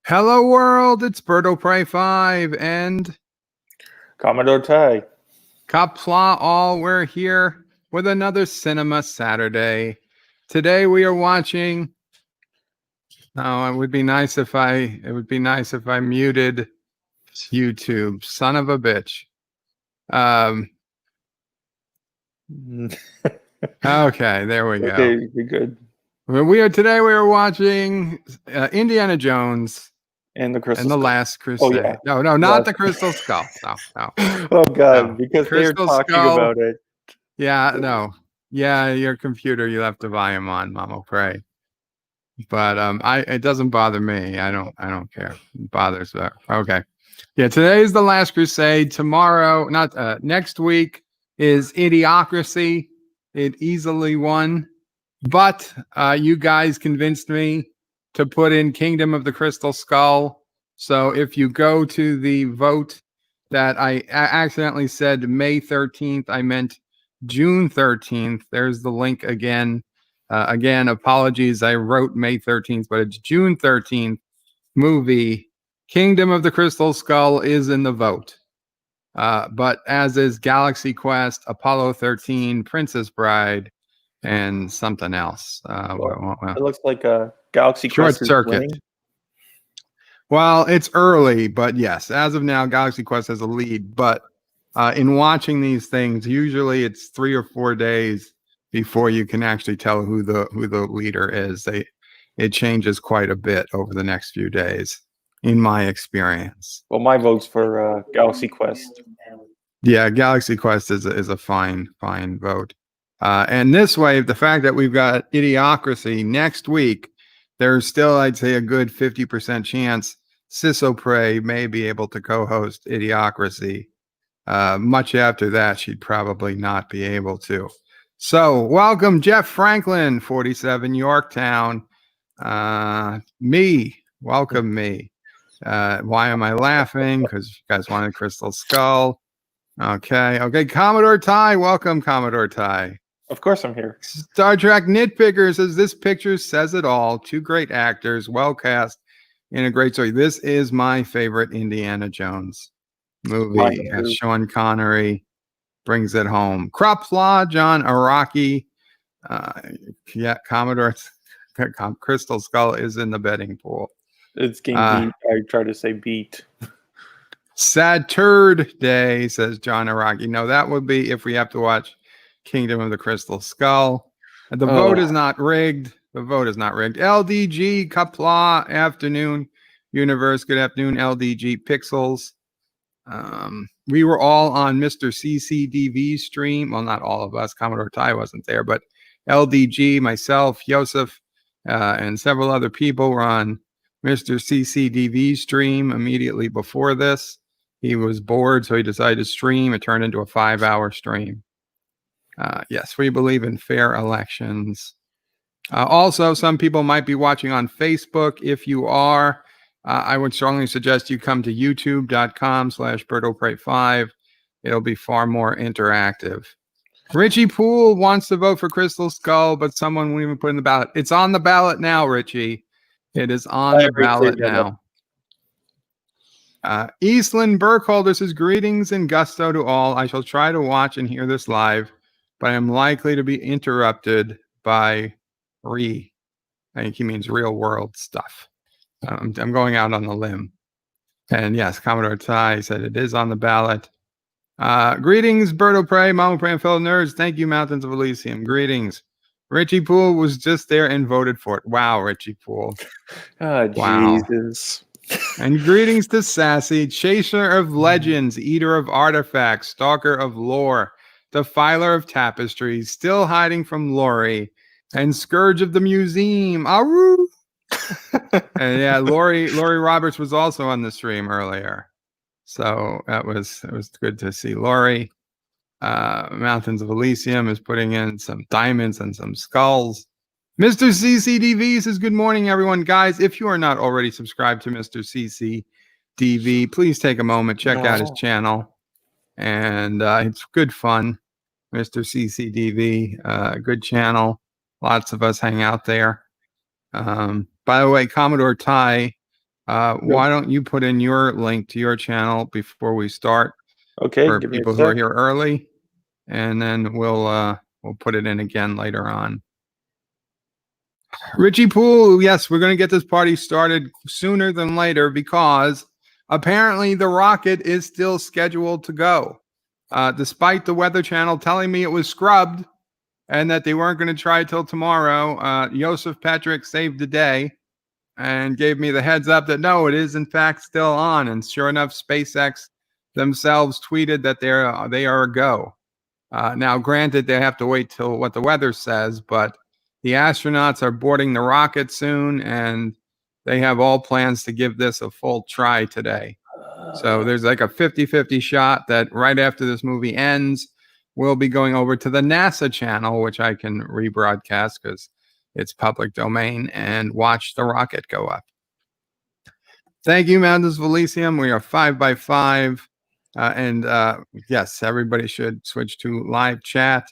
Hello world, it's Birdo Prey 5 and Commodore Ty. Qapla All. We're here with another Sinema Saturday. Today we are watching. Oh, it would be nice if I muted YouTube. Son of a bitch. Okay, there we go. Okay, you're good. We are watching Indiana Jones And the Crystal and the Skull. Last Crusade. yeah. No, not the Crystal Skull. No. Oh God, No. because they're Crystal talking Skull. about it. Yeah, no. Yeah, your computer, you left the volume on, Mama Pray. But it doesn't bother me. I don't care. It bothers her. Okay. Yeah, today is the Last Crusade. Tomorrow, next week is Idiocracy. It easily won. But you guys convinced me to put in Kingdom of the Crystal Skull. So if you go to the vote that I accidentally said May 13th, I meant June 13th. There's the link again. Again, apologies. I wrote May 13th, but it's June 13th. Movie Kingdom of the Crystal Skull is in the vote. But as is Galaxy Quest, Apollo 13, Princess Bride, and something else. It looks like a Galaxy Short Quest Circuit. winning. Well, it's early, but yes, as of now, Galaxy Quest has a lead. But in watching these things, usually it's 3 or 4 days before you can actually tell who the leader is. It changes quite a bit over the next few days, in my experience. Well, my vote's for Galaxy Quest. Yeah, Galaxy Quest is a fine vote. And this way, the fact that we've got Idiocracy next week, there's still, I'd say, a good 50% chance Ciso Prey may be able to co-host Idiocracy. Much after that, she'd probably not be able to. So, welcome, Jeff Franklin, 47 Yorktown. Welcome me. Why am I laughing? Because you guys wanted Crystal Skull. Okay. Commodore Ty, welcome, Commodore Ty. Of course I'm here. Star Trek Nitpicker says this picture says it all. 2 great actors, well cast, in a great story. This is my favorite Indiana Jones movie. Sean Connery brings it home. Qapla, John Araki. Yeah, Commodore Crystal Skull is in the betting pool. It's getting beat. I try to say beat. Saturday, says John Araki. No, that would be if we have to watch Kingdom of the Crystal Skull. The vote is not rigged. LDG, Qapla, afternoon. Universe, good afternoon. LDG Pixels. We were all on Mr. CCDV's stream. Well, not all of us. Commodore Ty wasn't there, but LDG, myself, Joseph, and several other people were on Mr. CCDV's stream immediately before this. He was bored, so he decided to stream. It turned into a 5-hour stream. Yes, we believe in fair elections. Also, some people might be watching on Facebook. If you are, I would strongly suggest you come to youtube.com/BirdoPrey5. It'll be far more interactive. Richie Poole wants to vote for Crystal Skull, but someone won't even put in the ballot. It's on the ballot now, Richie. It is on the ballot now. Eastland Burkholder says, greetings and gusto to all. I shall try to watch and hear this live, but I am likely to be interrupted by I think he means real world stuff. I'm going out on a limb. And yes, Commodore Ty said it is on the ballot. Greetings, Birdo Prey, Mama Prey, and fellow nerds. Thank you, Mountains of Elysium. Greetings. Richie Poole was just there and voted for it. Wow, Richie Poole. Wow. Jesus. And greetings to Sassy, chaser of legends, eater of artifacts, stalker of lore, defiler of tapestries, still hiding from Lori, and scourge of the museum. Aru! And yeah, Lori Roberts was also on the stream earlier. So it was good to see Lori. Mountains of Elysium is putting in some diamonds and some skulls. Mr. CCDV says, good morning, everyone. Guys, if you are not already subscribed to Mr. CCDV, please take a moment, check out his channel. And it's good fun. Mr. CCDV, good channel. Lots of us hang out there. By the way, Commodore Ty Why don't you put in your link to your channel before we start? Okay, For give me a people who are sec. here early, and then we'll put it in again later on. Richie Poole, yes, we're going to get this party started sooner than later because apparently the rocket is still scheduled to go. Despite the Weather Channel telling me it was scrubbed and that they weren't going to try till tomorrow, Joseph Patrick saved the day and gave me the heads up that no, it is in fact still on. And sure enough, SpaceX themselves tweeted that they are a go. Now, granted, they have to wait till what the weather says, but the astronauts are boarding the rocket soon, and they have all plans to give this a full try today. So there's like a 50-50 shot that right after this movie ends, we'll be going over to the NASA channel, which I can rebroadcast because it's public domain, and watch the rocket go up. Thank you, Mountains of Elysium. We are 5x5. Yes, everybody should switch to live chat,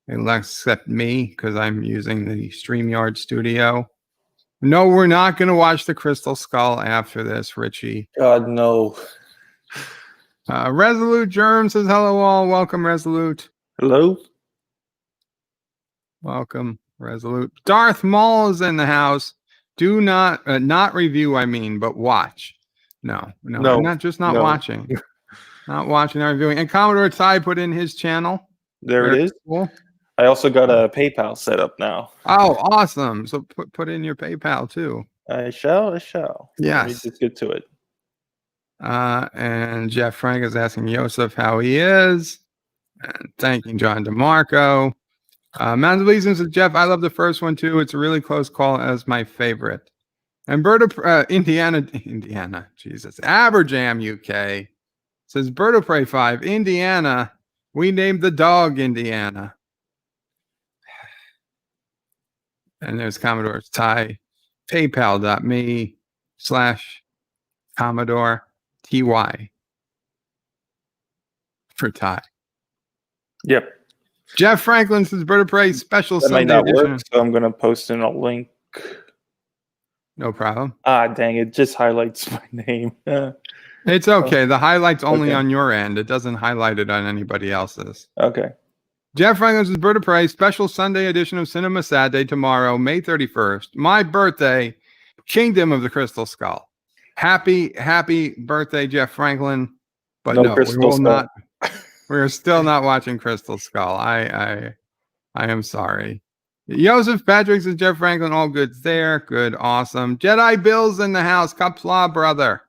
except me, because I'm using the StreamYard studio. No, we're not going to watch the Crystal Skull after this, Richie. God, no. Resolute Germ says hello all. Welcome, Resolute. Hello? Welcome, Resolute. Darth Maul is in the house. Do not review, but watch. No, not watching. Not watching, not reviewing. And Commodore Ty put in his channel. There it is. Cool. I also got a PayPal set up now. Oh, awesome. So put in your PayPal too. I shall. Yes. Let me just get to it. And Jeff Frank is asking Joseph how he is. And thanking John DeMarco. Mountains of Elysium says, Jeff, I love the first one too. It's a really close call as my favorite. And Indiana, Jesus. Aberjam UK says, Bird of Prey 5, Indiana. We named the dog Indiana. And there's Commodore Ty, paypal.me/Commodore TY for Ty. Yep. Jeff Franklin says, Bird of Prey special that Sunday might not edition. work, so I'm going to post in a link. No problem. Dang, it just highlights my name. It's okay. The highlight's only on your end. It doesn't highlight it on anybody else's. Okay. Jeff Franklin says, Bird of Prey, special Sunday edition of Sinema Saturday tomorrow, May 31st. My birthday, Kingdom of the Crystal Skull. Happy birthday, Jeff Franklin. But no we will not. We are still not watching Crystal Skull. I am sorry. Joseph Patrick says, Jeff Franklin, all good there. Good, awesome. Jedi Bill's in the house. Qapla, brother.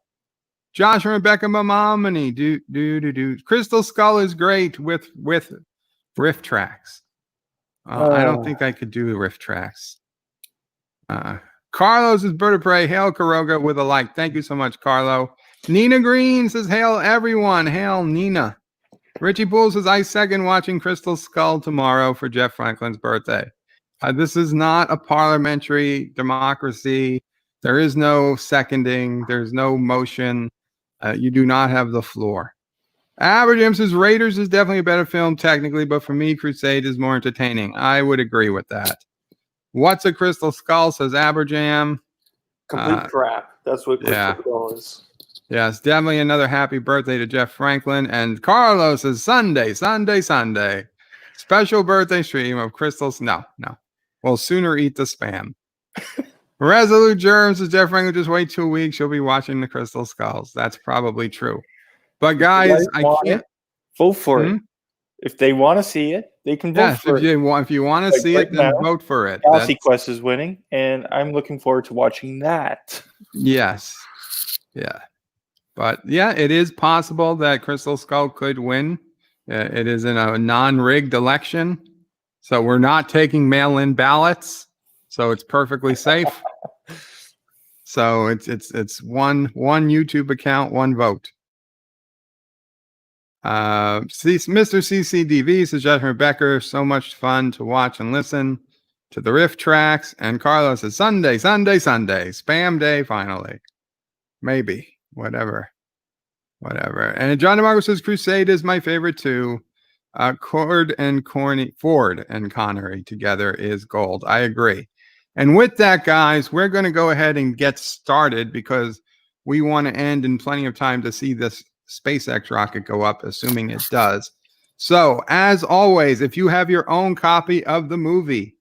Josh and Rebecca Mamamani. Do. Crystal Skull is great with riff tracks. I don't think I could do riff tracks. Carlos is Bird of Prey. Hail Karoga with a like. Thank you so much, Carlo. Nina Green says, hail everyone. Hail Nina. Richie Poole says, I second watching Crystal Skull tomorrow for Jeff Franklin's birthday. This is not a parliamentary democracy. There is no seconding. There's no motion. You do not have the floor. Aberjam says, Raiders is definitely a better film technically, but for me, Crusade is more entertaining. I would agree with that. What's a Crystal Skull, says Aberjam. Complete crap. That's what Crystal Skull is. Yes, definitely another happy birthday to Jeff Franklin. And Carlos says, Sunday. Special birthday stream of Crystals. No. We'll sooner eat the spam. Resolute Germs says, Jeff Franklin, just wait 2 weeks. You'll be watching the Crystal Skulls. That's probably true. But guys, I can't. Vote for it. If they want to see it, they can vote for it. If you want to see it, then vote for it. Galaxy Quest is winning, and I'm looking forward to watching that. Yes. Yeah. But yeah, it is possible that Crystal Skull could win. It is in a non-rigged election. So we're not taking mail-in ballots. So it's perfectly safe. So it's one YouTube account, one vote. Mr. CCDV says, Jasmine Becker, so much fun to watch and listen to the riff tracks. And Carlos says, Sunday. Spam day, finally. Maybe. Whatever. And John DeMarco says, Crusade is my favorite too. Ford and Connery together is gold. I agree. And with that, guys, we're going to go ahead and get started because we want to end in plenty of time to see this SpaceX rocket go up, assuming it does. So, as always, if you have your own copy of the movie,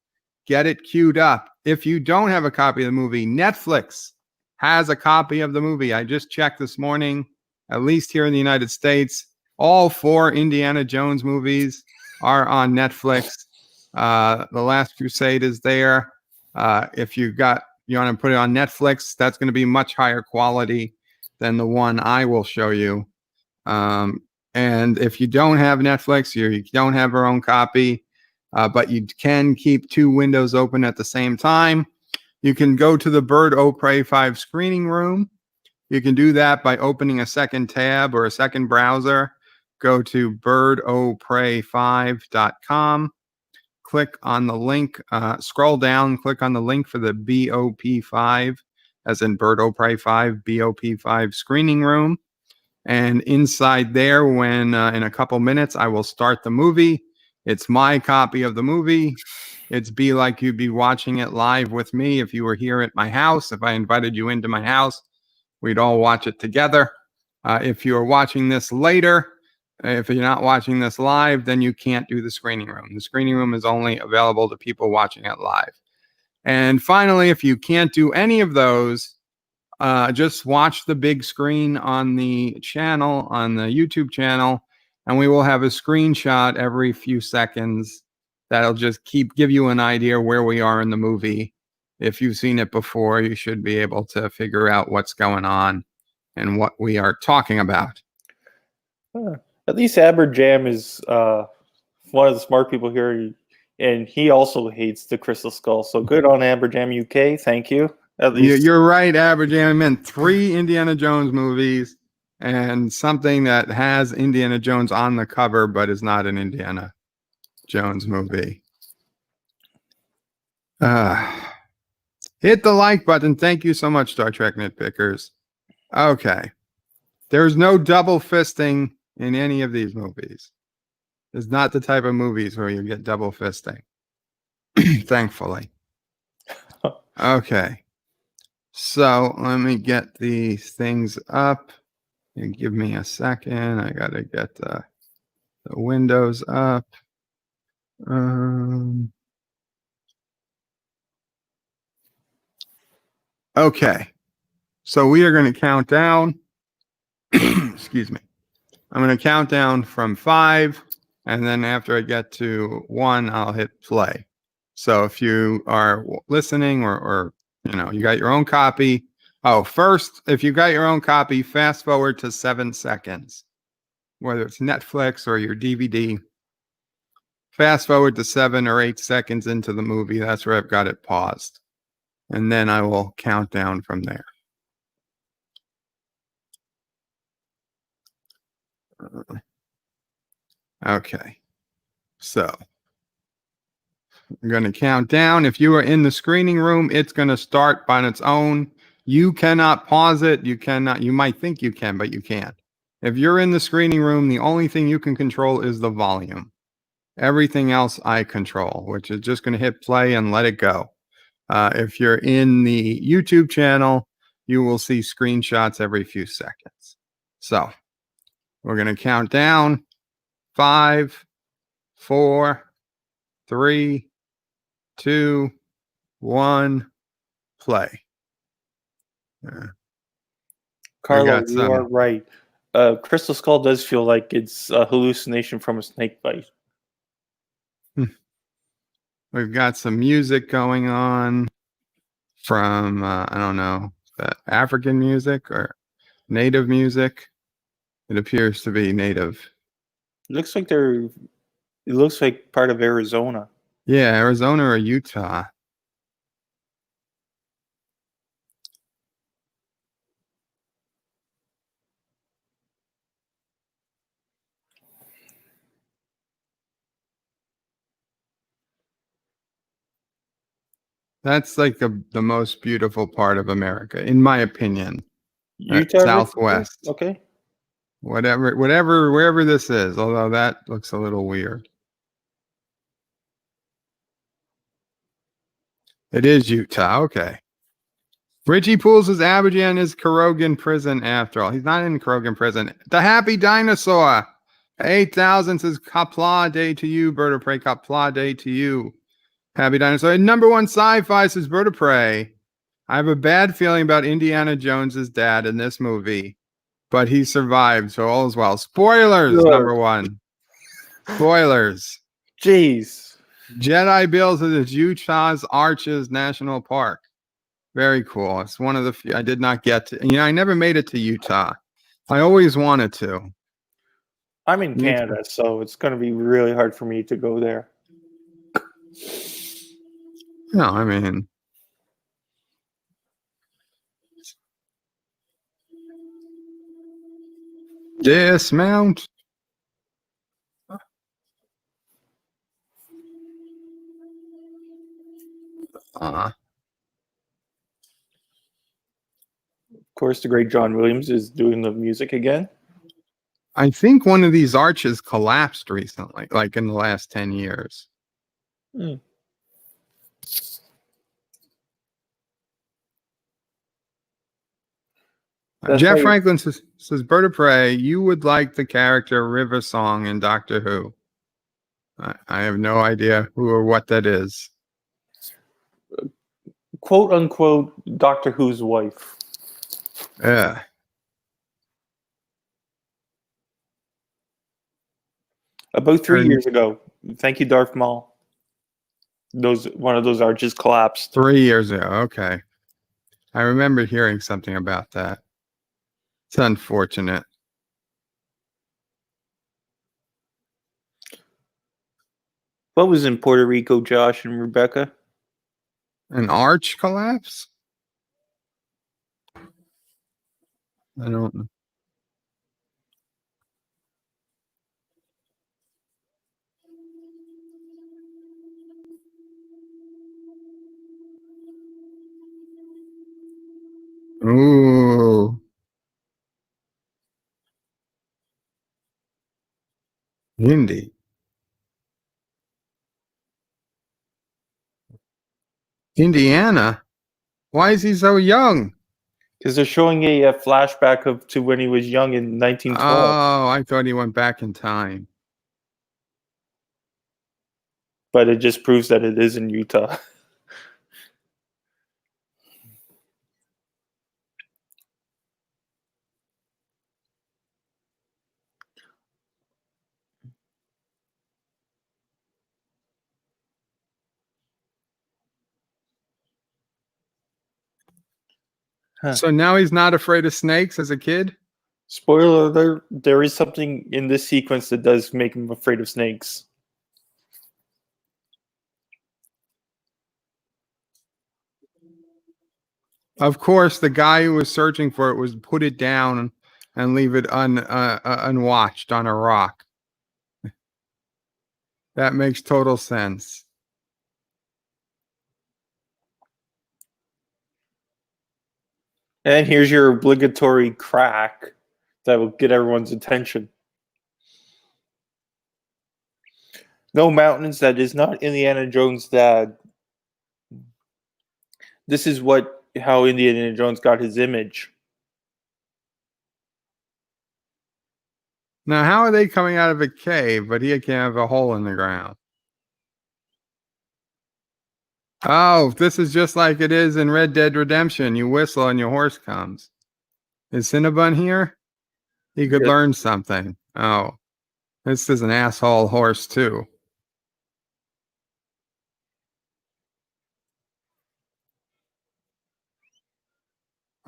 get it queued up. If you don't have a copy of the movie, Netflix has a copy of the movie. I just checked this morning, at least here in the United States, all 4 Indiana Jones movies are on Netflix. The Last Crusade is there. If you want to put it on Netflix, that's going to be much higher quality than the one I will show you. And if you don't have Netflix, you don't have your own copy, but you can keep 2 windows open at the same time, you can go to the Bird O Prey 5 screening room. You can do that by opening a second tab or a second browser. Go to birdopray5.com. Click on the link, scroll down, click on the link for the BOP5, as in Bird O Prey 5, BOP5 screening room. And inside there, when in a couple minutes, I will start the movie. It's my copy of the movie. It's be like you'd be watching it live with me if you were here at my house. If I invited you into my house, we'd all watch it together. If you are watching this later, if you're not watching this live, then you can't do the screening room. The screening room is only available to people watching it live. And finally, if you can't do any of those, just watch the big screen on the channel, on the YouTube channel, and we will have a screenshot every few seconds that'll just give you an idea where we are in the movie. If you've seen it before, you should be able to figure out what's going on and what we are talking about. At least Aberjam is one of the smart people here, and he also hates the Crystal Skull. So good on Aberjam UK. Thank you. At least you're right, Aberjam. I meant 3 Indiana Jones movies and something that has Indiana Jones on the cover, but is not an Indiana Jones movie. Hit the like button. Thank you so much, Star Trek Nitpickers. Okay. There's no double fisting in any of these movies. It's not the type of movies where you get double fisting. Thankfully. Okay. So let me get these things up. And give me a second. I gotta get the windows up. Okay. So we are going to count down. Excuse me. I'm going to count down from 5, and then after I get to 1, I'll hit play. So if you are listening or you got your own copy. Oh, first, if you got your own copy, fast forward to 7 seconds, whether it's Netflix or your DVD. Fast forward to 7 or 8 seconds into the movie. That's where I've got it paused. And then I will count down from there. Okay. So I'm going to count down. If you are in the screening room, it's going to start on its own. You cannot pause it. You cannot. You might think you can, but you can't. If you're in the screening room, the only thing you can control is the volume. Everything else I control, which is just going to hit play and let it go. If you're in the YouTube channel, you will see screenshots every few seconds. So we're going to count down. 5, 4, 3, 2, 1, play. Carlo, you are right. Crystal Skull does feel like it's a hallucination from a snake bite. We've got some music going on from, I don't know, African music or native music. It appears to be native. It looks like it looks like part of Arizona. Yeah, Arizona or Utah. That's like the most beautiful part of America, in my opinion. Utah, Southwest. Okay. Wherever this is, although that looks a little weird. It is Utah. Okay. Richie Pools is Aberjan is Kurogan prison after all. He's not in Kurogan prison. The Happy Dinosaur. 8,000 says Qapla Day to you, Bird of Prey. Qapla Day to you. Happy Dinosaur. And number one sci-fi says Bird of Prey. I have a bad feeling about Indiana Jones's dad in this movie, but he survived, so all is well. Spoilers, Good. number one. Spoilers. Jeez. Jedi Bill says it's Utah's Arches National Park. Very cool. It's one of the few I did not get to. I never made it to Utah. I always wanted to. I'm in Canada, so it's going to be really hard for me to go there. No, I mean, dismount. Of course, the great John Williams is doing the music again. I think one of these arches collapsed recently, like in the last 10 years. Jeff Franklin says, Bird of Prey, you would like the character River Song in Doctor Who. I have no idea who or what that is. Quote unquote, Doctor Who's wife. Yeah. About 3 years ago. Thank you, Darth Maul. One of those arches collapsed. 3 years ago. Okay. I remember hearing something about that. It's unfortunate. What was in Puerto Rico, Josh and Rebecca? An arch collapse? I don't know. Ooh. Indy. Indiana? Why is he so young? Because they're showing a flashback to when he was young in 1912. Oh, I thought he went back in time. But it just proves that it is in Utah. Huh. So now he's not afraid of snakes as a kid? Spoiler alert, there is something in this sequence that does make him afraid of snakes. Of course, the guy who was searching for it was put it down and leave it unwatched on a rock. That makes total sense. And here's your obligatory crack that will get everyone's attention. No mountains, that is not Indiana Jones' dad. This is how Indiana Jones got his image. Now, how are they coming out of a cave, but he can't have a hole in the ground? Oh, this is just like it is in Red Dead Redemption. You whistle and your horse comes. Is Cinnabon here? He could learn something. Oh, this is an asshole horse too.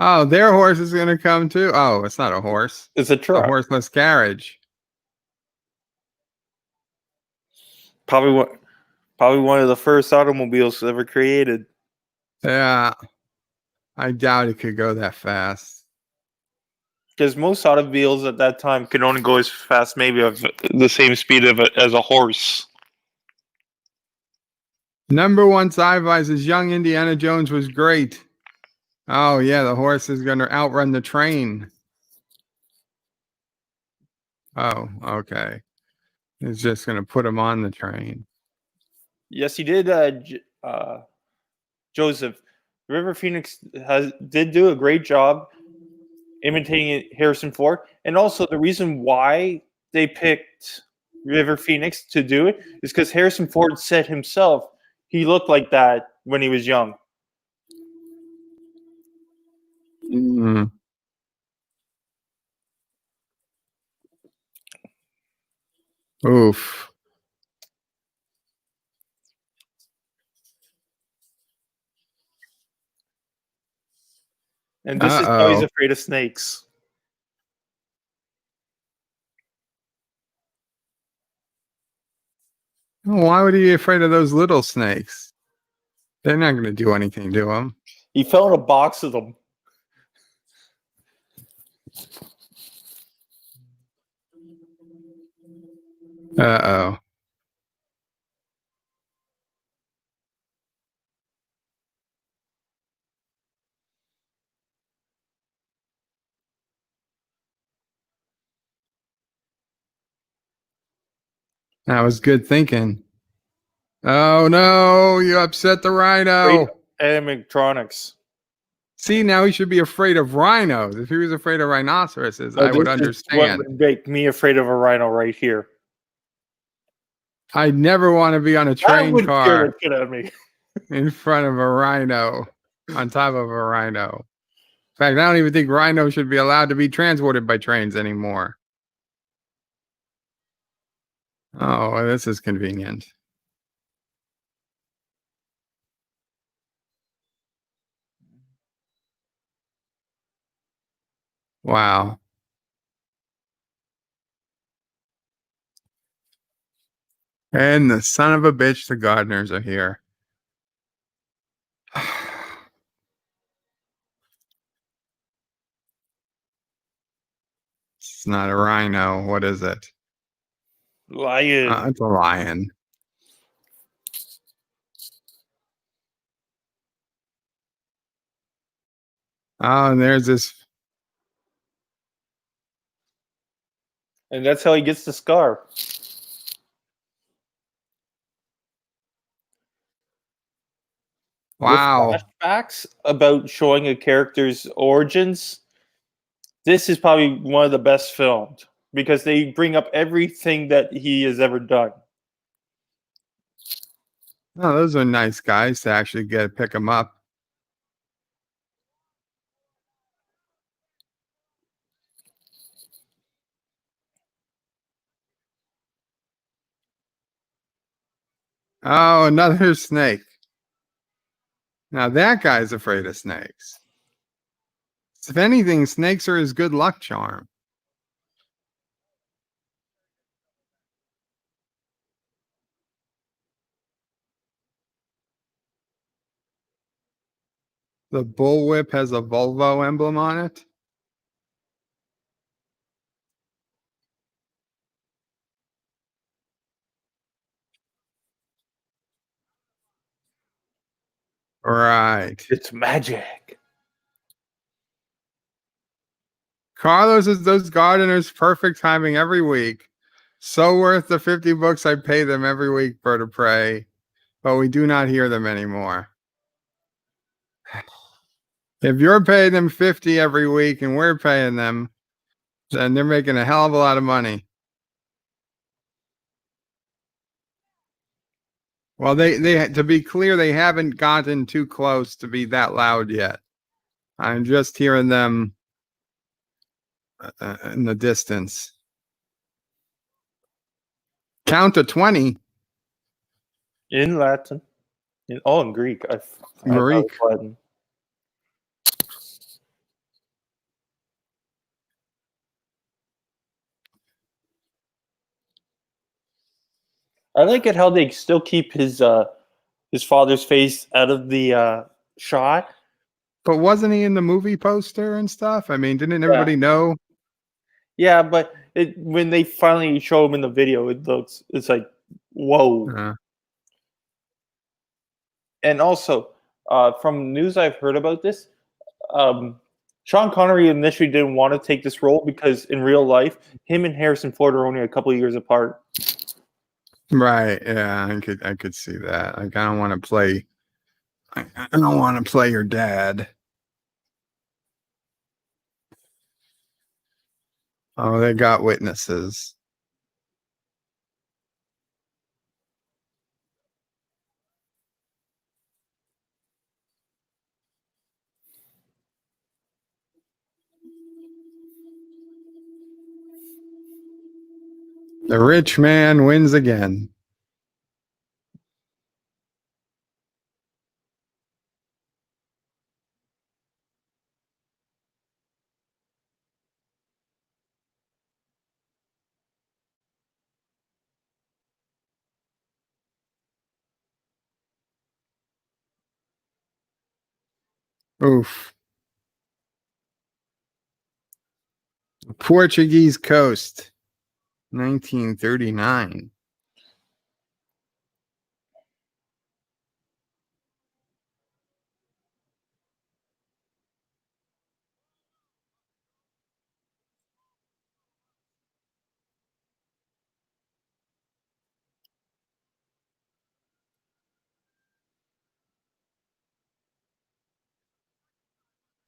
Oh, their horse is going to come too. Oh, it's not a horse. It's a truck. A horseless carriage. Probably one of the first automobiles ever created. Yeah, I doubt it could go that fast. Because most automobiles at that time could only go as fast, maybe of the same speed as a horse. Number one sci-fi says young Indiana Jones was great. Oh, yeah, the horse is going to outrun the train. Oh, okay. It's just going to put him on the train. Yes, he did, Joseph. River Phoenix did do a great job imitating Harrison Ford, and also the reason why they picked River Phoenix to do it is because Harrison Ford said himself he looked like that when he was young. Mm. Oof. And this is how he's Uh-oh. afraid of snakes. Why would he be afraid of those little snakes? They're not going to do anything to him. He fell in a box of them. Uh-oh. That was good thinking. Oh, no. You upset the rhino. Animatronics. See, now he should be afraid of rhinos. If he was afraid of rhinoceroses, I would This is understand. what would make me afraid of a rhino right here. I'd never want to be on a That train would scare car the shit out of me. in front of a rhino, on top of a rhino. In fact, I don't even think rhinos should be allowed to be transported by trains anymore. Oh, well, this is convenient. Wow. And the son of a bitch, the gardeners are here. It's not a rhino. What is it? Lion. It's a lion. Oh, and there's this. And that's how he gets the scar. Wow. With flashbacks about showing a character's origins, this is probably one of the best filmed because they bring up everything that he has ever done. Oh, those are nice guys to actually pick them up. Oh, another snake. Now that guy's afraid of snakes. If anything, snakes are his good luck charm. The bullwhip has a Volvo emblem on it. Right. It's magic. Carlos is those gardeners perfect timing every week. So worth the 50 bucks I pay them every week, Bird of Prey. But we do not hear them anymore. If you're paying them 50 every week and we're paying them, then they're making a hell of a lot of money. Well, they to be clear, they haven't gotten too close to be that loud yet. I'm just hearing them in the distance. Count to 20. In Latin. In Greek. Greek. Latin. I like it how they still keep his father's face out of the shot. But wasn't he in the movie poster and stuff? I mean, didn't everybody know? Yeah, but when they finally show him in the video, it's like, whoa. And also, from news I've heard about this, Sean Connery initially didn't want to take this role because in real life, him and Harrison Ford are only a couple of years apart. Right. Yeah, I could see that. Like, I don't want to play I don't want to play your dad. Oh, they got witnesses. The rich man wins again. Oof. Portuguese coast, 1939.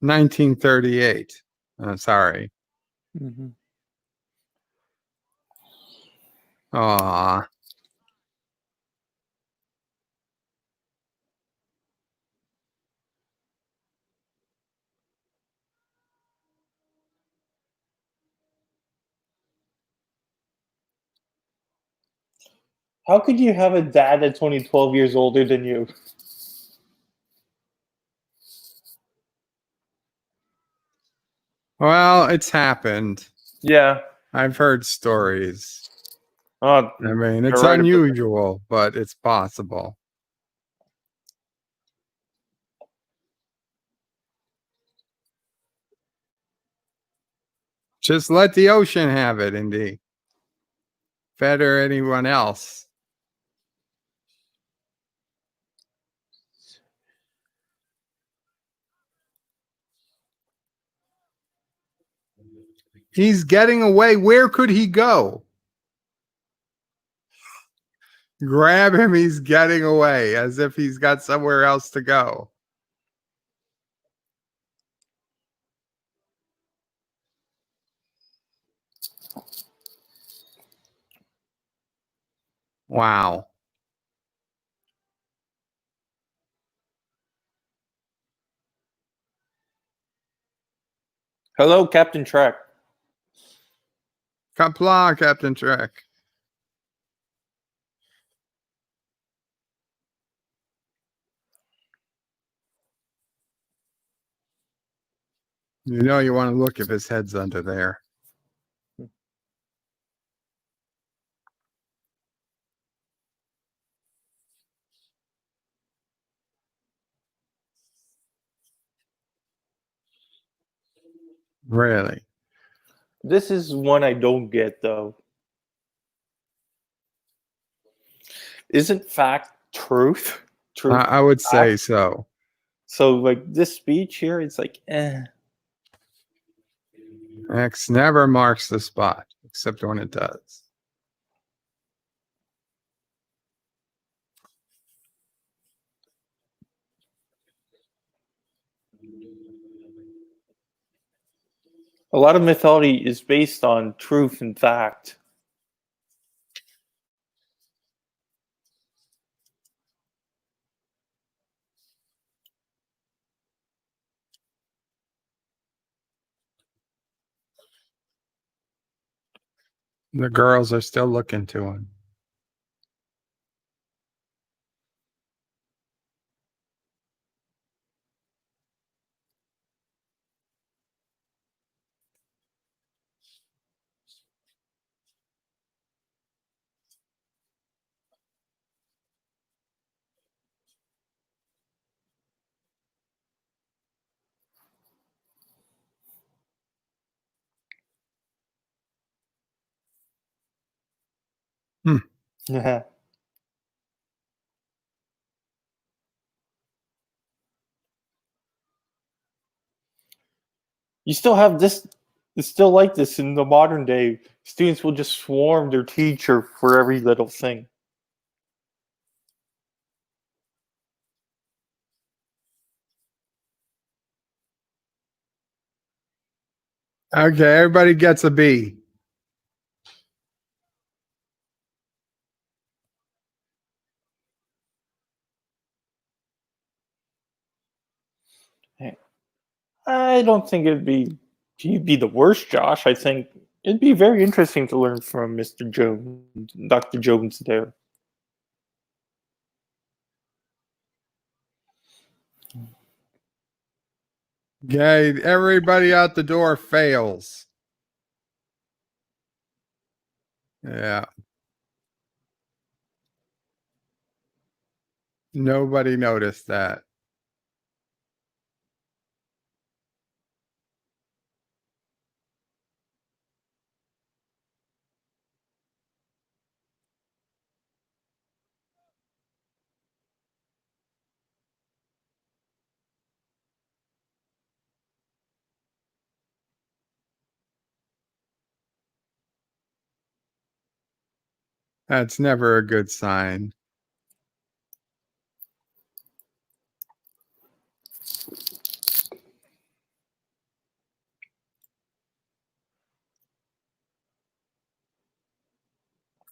$1938. Sorry. Mm-hmm. Aw. How could you have a dad that's only 12 years older than you? Well, it's happened. Yeah. I've heard stories. Oh, I mean, it's you're right about that. unusual, but it's possible. Just let the ocean have it, Indy. Fed or anyone else. He's getting away. Where could he go? Grab him. He's getting away as if he's got somewhere else to go. Wow. Hello, Captain Trek. Qapla, Captain Trek. You know you want to look if his head's under there. Really? This is one I don't get, though. Isn't fact truth? Truth. I would say fact? so. So, like, this speech here, it's like, X never marks the spot, except when it does. A lot of mythology is based on truth and fact. The girls are still looking to him. Yeah. You still have this. It's still like this in the modern day. Students will just swarm their teacher for every little thing. Okay, everybody gets a B. I don't think he'd be the worst, Josh. I think it'd be very interesting to learn from Mr. Jones, Dr. Jones there. Okay, everybody out the door fails. Yeah. Nobody noticed that. That's never a good sign.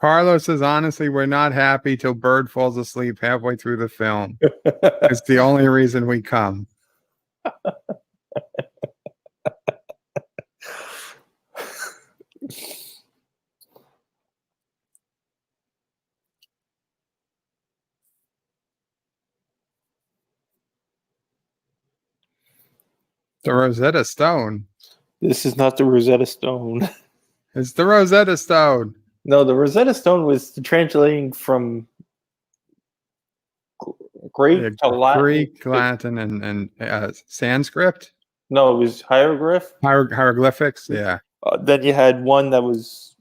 Carlos says, honestly, we're not happy till Bird falls asleep halfway through the film. It's the only reason we come. The Rosetta Stone. This is not the Rosetta Stone. It's the Rosetta Stone. No, the Rosetta Stone was translating from Greek to Latin. Greek, Latin, and Sanskrit. No, it was Hieroglyphics. Yeah. Then you had one that was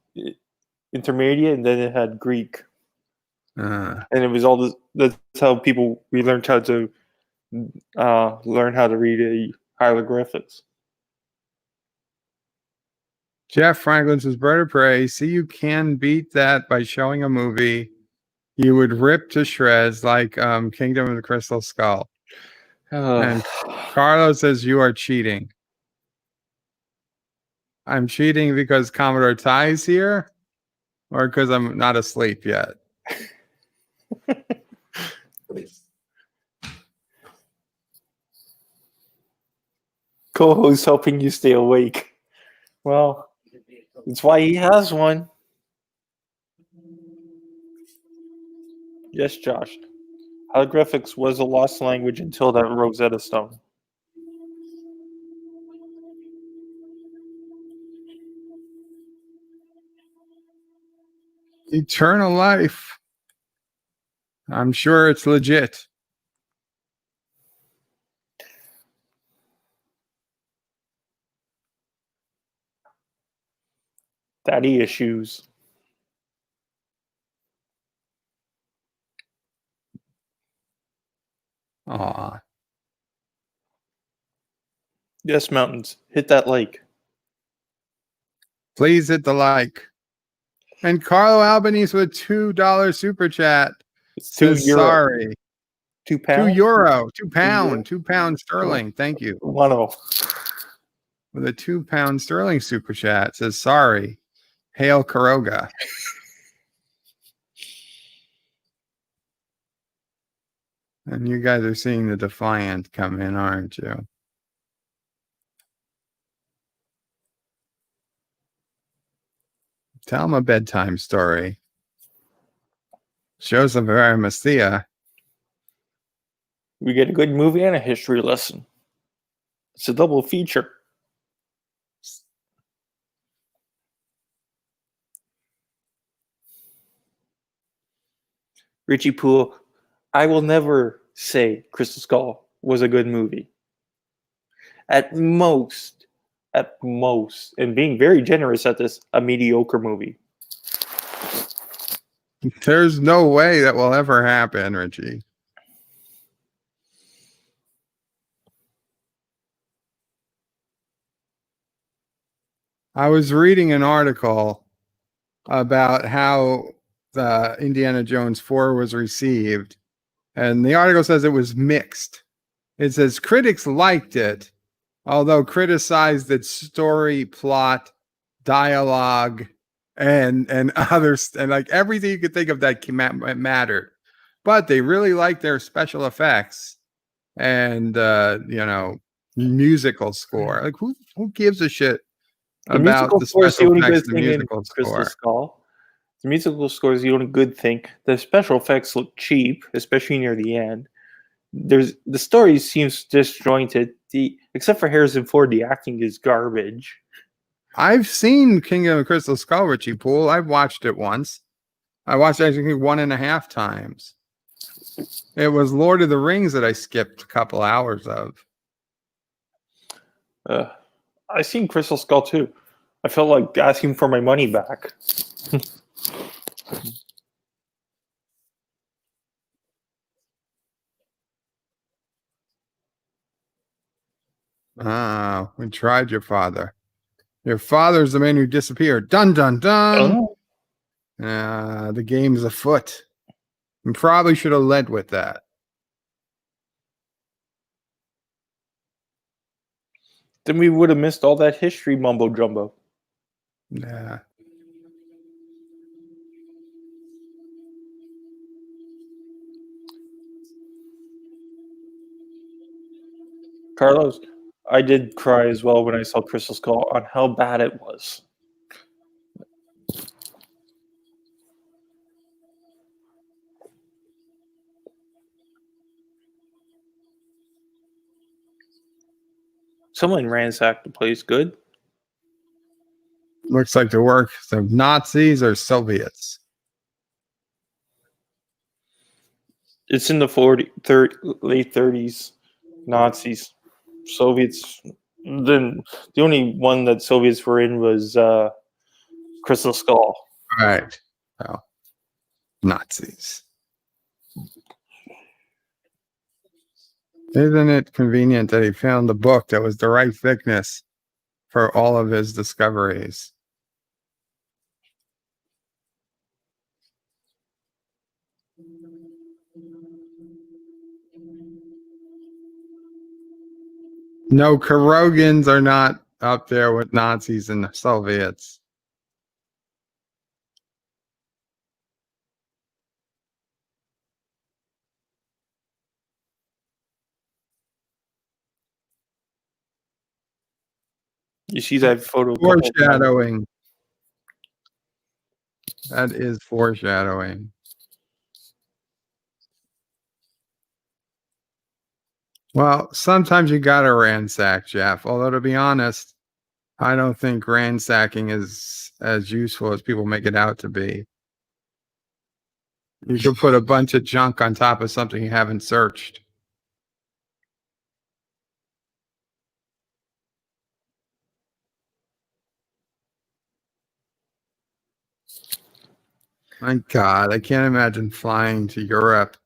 intermediate, and then it had Greek. And it was all this. That's how we learned how to learn how to read hieroglyphics. Jeff Franklin says, Bird of Prey, see, you can beat that by showing a movie you would rip to shreds like Kingdom of the Crystal Skull. And Carlos says, you are cheating. I'm cheating because Commodore Ty's here or because I'm not asleep yet? Co-host helping you stay awake. Well, that's why he has one. Yes, Josh. Hieroglyphics was a lost language until that Rosetta Stone. Eternal life. I'm sure it's legit. Daddy issues. Aw. Yes, mountains. Hit that like. Please hit the like. And Carlo Albanese with $2 super chat. It's €2. Sorry. €2? £2 sterling. Thank you. 1-0. With a £2 sterling super chat. Says sorry. Hail Karoga. And you guys are seeing the Defiant come in, aren't you? Tell him a bedtime story. Show some Arimathea. We get a good movie and a history lesson. It's a double feature. Richie Poole, I will never say Crystal Skull was a good movie. At most, and being very generous at this, a mediocre movie. There's no way that will ever happen, Richie. I was reading an article about how the Indiana Jones 4 was received, and the article says it was mixed. It says critics liked it, although criticized its story, plot, dialogue, and others, and like everything you could think of that mattered. But they really liked their special effects and musical score. Like who gives a shit The about musical the score is the special only effects, good the thing in musical Crystal score? Skull. The musical score is the only good thing. The special effects look cheap, especially near the end. The story seems disjointed. Except for Harrison Ford, the acting is garbage. I've seen Kingdom of Crystal Skull, Richie Poole. I've watched it once. I watched it actually 1.5 times. It was Lord of the Rings that I skipped a couple hours of. I seen Crystal Skull too. I felt like asking for my money back. Ah, we tried your father. Your father's the man who disappeared. Dun dun dun. Oh. The game's afoot. You probably should have led with that. Then we would have missed all that history mumbo jumbo. Yeah. Carlos, I did cry as well when I saw Crystal Skull on how bad it was. Someone ransacked the place good. Looks like the work of Nazis or Soviets. It's in the late 30s. Nazis. Soviets. Then the only one that Soviets were in was Crystal Skull. Right. Oh, Nazis. Isn't it convenient that he found the book that was the right thickness for all of his discoveries? No, Karogans are not up there with Nazis and the Soviets. You see that photo? Foreshadowing. That is foreshadowing. Well, sometimes you gotta ransack, Jeff. Although to be honest, I don't think ransacking is as useful as people make it out to be. You could put a bunch of junk on top of something you haven't searched. My God, I can't imagine flying to Europe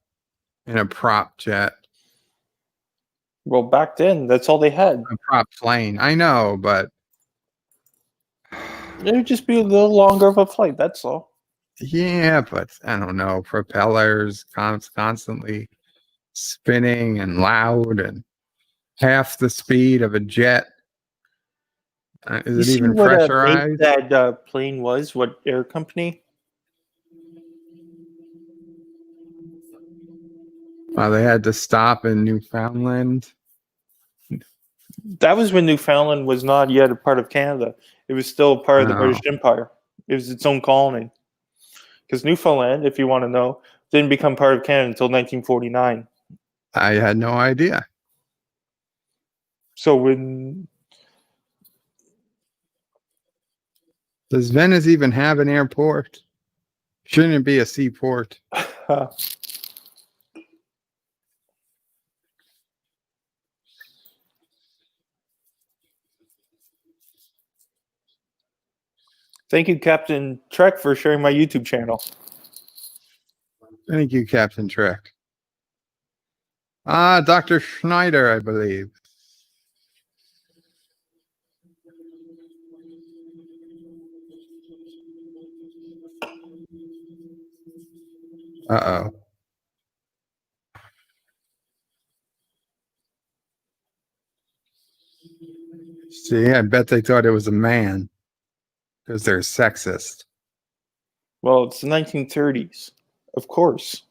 in a prop jet, Well, back then, that's all they had. a prop plane. I know, but It would just be a little longer of a flight. That's all. yeah, but I don't know. Propellers constantly spinning and loud and half the speed of a jet. Is You it see even what make pressurized? that plane was? What air company? They had to stop in Newfoundland. That was when Newfoundland was not yet a part of Canada. It was still a part of the Oh, British Empire. It was its own colony. Because Newfoundland, if you want to know, didn't become part of Canada until 1949. I had no idea. So when Does Venice even have an airport? Shouldn't it be a seaport? thank you, Captain Trek, for sharing my YouTube channel. Thank you, Captain Trek. Dr. Schneider, I believe. Uh-oh. See, I bet they thought it was a man because they're sexist. Well, it's the 1930s. Of course.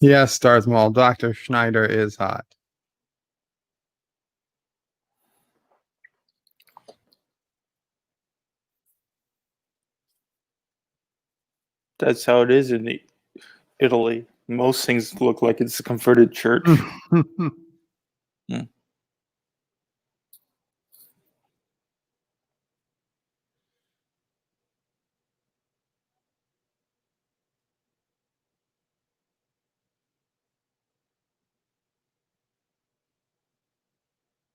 Yes, Darth Maul. Dr. Schneider is hot. That's how it is in Italy. Most things look like it's a converted church.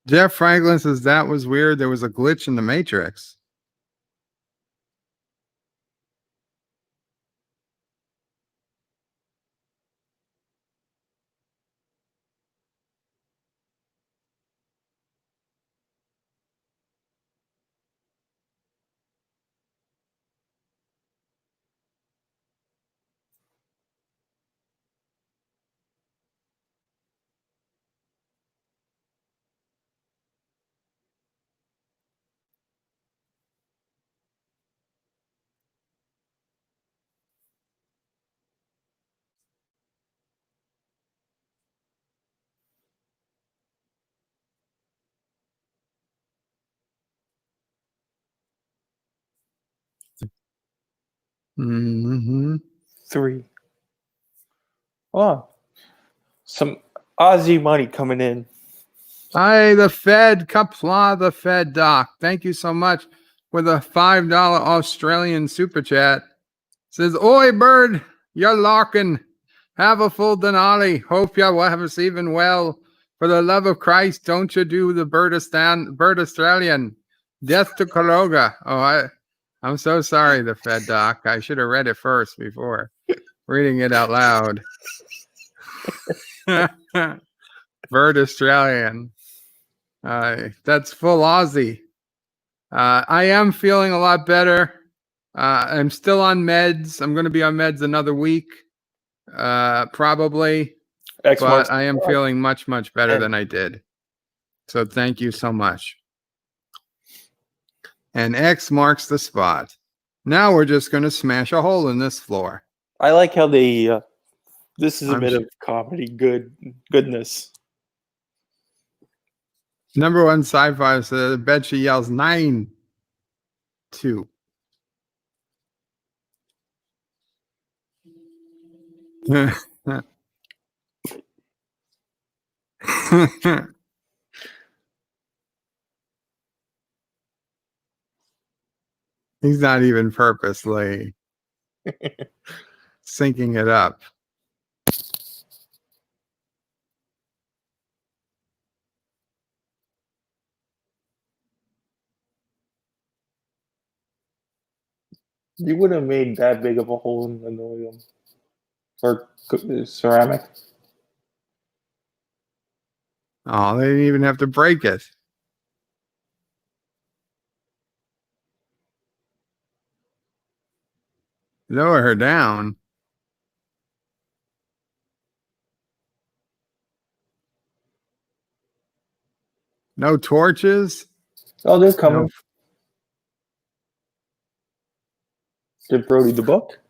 Jeff Franklin says that was weird. There was a glitch in the Matrix. Mm-hmm. 3. Oh, some Aussie money coming in. Hi, the Fed, Qapla, the Fed Doc. Thank you so much for the $5 Australian super chat. Says, Oi, bird, you're larking. Have a full Denali. Hope you will have receiving well. For the love of Christ, don't you do the bird Australian. Death to Kaloga. Oh, I'm so sorry, the Fed Doc. I should have read it first before reading it out loud. Bird Australian. That's full Aussie. I am feeling a lot better. I'm still on meds. I'm going to be on meds another week, probably. But I am feeling much, much better than I did. So thank you so much. And X marks the spot. Now we're just going to smash a hole in this floor. I like how they. This is a bit of comedy goodness. Number one sci-fi says, I bet she yells 9-2. He's not even purposely syncing it up. You would have made that big of a hole in linoleum or ceramic. Oh, they didn't even have to break it. Lower her down. No torches? Oh, they're coming. Did Brody the book?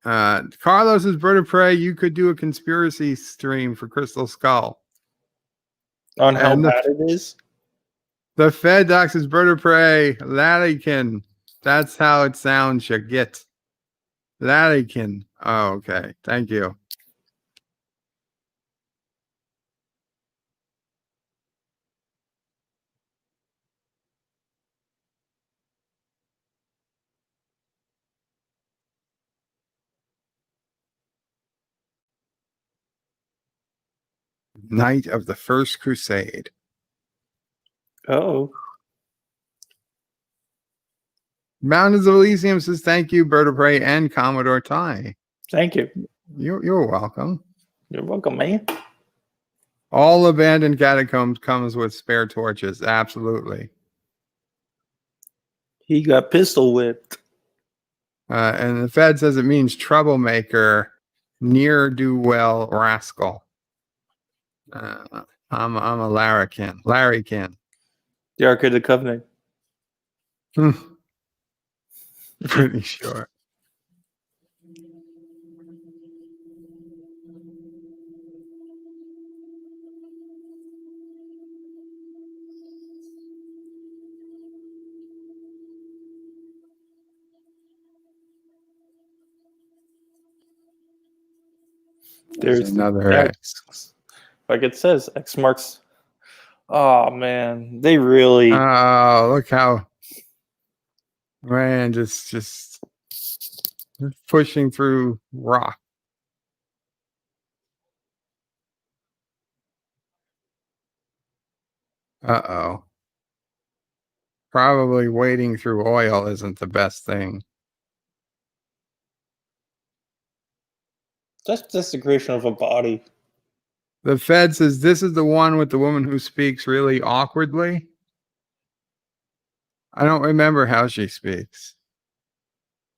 Carlos's Bird of Prey, you could do a conspiracy stream for Crystal Skull. On how bad it is? The Fed Docs is Bird of Prey, Lallykin. That's how it sounds, you get. Lallykin. Oh, okay. Thank you. Night of the First Crusade. Oh. Mountains of Elysium says thank you, Bird of Prey and Commodore Ty. Thank you. You're welcome. You're welcome, man. All abandoned catacombs comes with spare torches. Absolutely. He got pistol whipped. And the Fed says it means troublemaker, ne'er-do-well rascal. I'm a larrikin. The Ark of the Covenant. Pretty sure. There's another X. Like it says, X marks. Oh man, they really. Oh, look how man just pushing through rock. Uh-oh. Probably wading through oil isn't the best thing. That's desecration of a body. The Fed says this is the one with the woman who speaks really awkwardly. I don't remember how she speaks,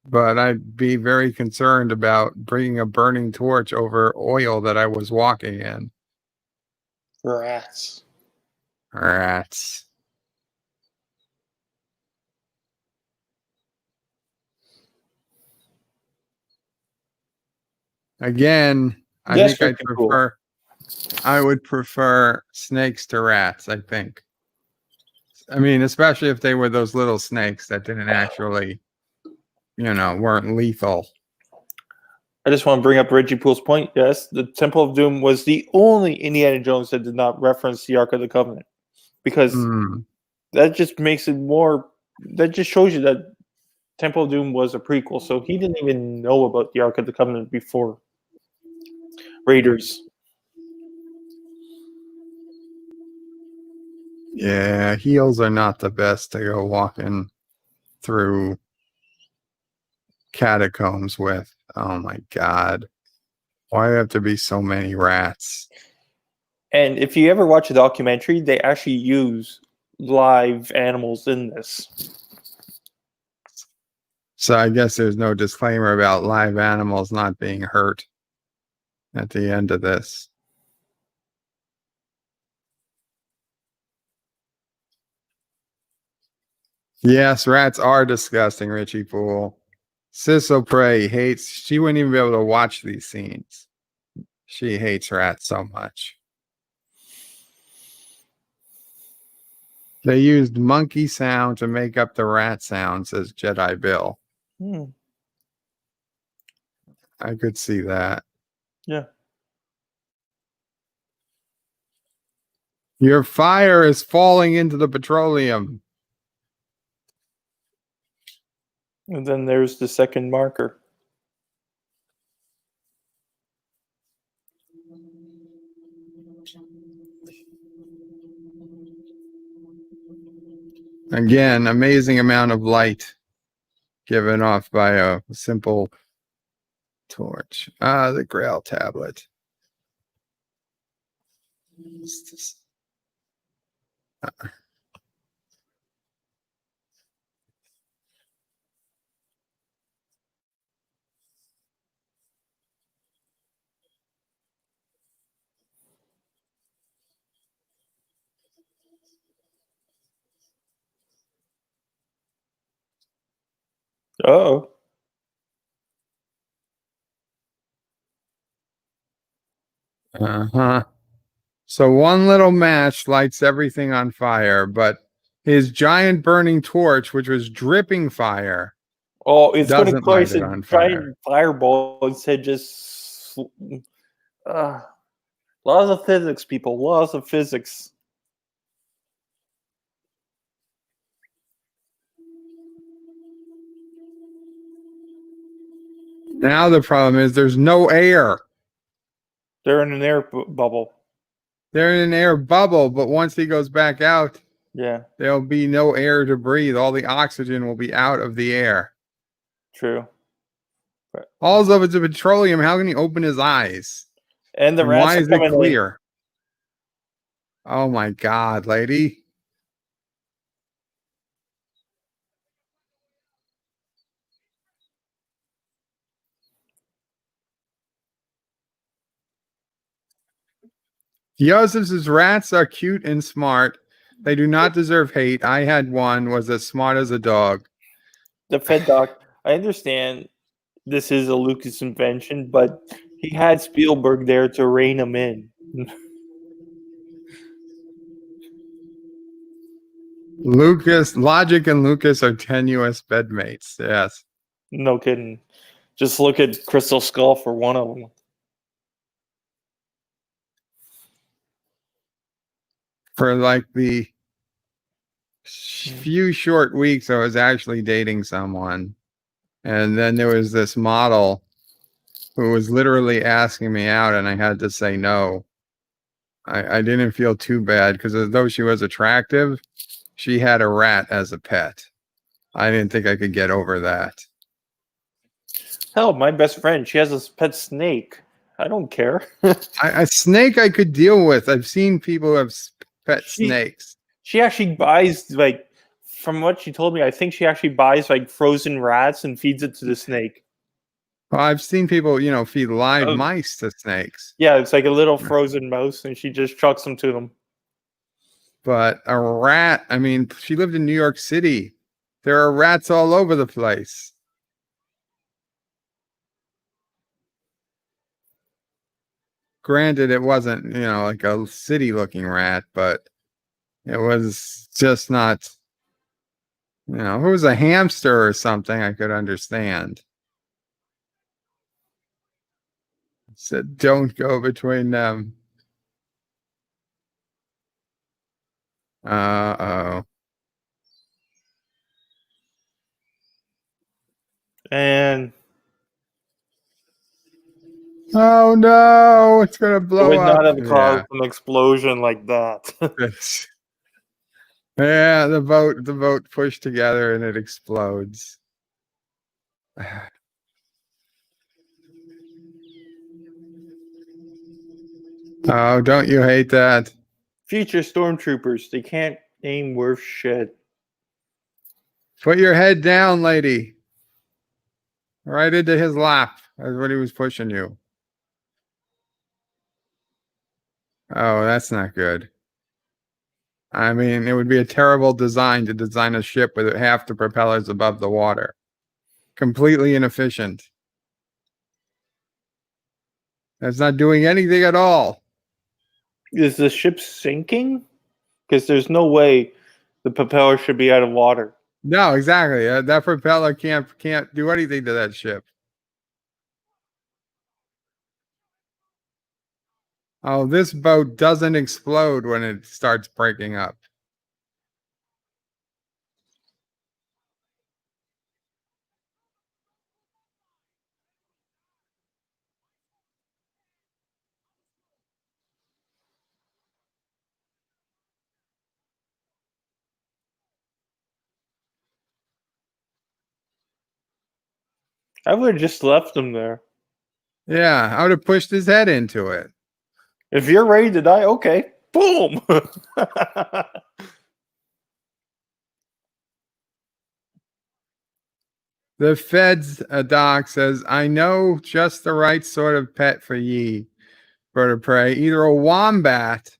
but I'd be very concerned about bringing a burning torch over oil that I was walking in. Rats. Rats. Again, I Yes, think I would prefer snakes to rats, I think. I mean, especially if they were those little snakes that didn't actually, weren't lethal. I just want to bring up Reggie Poole's point. Yes, the Temple of Doom was the only Indiana Jones that did not reference the Ark of the Covenant. Because that just makes it more... That just shows you that Temple of Doom was a prequel. So he didn't even know about the Ark of the Covenant before Raiders. Yeah, heels are not the best to go walking through catacombs with. Oh my God. Why do there have to be so many rats? And if you ever watch a documentary, they actually use live animals in this. So I guess there's no disclaimer about live animals not being hurt at the end of this. Yes, rats are disgusting, Richie Poole. Sissel Prey hates, she wouldn't even be able to watch these scenes. She hates rats so much. They used monkey sound to make up the rat sound, says Jedi Bill. I could see that. Yeah. Your fire is falling into the petroleum. And then there's the second marker. Again, amazing amount of light given off by a simple torch. The Grail tablet. Uh-oh. So one little match lights everything on fire, but his giant burning torch, which was dripping fire, it's going to doesn't light place it a on fire. giant fireball instead. Just laws of physics, people. Laws of physics. Now the problem is there's no air. They're in an air bubble. They're in an air bubble, but once he goes back out, Yeah, There'll be no air to breathe. All the oxygen will be out of the air. true. But, All of it's a petroleum. How can he open his eyes? and the And why rats are is it coming in. clear? Oh my God, lady. Joseph's rats are cute and smart. They do not deserve hate. I had one, was as smart as a dog. The Fed doc. I understand this is a Lucas invention, but he had Spielberg there to rein him in. Lucas, Logic and Lucas are tenuous bedmates. Yes. No kidding. Just look at Crystal Skull for one of them. For like the few short weeks, I was actually dating someone. And then there was this model who was literally asking me out, and I had to say no. I didn't feel too bad because although she was attractive, she had a rat as a pet. I didn't think I could get over that. Hell, my best friend, she has a pet snake. I don't care. A snake I could deal with. I've seen people who have pet snakes. She actually buys, like, from what she told me, I think she actually buys like frozen rats and feeds it to the snake. Well, I've seen people, feed live mice to snakes. Yeah, it's like a little frozen mouse, and she just chucks them to them. But a rat, I mean, she lived in New York City. There are rats all over the place. Granted, it wasn't, like a city looking rat, but it was just not, if it was a hamster or something, I could understand. Said, don't go between them. Uh-oh. And oh no, it's gonna it blow would up. not have caused an explosion like that. Yeah, the boat pushed together and it explodes. Oh, don't you hate that? Future stormtroopers, they can't aim worth shit. Put your head down, lady. Right into his lap. That's what he was pushing you. Oh, that's not good. I mean, it would be a terrible design to design a ship with half the propellers above the water. Completely inefficient. That's not doing anything at all. Is the ship sinking? Because there's no way the propeller should be out of water. No, exactly. That propeller can't do anything to that ship. Oh, this boat doesn't explode when it starts breaking up. I would have just left them there. Yeah, I would have pushed his head into it. If you're ready to die, okay. Boom. The Fed's doc says, I know just the right sort of pet for ye, bird of prey. Either a wombat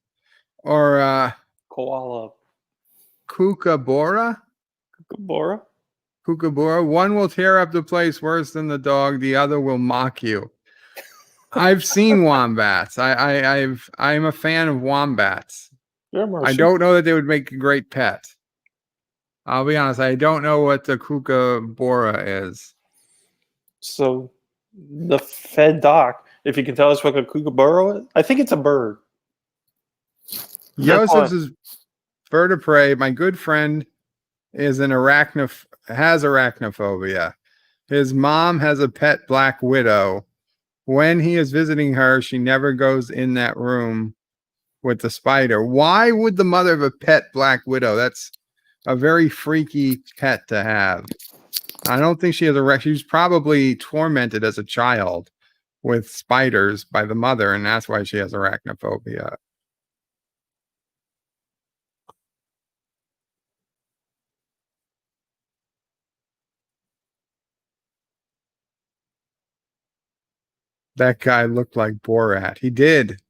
or a Koala. kookaburra. Kookaburra? Kookaburra. One will tear up the place worse than the dog. The other will mock you. I've seen wombats. I'm a fan of wombats. I don't know that they would make a great pet. I'll be honest. I don't know what the kookaburra is. So, the Fed doc, if you can tell us what a kookaburra is, I think it's a bird. Joseph's is bird of prey. My good friend is has arachnophobia. His mom has a pet black widow. When he is visiting her, she never goes in that room with the spider. Why would the mother of a pet Black Widow? That's a very freaky pet to have. I don't think she has she was probably tormented as a child with spiders by the mother, and that's why she has arachnophobia. That guy looked like Borat. He did.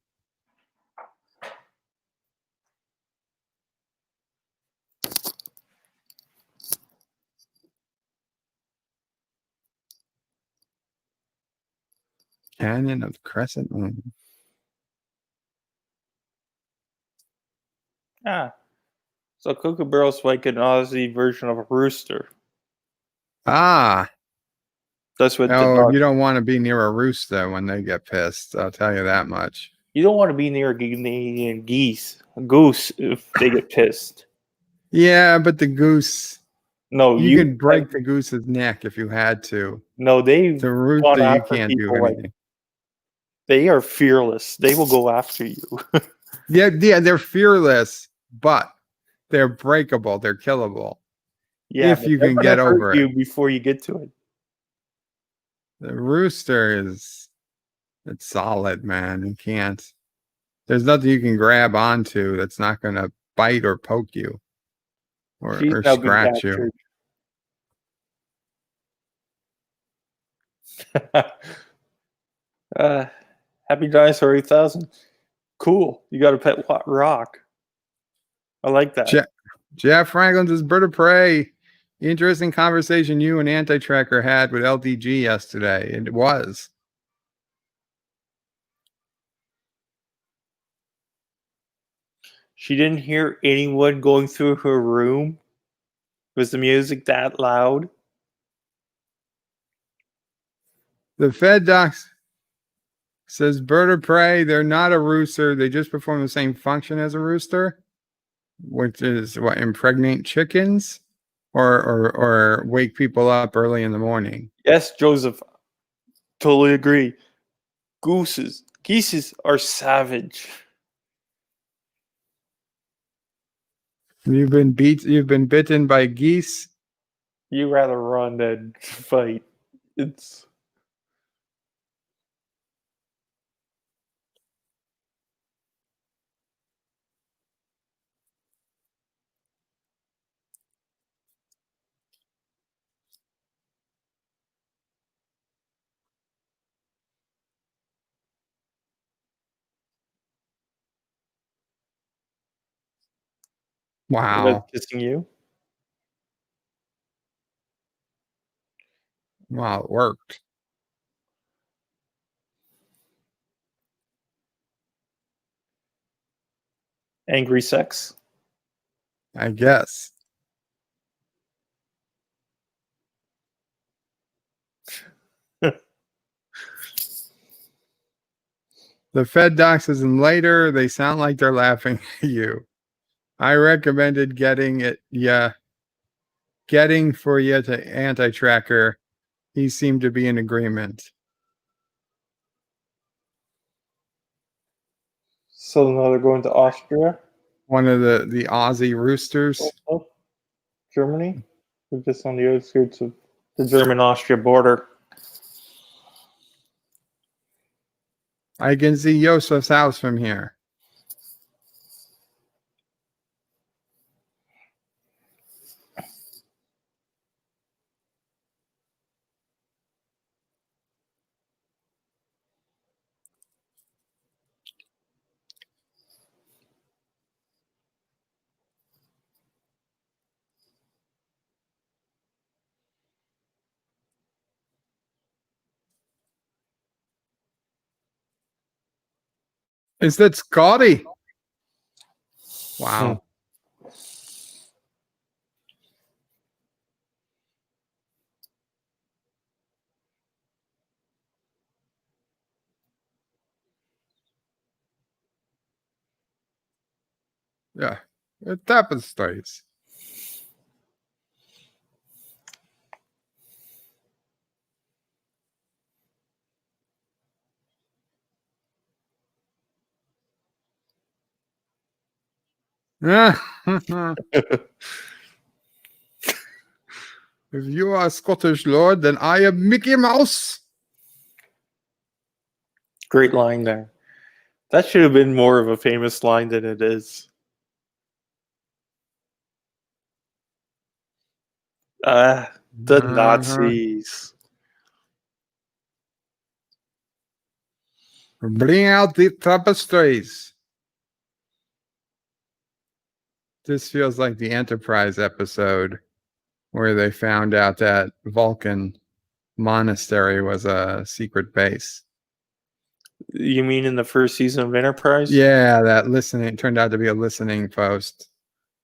Canyon of the Crescent Moon. So Kookaburra's like an Aussie version of a rooster. Ah. That's what the Oh, dog. you don't want to be near a rooster when they get pissed. I'll tell you that much. You don't want to be near a Canadian goose, if they get pissed. Yeah, but the goose, No, you could break the goose's neck if you had to. No, they've The gone rooster, you after can't do people like anything. they are fearless. They will go after you. Yeah, they're fearless, but they're breakable. They're killable. Yeah, If but you they're can gonna get hurt over you it. before you get to it. The rooster it's solid, man. You can't. There's nothing you can grab onto that's not going to bite or poke you She's or now been scratch you. captured. Happy Dinosaur 8000. Cool. You got a pet rock. I like that. Jeff Franklin says, Bird of Prey. Interesting conversation you and Anti-Tracker had with LDG yesterday. It was. She didn't hear anyone going through her room. Was the music that loud? The Fed Docs says Bird of Prey, they're not a rooster. They just perform the same function as a rooster, which is what, impregnate chickens or wake people up early in the morning. Yes, Joseph. Totally agree. Geese are savage. You've been bitten by geese. You rather run than fight. It's Wow. kissing you. Wow, it worked. Angry sex. I guess. The Fed Docs is in later. They sound like they're laughing at you. I recommended getting for you to Anti-Tracker. He seemed to be in agreement. So now they're going to Austria. One of the Aussie roosters. Also, Germany. We're just on the outskirts of the German-Austria border. I can see Yosef's house from here. Is that Scotty? Wow. Yeah. It happens. If you are a Scottish lord, then I am Mickey Mouse. Great line there. That should have been more of a famous line than it is. The Nazis. Bring out the tapestries. This feels like the Enterprise episode where they found out that Vulcan Monastery was a secret base. You mean in the first season of Enterprise? Yeah, that listening turned out to be a listening post.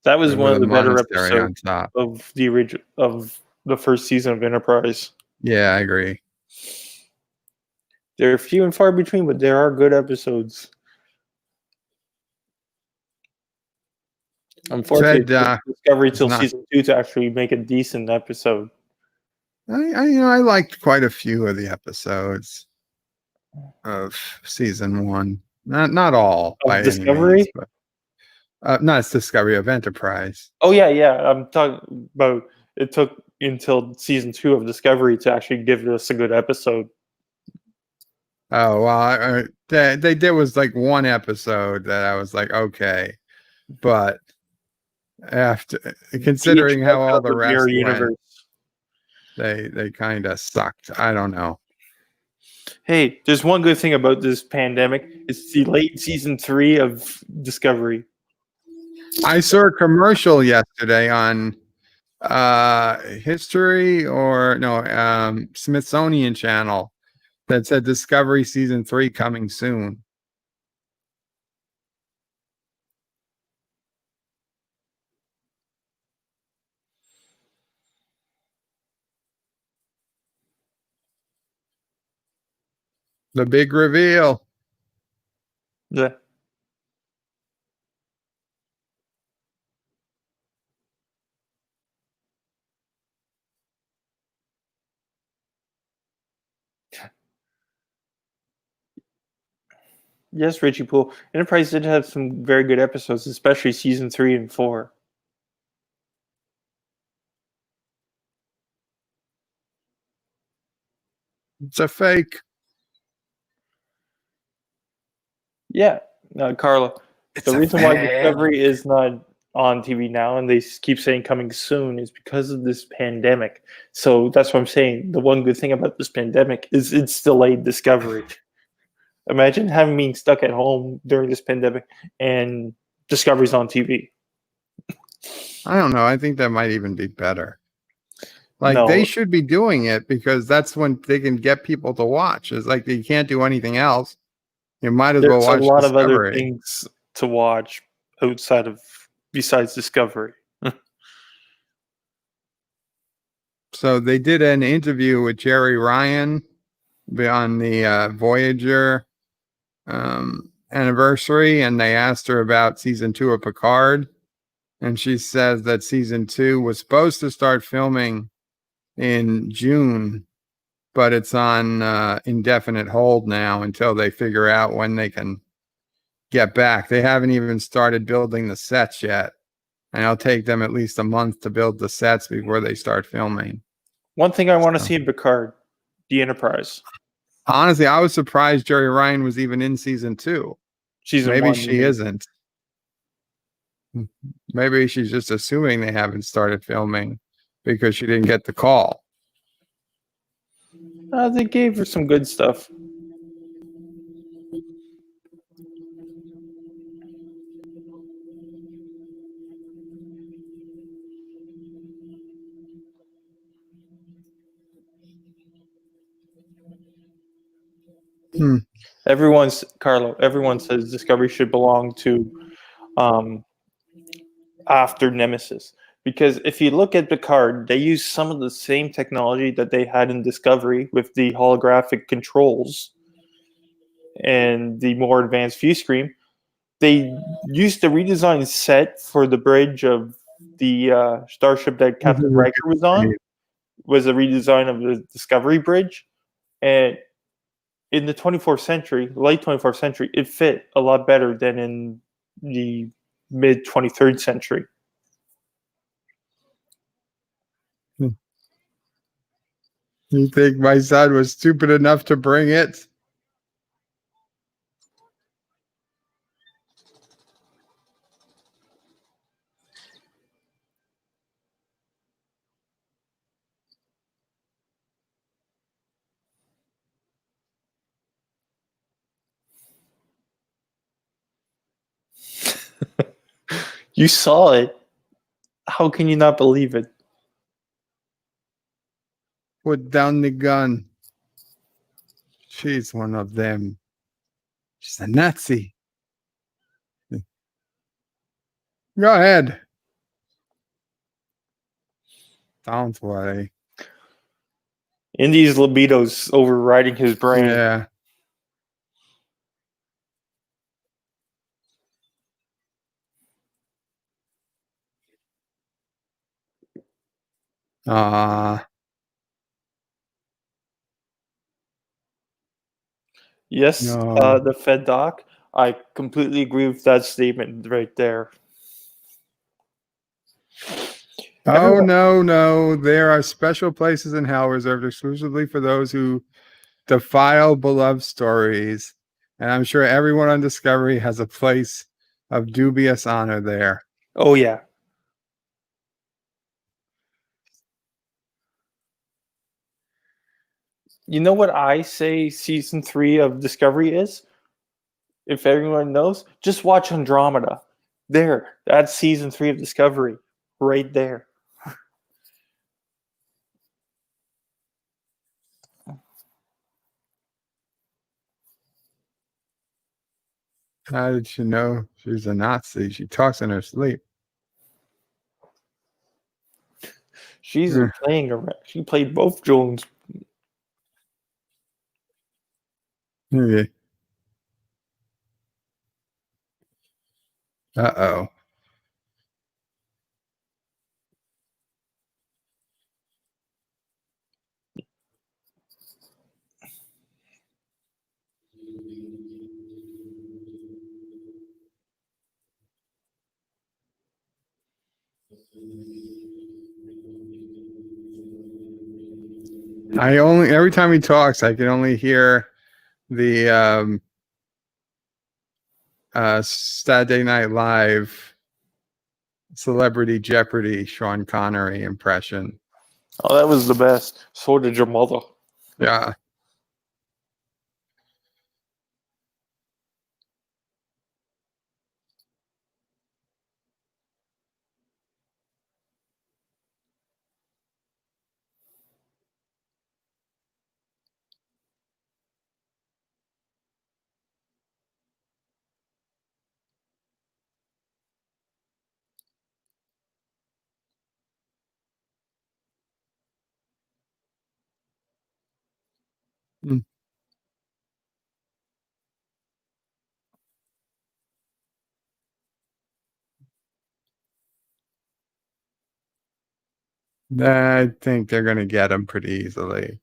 That was one of the better monastery on episodes top. of the original of the first season of Enterprise. Yeah, I agree. They're few and far between, but there are good episodes. Unfortunately, Discovery till season 2 to actually make a decent episode. I liked quite a few of the episodes of season 1. Not all Of by Discovery? any means, but not Discovery of Enterprise. Oh yeah. I'm talking about it took until season 2 of Discovery to actually give us a good episode. Oh well, there was like one episode that I was like, okay, but after considering how all the rest went, they kind of sucked. I don't know. Hey, there's one good thing about this pandemic. It's delayed season 3 of Discovery. I saw a commercial yesterday on History or no Smithsonian Channel that said Discovery season 3 coming soon. The big reveal. Yeah. Yes, Richie Poole. Enterprise did have some very good episodes, especially season 3 and 4. It's a fake. Yeah, Carla. The reason why Discovery is not on TV now and they keep saying coming soon is because of this pandemic. So that's what I'm saying. The one good thing about this pandemic is it's delayed Discovery. Imagine having being stuck at home during this pandemic and Discovery's on TV. I don't know. I think that might even be better. Like No. they should be doing it because that's when they can get people to watch. It's like you can't do anything else. You might as well watch There's a lot Discovery. of other things to watch besides Discovery. So they did an interview with Jerry Ryan on the Voyager anniversary, and they asked her about season 2 of Picard, and she says that season 2 was supposed to start filming in June, but it's on indefinite hold now until they figure out when they can get back. They haven't even started building the sets yet, and it'll take them at least a month to build the sets before they start filming. One thing I want to see in Picard, the Enterprise. Honestly, I was surprised Jerry Ryan was even in season 2. Maybe she isn't. Maybe she's just assuming they haven't started filming because she didn't get the call. They gave her some good stuff. Everyone says Discovery should belong to after Nemesis. Because if you look at Picard, they use some of the same technology that they had in Discovery with the holographic controls and the more advanced view screen. They used the redesigned set for the bridge of the starship that Captain Riker was on, was a redesign of the Discovery bridge. And in the 24th century, late 24th century, it fit a lot better than in the mid 23rd century. You think my son was stupid enough to bring it? You saw it. How can you not believe it? Put down the gun. She's one of them. She's a Nazi. Go ahead. Don't worry. Indy's libido's overriding his brain. Yeah. Yes, No. the Fed doc. I completely agree with that statement right there. Oh, no. There are special places in hell reserved exclusively for those who defile beloved stories. And I'm sure everyone on Discovery has a place of dubious honor there. Oh, yeah. You know what I say season 3 of Discovery is? If everyone knows, just watch Andromeda. There, that's season 3 of Discovery. Right there. How did she know she's a Nazi? She talks in her sleep. She's playing around. She played both Jones. Yeah. Uh-oh. Every time he talks, I can only hear the Saturday Night Live Celebrity Jeopardy Sean Connery impression. Oh, that was the best. So did your mother. Yeah. Mm. I think they're going to get him pretty easily.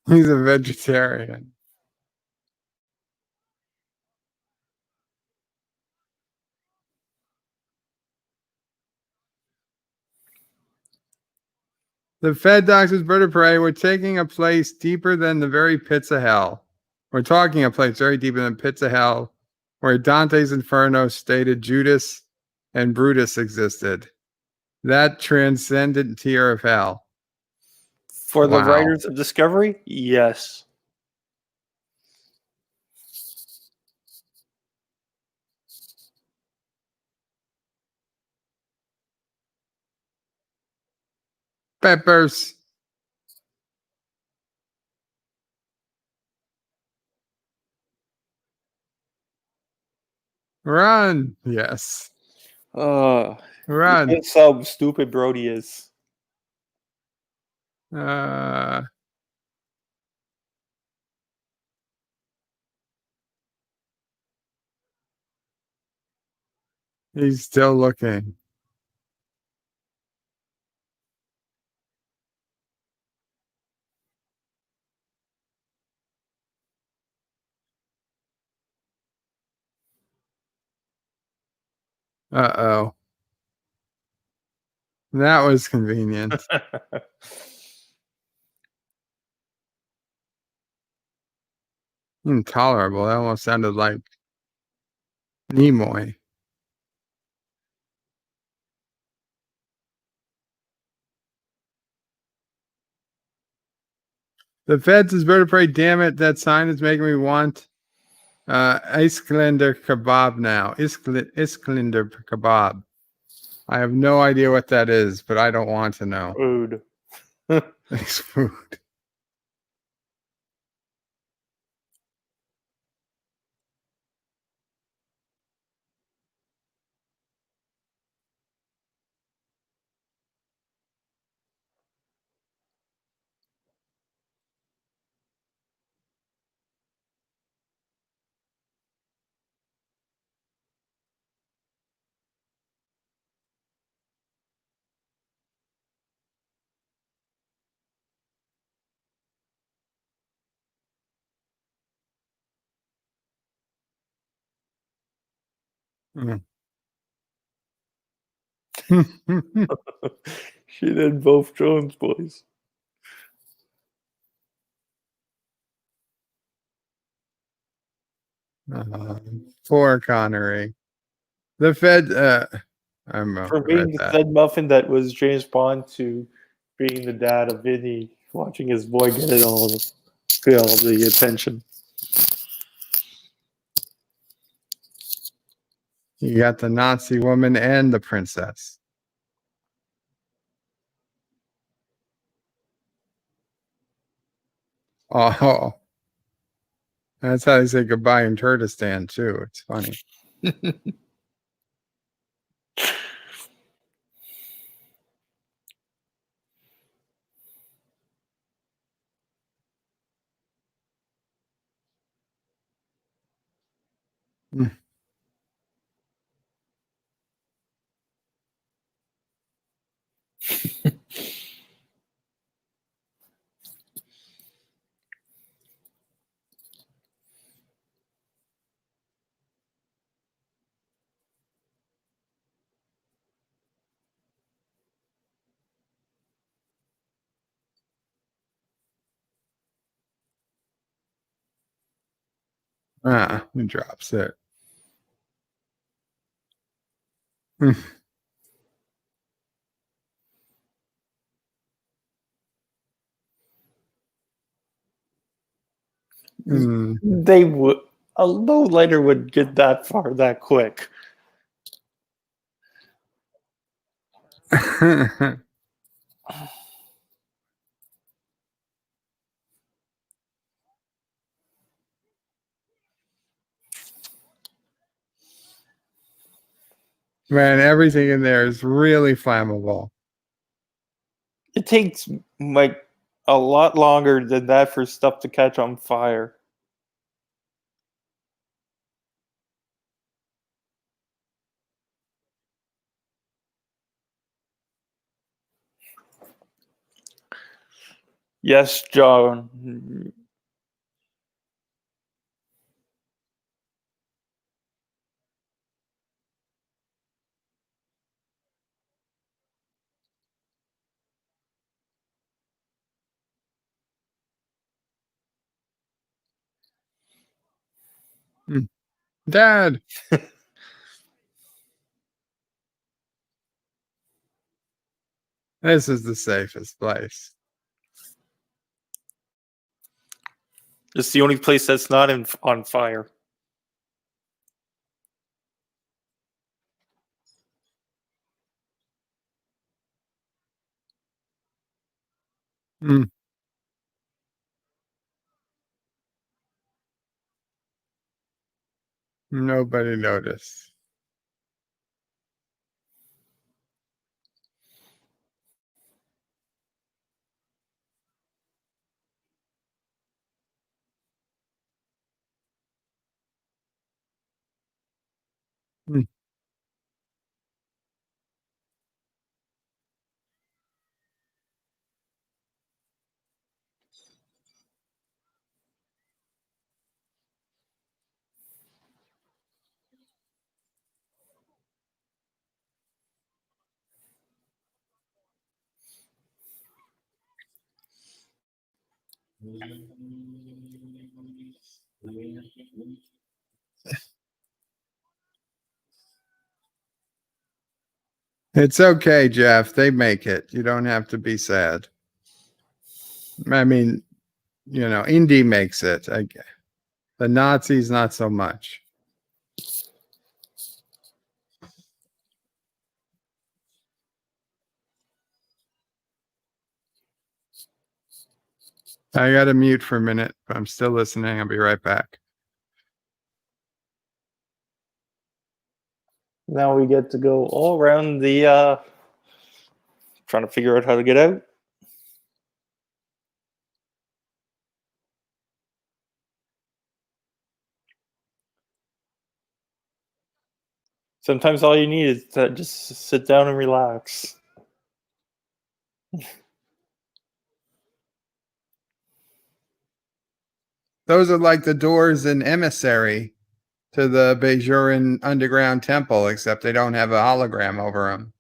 He's a vegetarian. The Fed doctors, bird of prey, we're taking a place deeper than the very pits of hell. We're talking a place very deeper than pits of hell, where Dante's Inferno stated Judas and Brutus existed. That transcendent tier of hell. For the Wow. writers of Discovery, yes. Peppers. Run. Yes. Run. That's how stupid Brody is. He's still looking. Uh-oh. That was convenient. Intolerable. That almost sounded like Nimoy. The feds is bird of prey. Damn it. That sign is making me want Iskalander kebab now. Iskalander kebab. I have no idea what that is, but I don't want to know. Food. It's food. Mm. She did both Jones boys. Poor Connery. The Fed. I'm From read being the that. said muffin that was James Bond to being the dad of Vinny, watching his boy get all the attention. You got the Nazi woman and the princess. Oh, that's how they say goodbye in Kurdistan too. It's funny. Mm. He drops it. Mm. They would a low lighter would get that far that quick. Man, everything in there is really flammable. It takes like a lot longer than that for stuff to catch on fire. Yes, John. Mm. Dad. This is the safest place. It's the only place that's not on fire. Mm. Nobody noticed. Mm. It's okay, Jeff. They make it. You don't have to be sad. I mean, Indy makes it. The Nazis, not so much. I got to mute for a minute, but I'm still listening. I'll be right back. Now we get to go all around the trying to figure out how to get out. Sometimes all you need is to just sit down and relax. Those are like the doors in Emissary to the Bajoran underground temple, except they don't have a hologram over them.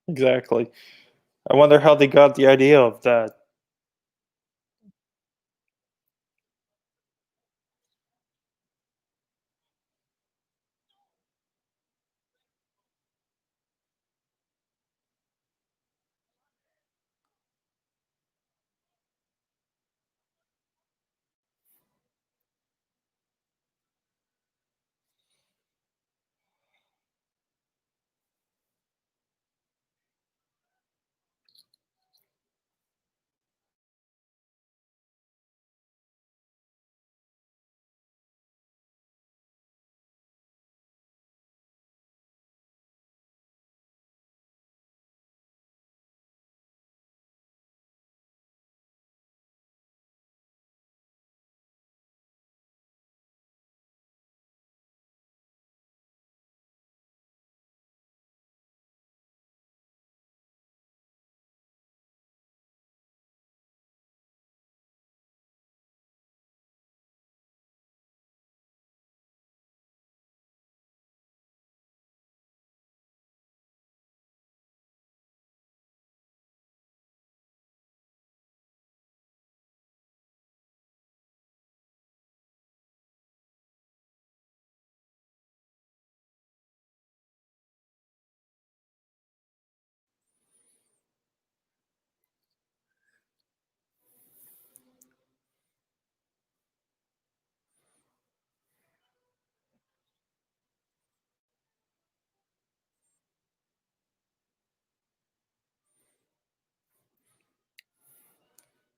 Exactly. I wonder how they got the idea of that.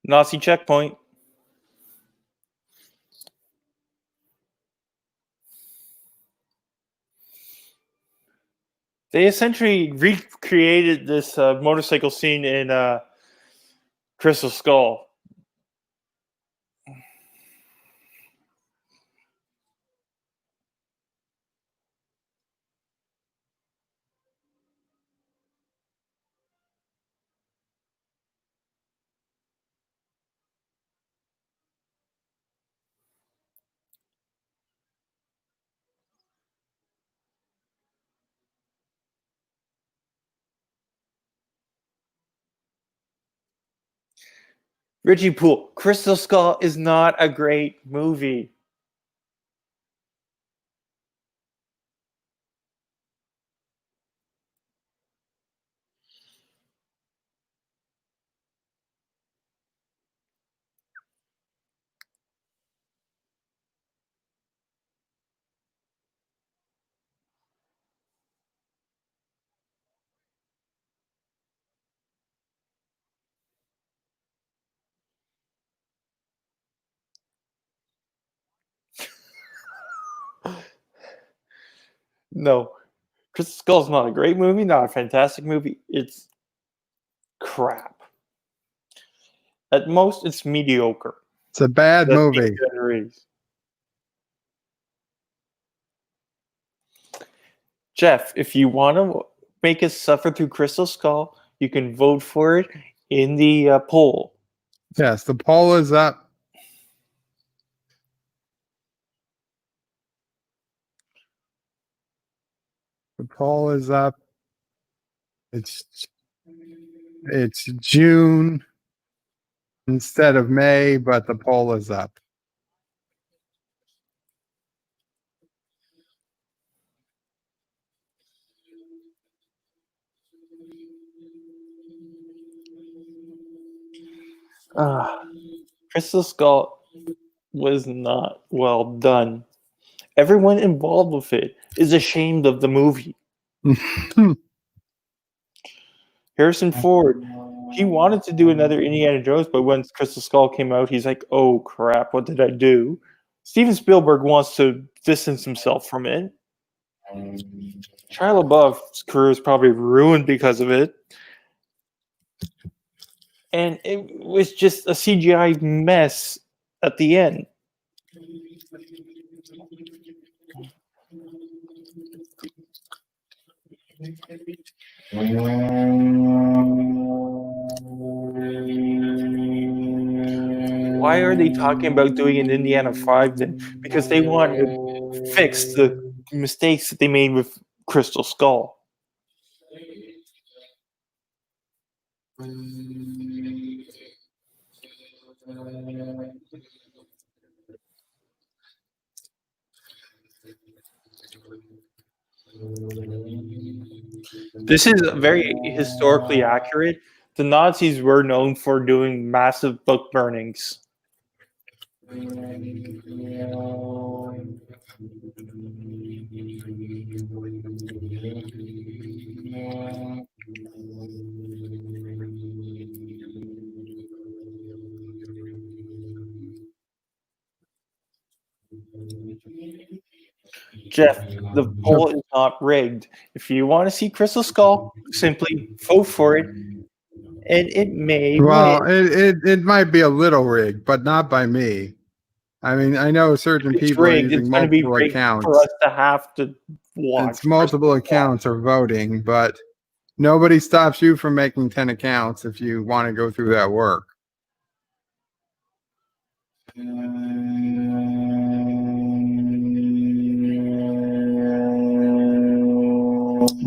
Nazi checkpoint. They essentially recreated this motorcycle scene in Crystal Skull. Richie Poole, Crystal Skull is not a great movie. No, Crystal Skull is not a great movie, not a fantastic movie. It's crap. At most, it's mediocre. It's a bad That's movie. Jeff, if you want to make us suffer through Crystal Skull, you can vote for it in the poll. Yes, the poll is up. The poll is up. It's June instead of May, but the poll is up. Crystal Skull was not well done. Everyone involved with it is ashamed of the movie. Harrison Ford, he wanted to do another Indiana Jones, but when Crystal Skull came out, he's like, "Oh crap, what did I do?" Steven Spielberg wants to distance himself from it. Shia LaBeouf's career is probably ruined because of it. And it was just a CGI mess at the end. Why are they talking about doing an Indiana 5 then? Because they wanted to fix the mistakes that they made with Crystal Skull. This is very historically accurate. The Nazis were known for doing massive book burnings. Jeff, the poll is not rigged. If you want to see Crystal Skull, simply vote for it, and it may Well, win. it might be a little rigged, but not by me. I mean, I know certain If it's people are rigged, using it's going to be multiple rigged for accounts. us to have to watch. It's multiple accounts are voting, but nobody stops you from making 10 accounts if you want to go through that work.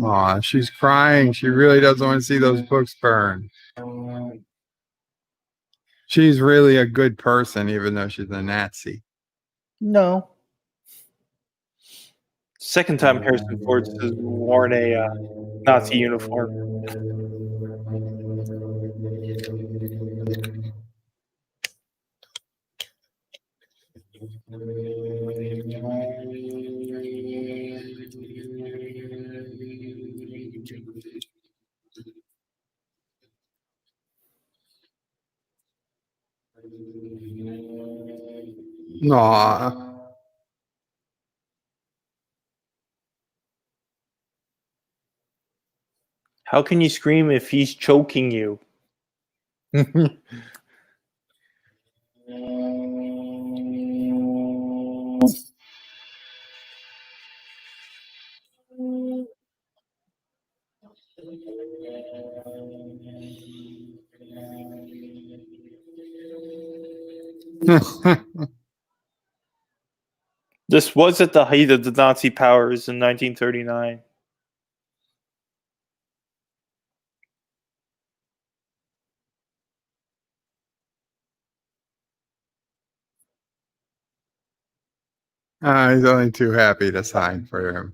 Aw, she's crying. She really doesn't want to see those books burn. She's really a good person, even though she's a Nazi. No. Second time Harrison Ford has worn a Nazi uniform. Aw. How can you scream if he's choking you? This was at the height of the Nazi powers in 1939. He's only too happy to sign for him.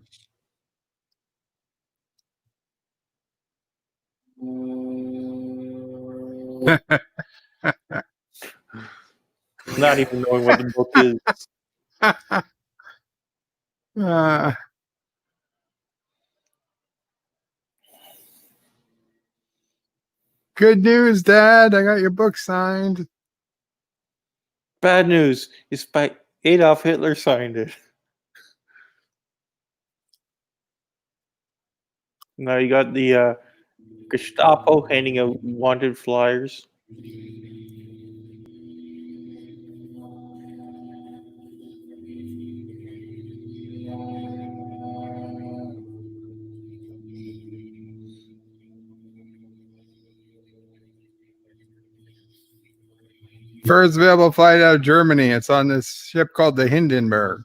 Not even knowing what the book is. Good news, Dad. I got your book signed. Bad news. It's by Adolf Hitler signed it. Now you got the Gestapo handing out wanted flyers. First available flight out of Germany. It's on this ship called the Hindenburg.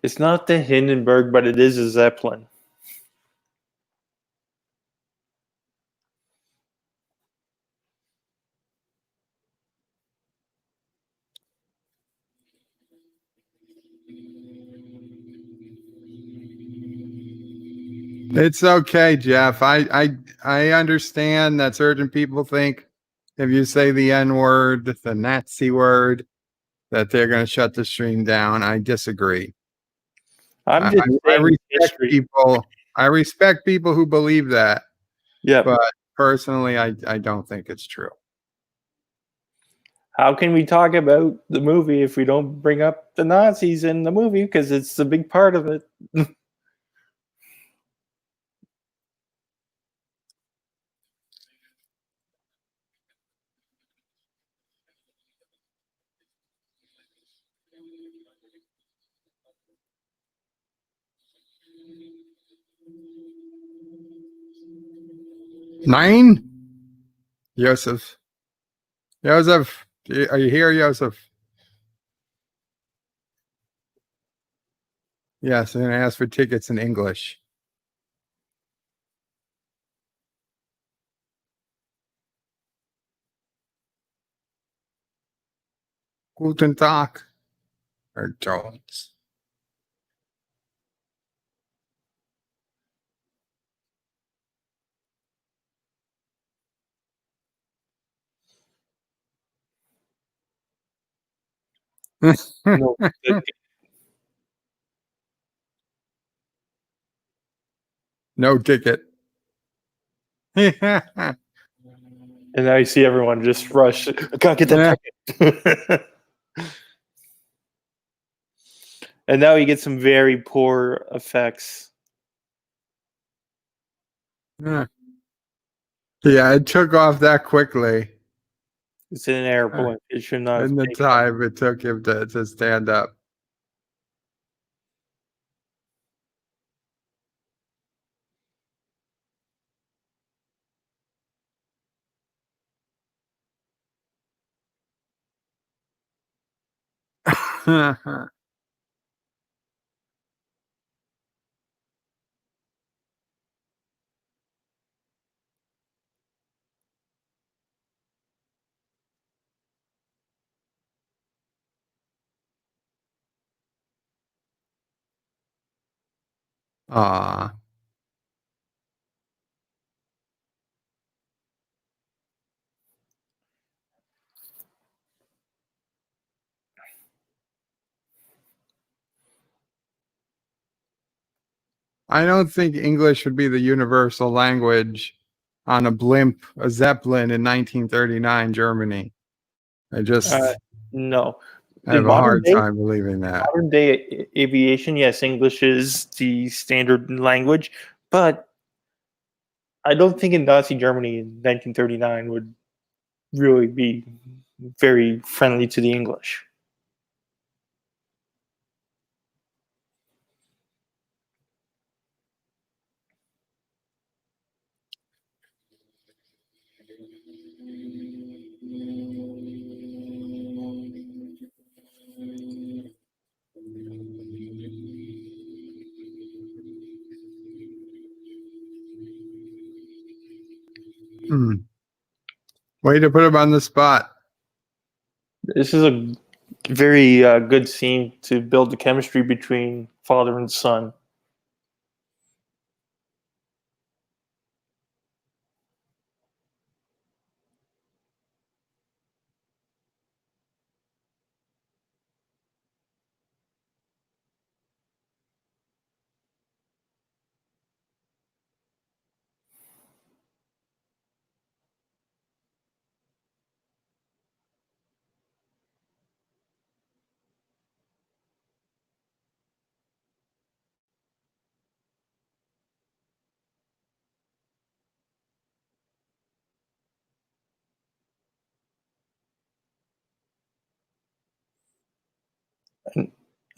It's not the Hindenburg, but it is a Zeppelin. It's okay, Jeff. I understand that certain people think if you say the N word, the Nazi word, that they're going to shut the stream down. I disagree. I'm I, just I saying respect history. people. I respect people who believe that, Yeah. but personally, I don't think it's true. How can we talk about the movie if we don't bring up the Nazis in the movie? Because it's a big part of it. Nine, Joseph. Joseph, are you here, Joseph? Yes, I'm going to ask for tickets in English. Guten Tag, or Jones. No, No ticket. and now you see everyone just rush. I gotta get that ticket. And now you get some very poor effects. Yeah, it took off that quickly. It's in an airport. It should not have In the taken off. time it took him to stand up. Aw. I don't think English should be the universal language on a blimp, a Zeppelin in 1939 Germany. I just No. have In a hard time believing that. modern day aviation, yes, English is the standard language, but I don't think in Nazi Germany in 1939 would really be very friendly to the English. Hmm. Way to put him on the spot. This is a very good scene to build the chemistry between father and son.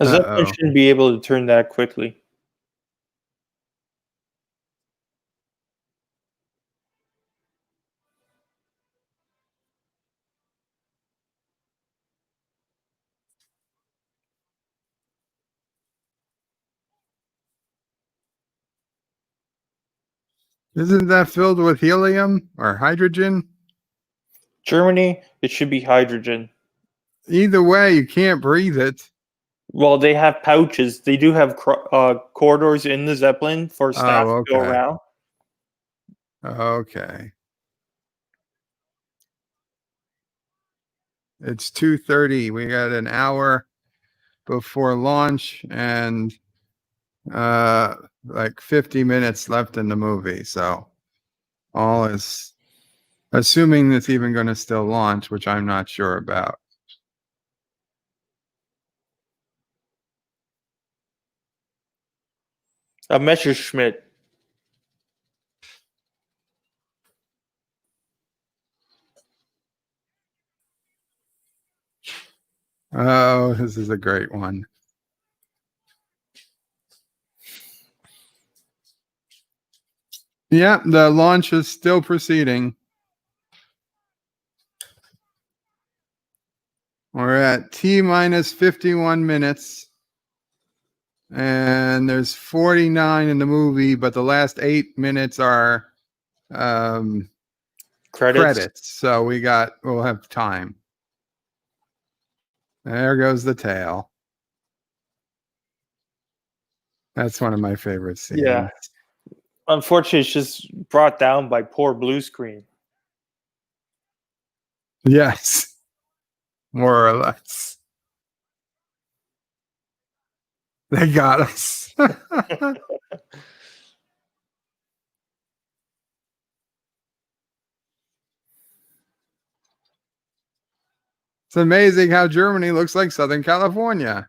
A Zeppelin Uh-oh. shouldn't be able to turn that quickly. Isn't that filled with helium or hydrogen? Germany, it should be hydrogen. Either way, you can't breathe it. Well, they have pouches. They do have corridors in the Zeppelin for staff Oh, to go okay. around. Okay. It's 2:30. We got an hour before launch and like 50 minutes left in the movie. So all is assuming it's even going to still launch, which I'm not sure about. A Messerschmitt. Oh, this is a great one. Yeah, the launch is still proceeding. We're at T minus 51 minutes. And there's 49 in the movie, but the last 8 minutes are credits. So we'll have time. There goes the tail. That's one of my favorite scenes. Yeah. Unfortunately, it's just brought down by poor blue screen. Yes. More or less. They got us. It's amazing how Germany looks like Southern California.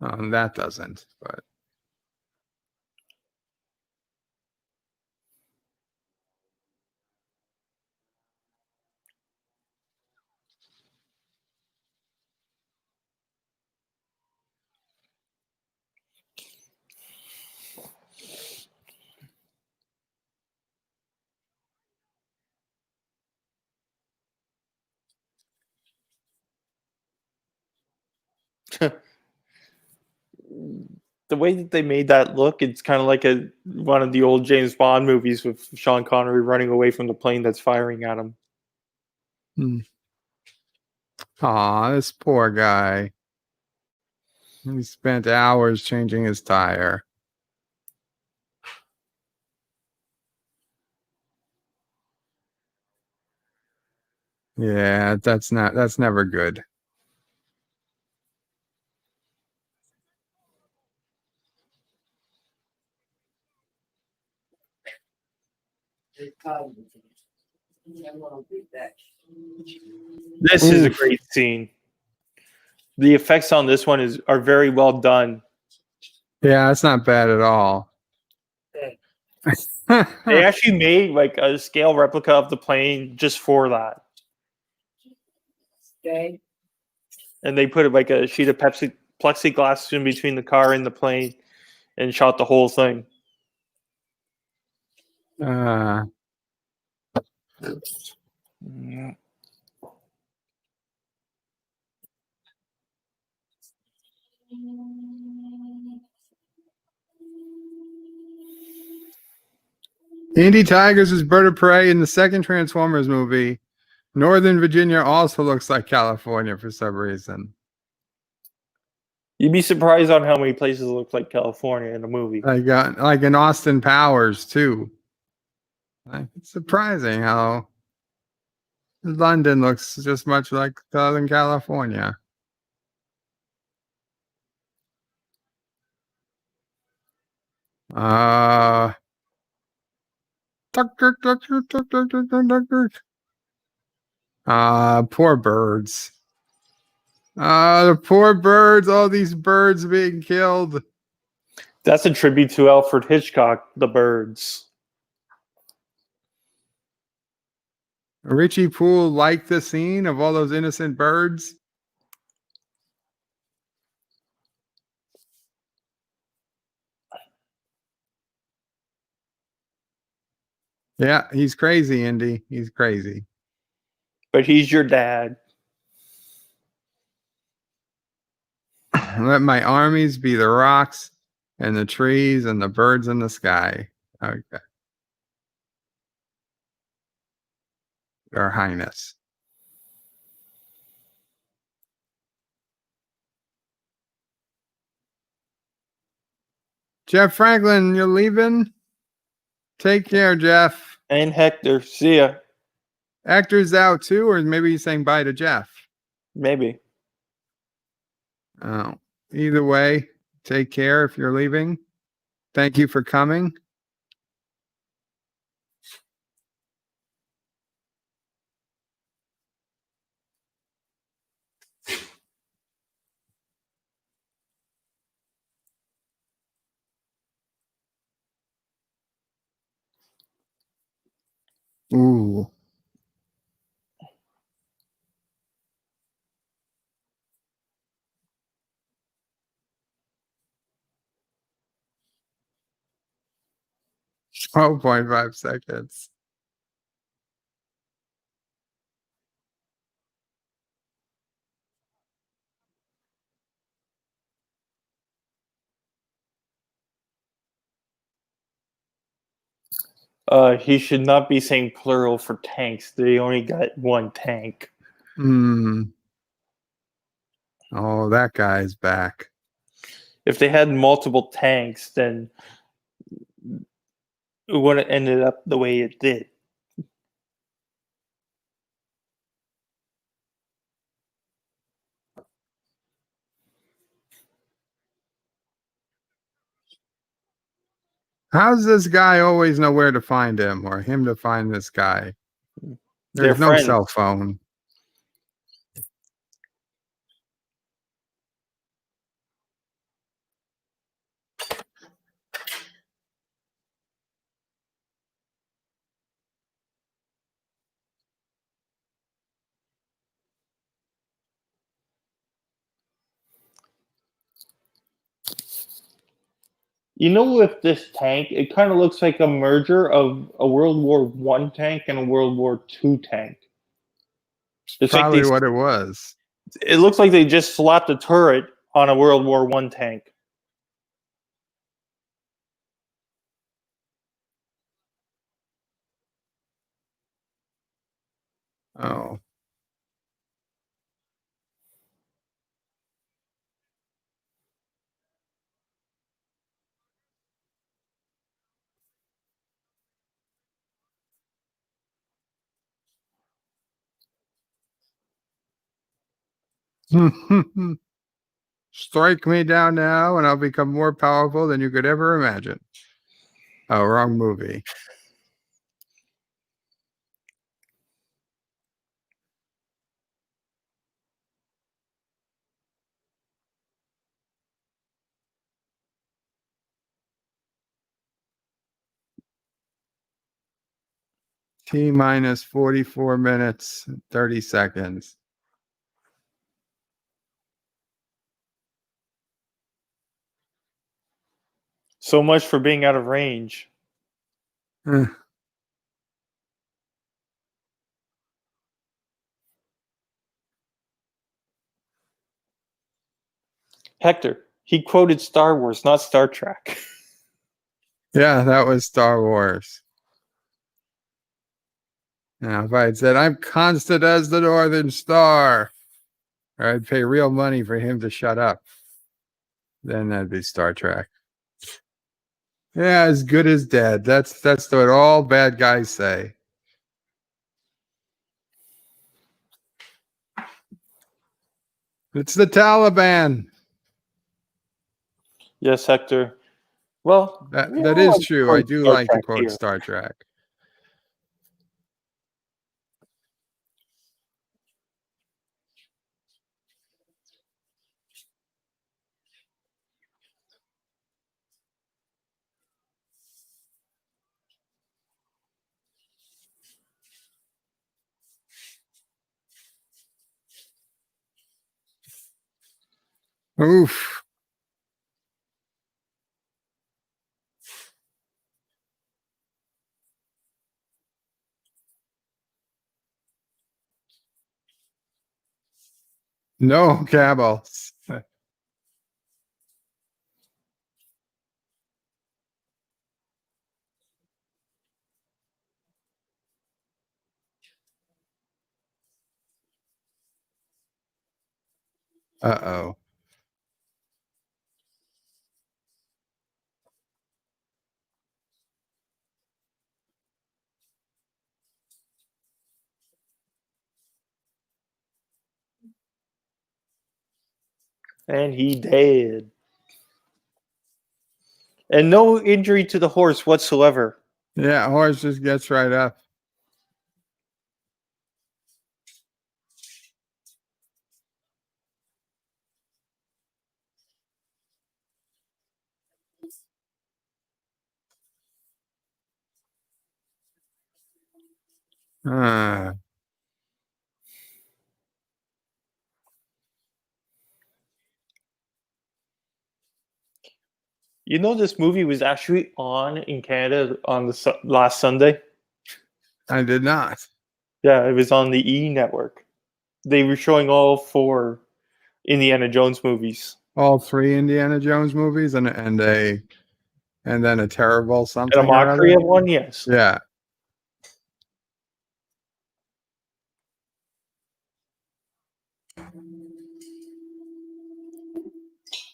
Oh, that doesn't, but The way that they made that look, it's kind of like one of the old James Bond movies with Sean Connery running away from the plane that's firing at him. Aw, this poor guy. He spent hours changing his tire. Yeah, that's never good. This is a great scene. The effects on this one are very well done. Yeah, that's not bad at all. They actually made like a scale replica of the plane just for that. Okay. And they put like a sheet of plexiglass in between the car and the plane and shot the whole thing. Indy Tigers is bird of prey in the second Transformers movie. Northern Virginia also looks like California for some reason. You'd be surprised on how many places look like California in a movie. Like in Austin Powers too. It's surprising how London looks just much like Southern California. Poor birds. The poor birds, all these birds being killed. That's a tribute to Alfred Hitchcock, The Birds. Richie Poole liked the scene of all those innocent birds. Yeah, he's crazy, Indy. He's crazy. But he's your dad. Let my armies be the rocks and the trees and the birds in the sky. Okay. Your Highness. Jeff Franklin, you're leaving? Take care, Jeff. And Hector, see ya. Actor's out too, or maybe he's saying bye to Jeff. Maybe. Oh, either way, take care if you're leaving. Thank you for coming. Ooh. Oh, 0.5 seconds. He should not be saying plural for tanks. They only got one tank. Hmm. Oh, that guy's back. If they had multiple tanks, then it wouldn't have ended up the way it did. How does this guy always know where to find him, or him to find this guy? They're There's no friends. cell phone. You know, with this tank, it kind of looks like a merger of a World War One tank and a World War II tank. It's like Probably what it was. it looks like they just slapped a turret on a World War One tank. Oh. Strike me down now, and I'll become more powerful than you could ever imagine. Oh, wrong movie. T minus 44 minutes, 30 seconds. So much for being out of range. Eh. Hector, he quoted Star Wars, not Star Trek. Yeah, that was Star Wars. Now, if I had said, I'm constant as the Northern Star, or I'd pay real money for him to shut up, then that'd be Star Trek. Yeah, as good as dead. That's what all bad guys say. It's the Taliban. Yes, Hector. Well, That is true. I do Star like to Trek quote here. Star Trek. Oof. No camels. Uh-oh. And he did. And no injury to the horse whatsoever. Yeah, horse just gets right up. Uh, You know, this movie was actually on in Canada on the last Sunday. I did not. Yeah, it was on the E network. They were showing all 4 Indiana Jones movies All 3 Indiana Jones movies and then a terrible and a something or mockery other. of one. Yes. Yeah.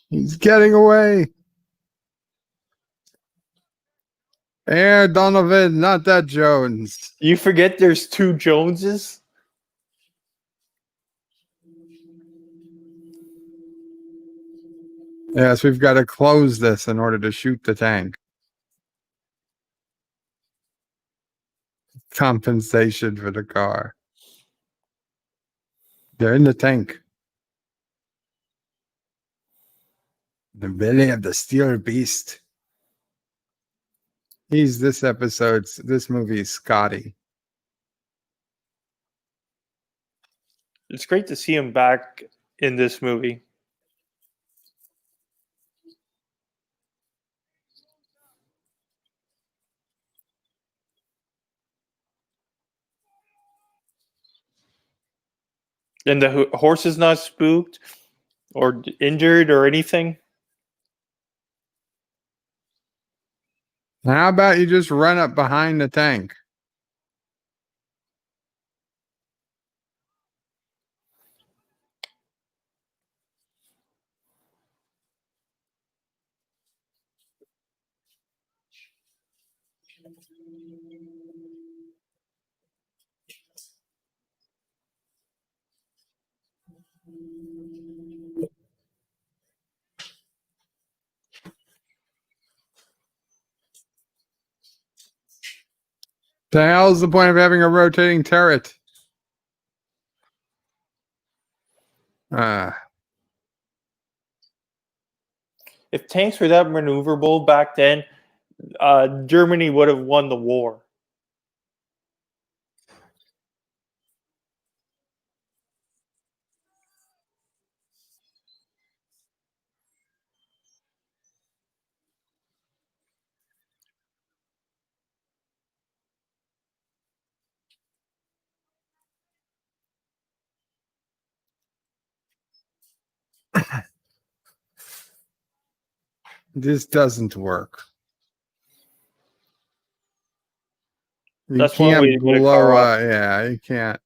He's getting away. Air Donovan, not that Jones. You forget there's 2 Joneses. Yes, we've got to close this in order to shoot the tank. Compensation for the car. They're in the tank. The belly of the steel beast. He's this movie's Scotty. It's great to see him back in this movie. And the horse is not spooked or injured or anything. How about you just run up behind the tank? The hell's the point of having a rotating turret? If tanks were that maneuverable back then, Germany would have won the war. This doesn't work. You That's one way can't to get a car blow up. yeah, you can't.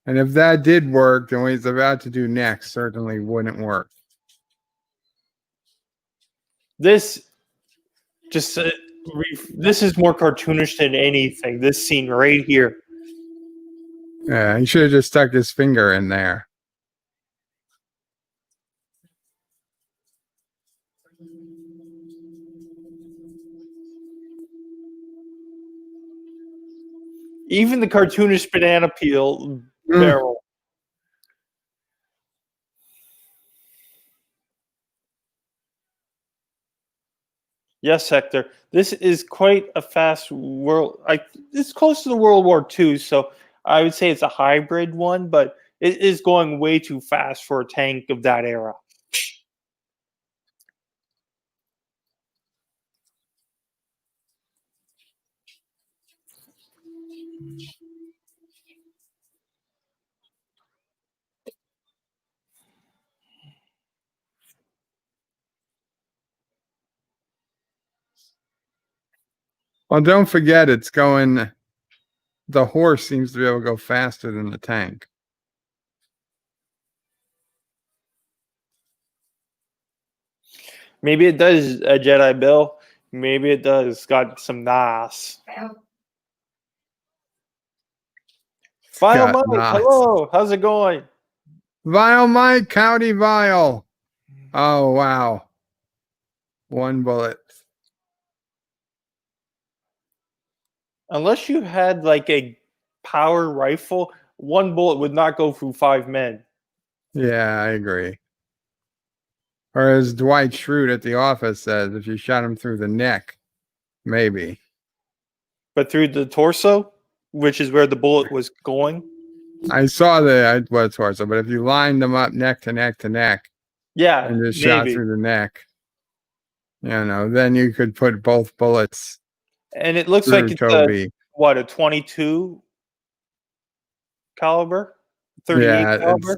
And if that did work, then what he's about to do next certainly wouldn't work. This just this is more cartoonish than anything. This scene right here. Yeah, he should have just stuck his finger in there. Even the cartoonish banana peel barrel. Yes, Hector. This is quite a fast world. It's close to the World War II, so I would say it's a hybrid one, but it is going way too fast for a tank of that era. Well, don't forget the horse seems to be able to go faster than the tank. Maybe it does, Jedi Bill. Maybe it does. Got some NAS. Final Mike, NOS. hello. How's it going? Vial Mike, County Vial. Oh, wow. One bullet. Unless you had like a power rifle, one bullet would not go through 5 men. Yeah, I agree. Or as Dwight Schrute at the office says, if you shot him through the neck, maybe. But through the torso, which is where the bullet was going. I saw the torso, but if you lined them up neck to neck to neck Yeah, and just shot maybe. through the neck, then you could put both bullets And it looks like through it's a Toby. 22 caliber, 38 Yeah, caliber.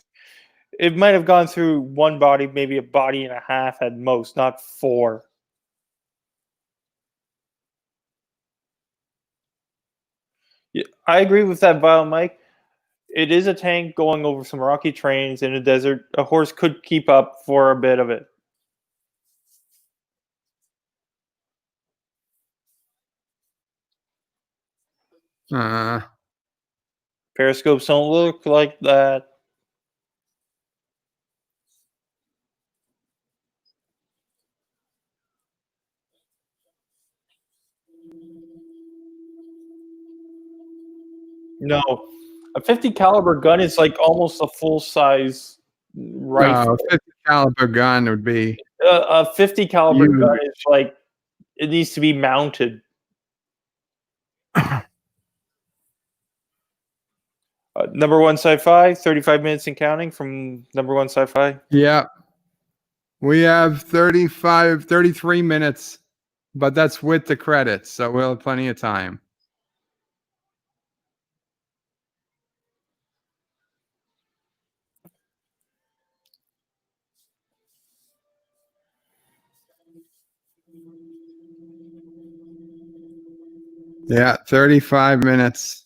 It might have gone through one body, maybe a body and a half at most, not 4. Yeah, I agree with that, Vial Mike. It is a tank going over some rocky terrains in a desert. A horse could keep up for a bit of it. Periscopes don't look like that. No, a 50 caliber gun is like almost a full size rifle. 50 caliber gun would be A 50 caliber gun huge. is like it needs to be mounted. Number one sci-fi, 35 minutes and counting from number one sci-fi. Yeah. We have 33 minutes, but that's with the credits, so we'll have plenty of time. Yeah, 35 minutes.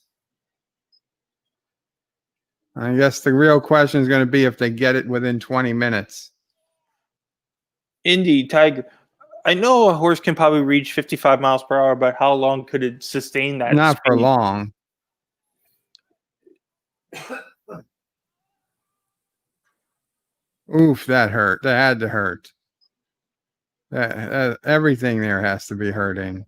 I guess the real question is going to be if they get it within 20 minutes. Indy Tiger. I know a horse can probably reach 55 miles per hour, but how long could it sustain that Not for speed? long. Oof, that hurt. That had to hurt. Everything there has to be hurting.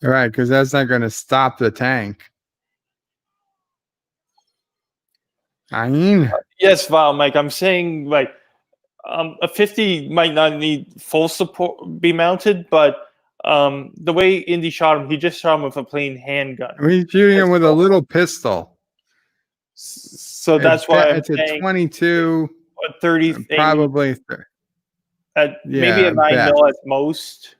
Right, because that's not going to stop the tank. I mean, Yes, Val, Mike. I'm saying like a 50 might not need full support be mounted, but the way Indy shot him, he just shot him with a plain handgun. we're shooting him with a little pistol. So that's why I'm It's a saying 22, 30, probably. maybe a 9 best. mil at most.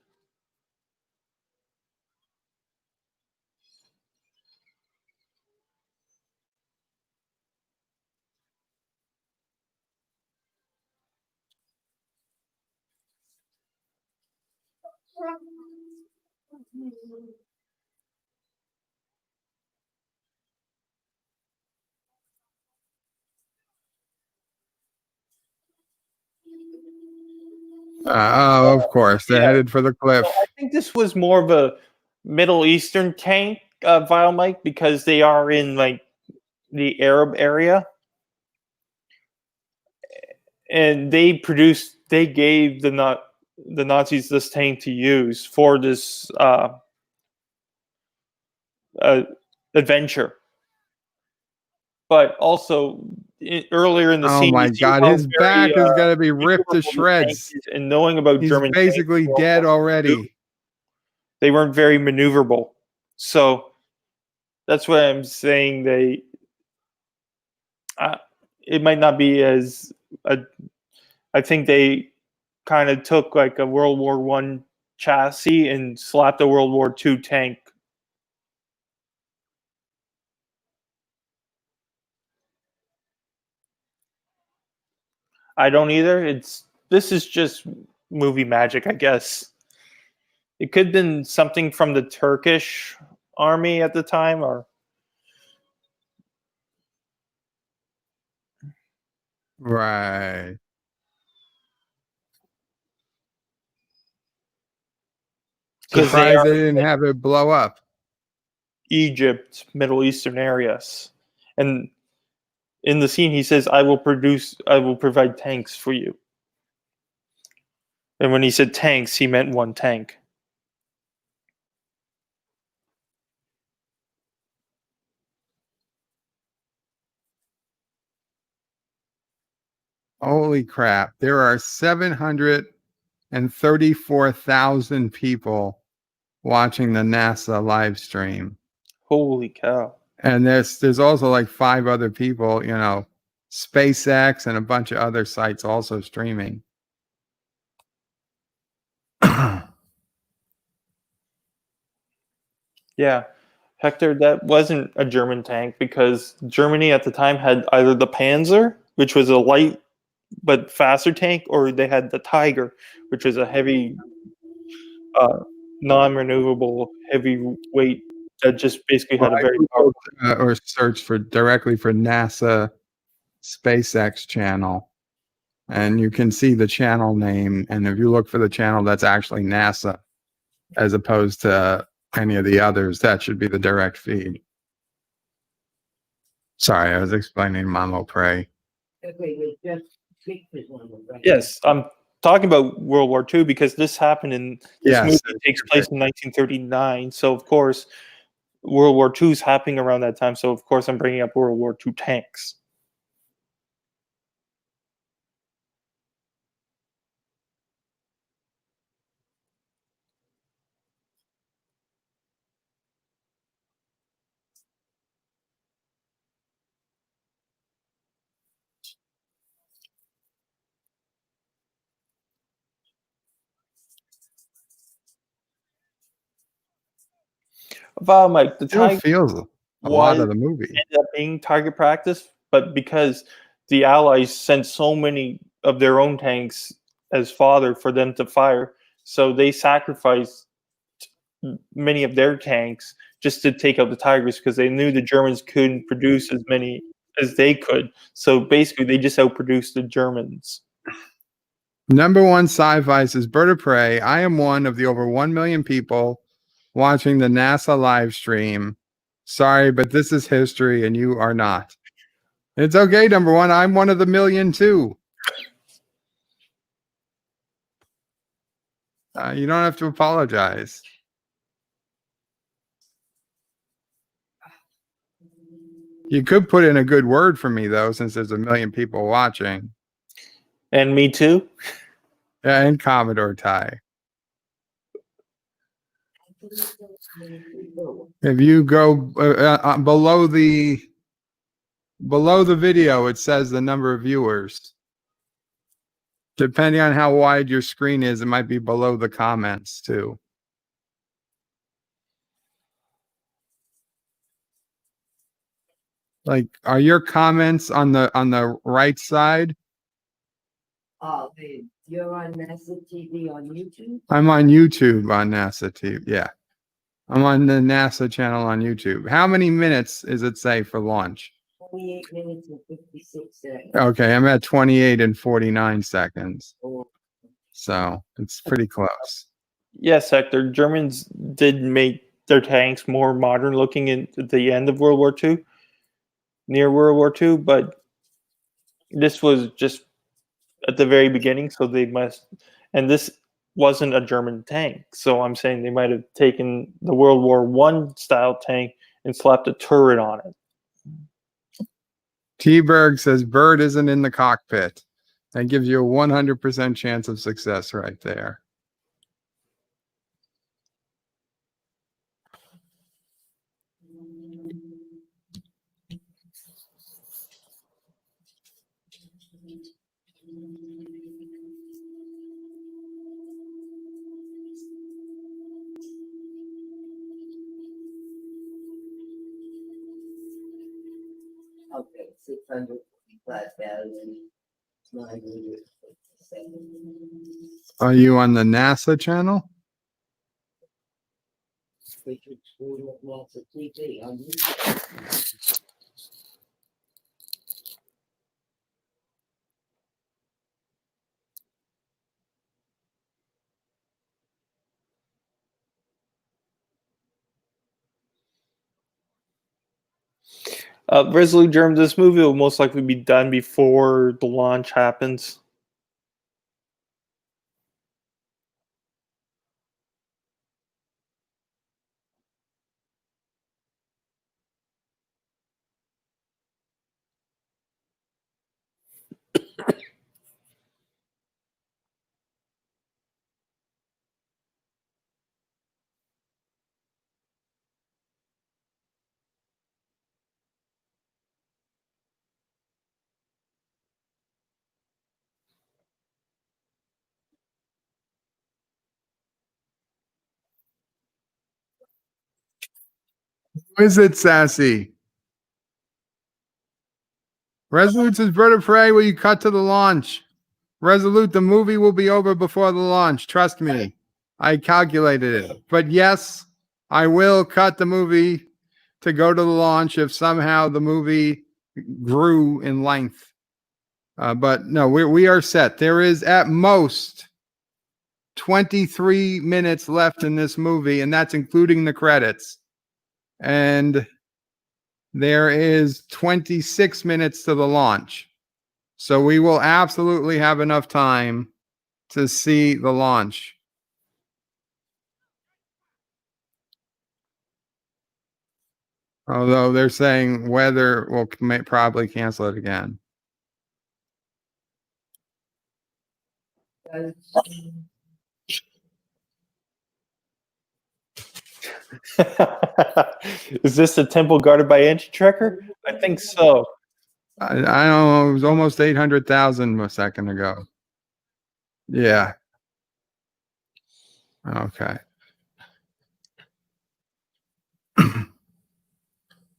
Of course, they're headed for the cliff. So I think this was more of a Middle Eastern tank, Vile Mike, because they are in like the Arab area, and they gave the Nazis this tank to use for this adventure. But also earlier in the Oh scene, my you see God, how his very, back has got to be ripped to maneuverable the tank shreds. is, and knowing about He's German basically tanks, dead already. they weren't very maneuverable. So that's why I'm saying it might not be as I think they kind of took like a World War One chassis and slapped a World War Two tank. I don't either. This is just movie magic, I guess. It could have been something from the Turkish army at the time, or Right. because they Surprised are they didn't have it blow up. Egypt, Middle Eastern areas. And in the scene, he says, I will provide tanks for you. And when he said tanks, he meant one tank. Holy crap. There are 734,000 people watching the NASA live stream. Holy cow. And there's also like 5 other people, SpaceX and a bunch of other sites also streaming. Yeah. Hector, that wasn't a German tank because Germany at the time had either the Panzer, which was a light but faster tank, or they had the Tiger, which was a heavy, non-maneuverable, heavy weight that just basically Well, had a I very Googled, powerful. or searched directly for NASA SpaceX channel, and you can see the channel name. And if you look for the channel, that's actually NASA, as opposed to any of the others. That should be the direct feed. Sorry, I was explaining Mamo Pray. Yes, I'm talking about World War II because this happened in this Yes. movie takes place in 1939. So of course, World War II is happening around that time. So of course, I'm bringing up World War II tanks. Like the Still Tiger feels a lot was of the movie. ended up being target practice, but because the Allies sent so many of their own tanks as fodder for them to fire, so they sacrificed many of their tanks just to take out the Tigers because they knew the Germans couldn't produce as many as they could. So basically, they just outproduced the Germans. Number one sci-fi says Bird of Prey. I am one of the over 1 million people watching the NASA live stream. Sorry, but this is history and you are not. It's okay, number one. I'm one of the million too. You don't have to apologize. You could put in a good word for me, though, since there's a million people watching. And me too. Yeah, and Commodore Ty. If you go below the video, it says the number of viewers. Depending on how wide your screen is, it might be below the comments too. Like, are your comments on the right side? You're on NASA TV on YouTube? I'm on YouTube on NASA TV. Yeah. I'm on the NASA channel on YouTube. How many minutes does it say for launch? 28 minutes and 56 seconds. Okay, I'm at 28 and 49 seconds. Oh. So it's pretty close. Yes, Hector. Germans did make their tanks more modern looking at the end of World War II, near World War II, but this was just at the very beginning, so they must, and this wasn't a German tank, so I'm saying they might have taken the World War One style tank and slapped a turret on it. T-Berg says Bird isn't in the cockpit. That gives you a 100% chance of success right there. Okay, 645,957. Are you on the NASA channel? Richard School of NASA TV on YouTube. Resolute Germ, this movie will most likely be done before the launch happens. Who is it, Sassy? Resolute says, Bird of Prey, will you cut to the launch? Resolute, the movie will be over before the launch. Trust me. I calculated it. But yes, I will cut the movie to go to the launch if somehow the movie grew in length. But no, we are set. There is at most 23 minutes left in this movie, and that's including the credits. And there is 26 minutes to the launch. So we will absolutely have enough time to see the launch. Although they're saying weather will probably cancel it again. Is this the temple guarded by anti-tracker? I think so. I don't know. It was almost 800,000 a second ago. Yeah. Okay.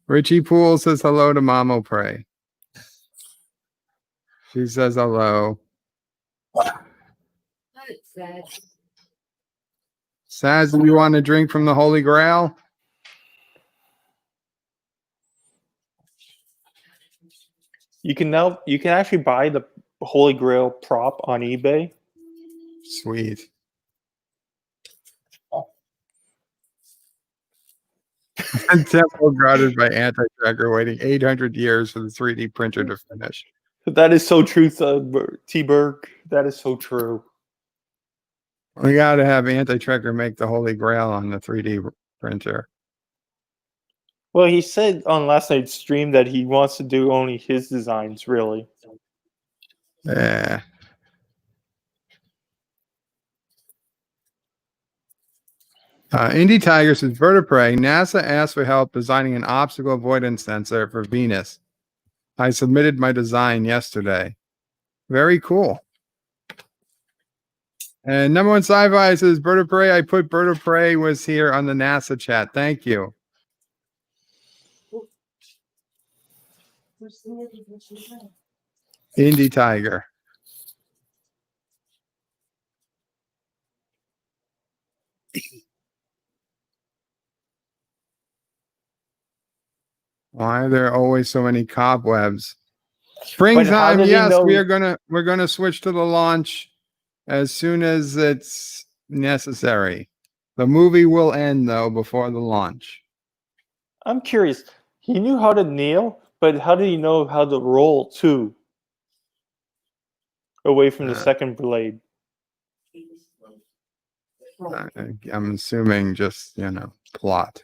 Richie Poole says hello to Mamo Pray. She says hello. Saz, do you want to drink from the Holy Grail? You can actually buy the Holy Grail prop on eBay. Sweet. And temple guarded by anti-tracker, waiting 800 years for the 3D printer to finish. That is so true, T-Berg. That is so true. We got to have anti-tracker make the Holy Grail on the 3D printer. Well, he said on last night's stream that he wants to do only his designs, really. Yeah. Indie Tiger says, Vertebrae, NASA asked for help designing an obstacle avoidance sensor for Venus. I submitted my design yesterday. Very cool. And number one sci-fi says, Bird of Prey. I put Bird of Prey was here on the NASA chat. Thank you. Indie Tiger. Why are there always so many cobwebs? Springtime, yes, we're gonna switch to the launch as soon as it's necessary. The movie will end though before the launch. I'm curious. He knew how to kneel, but how did he know how to roll too? Away from the second blade. I'm assuming just, plot.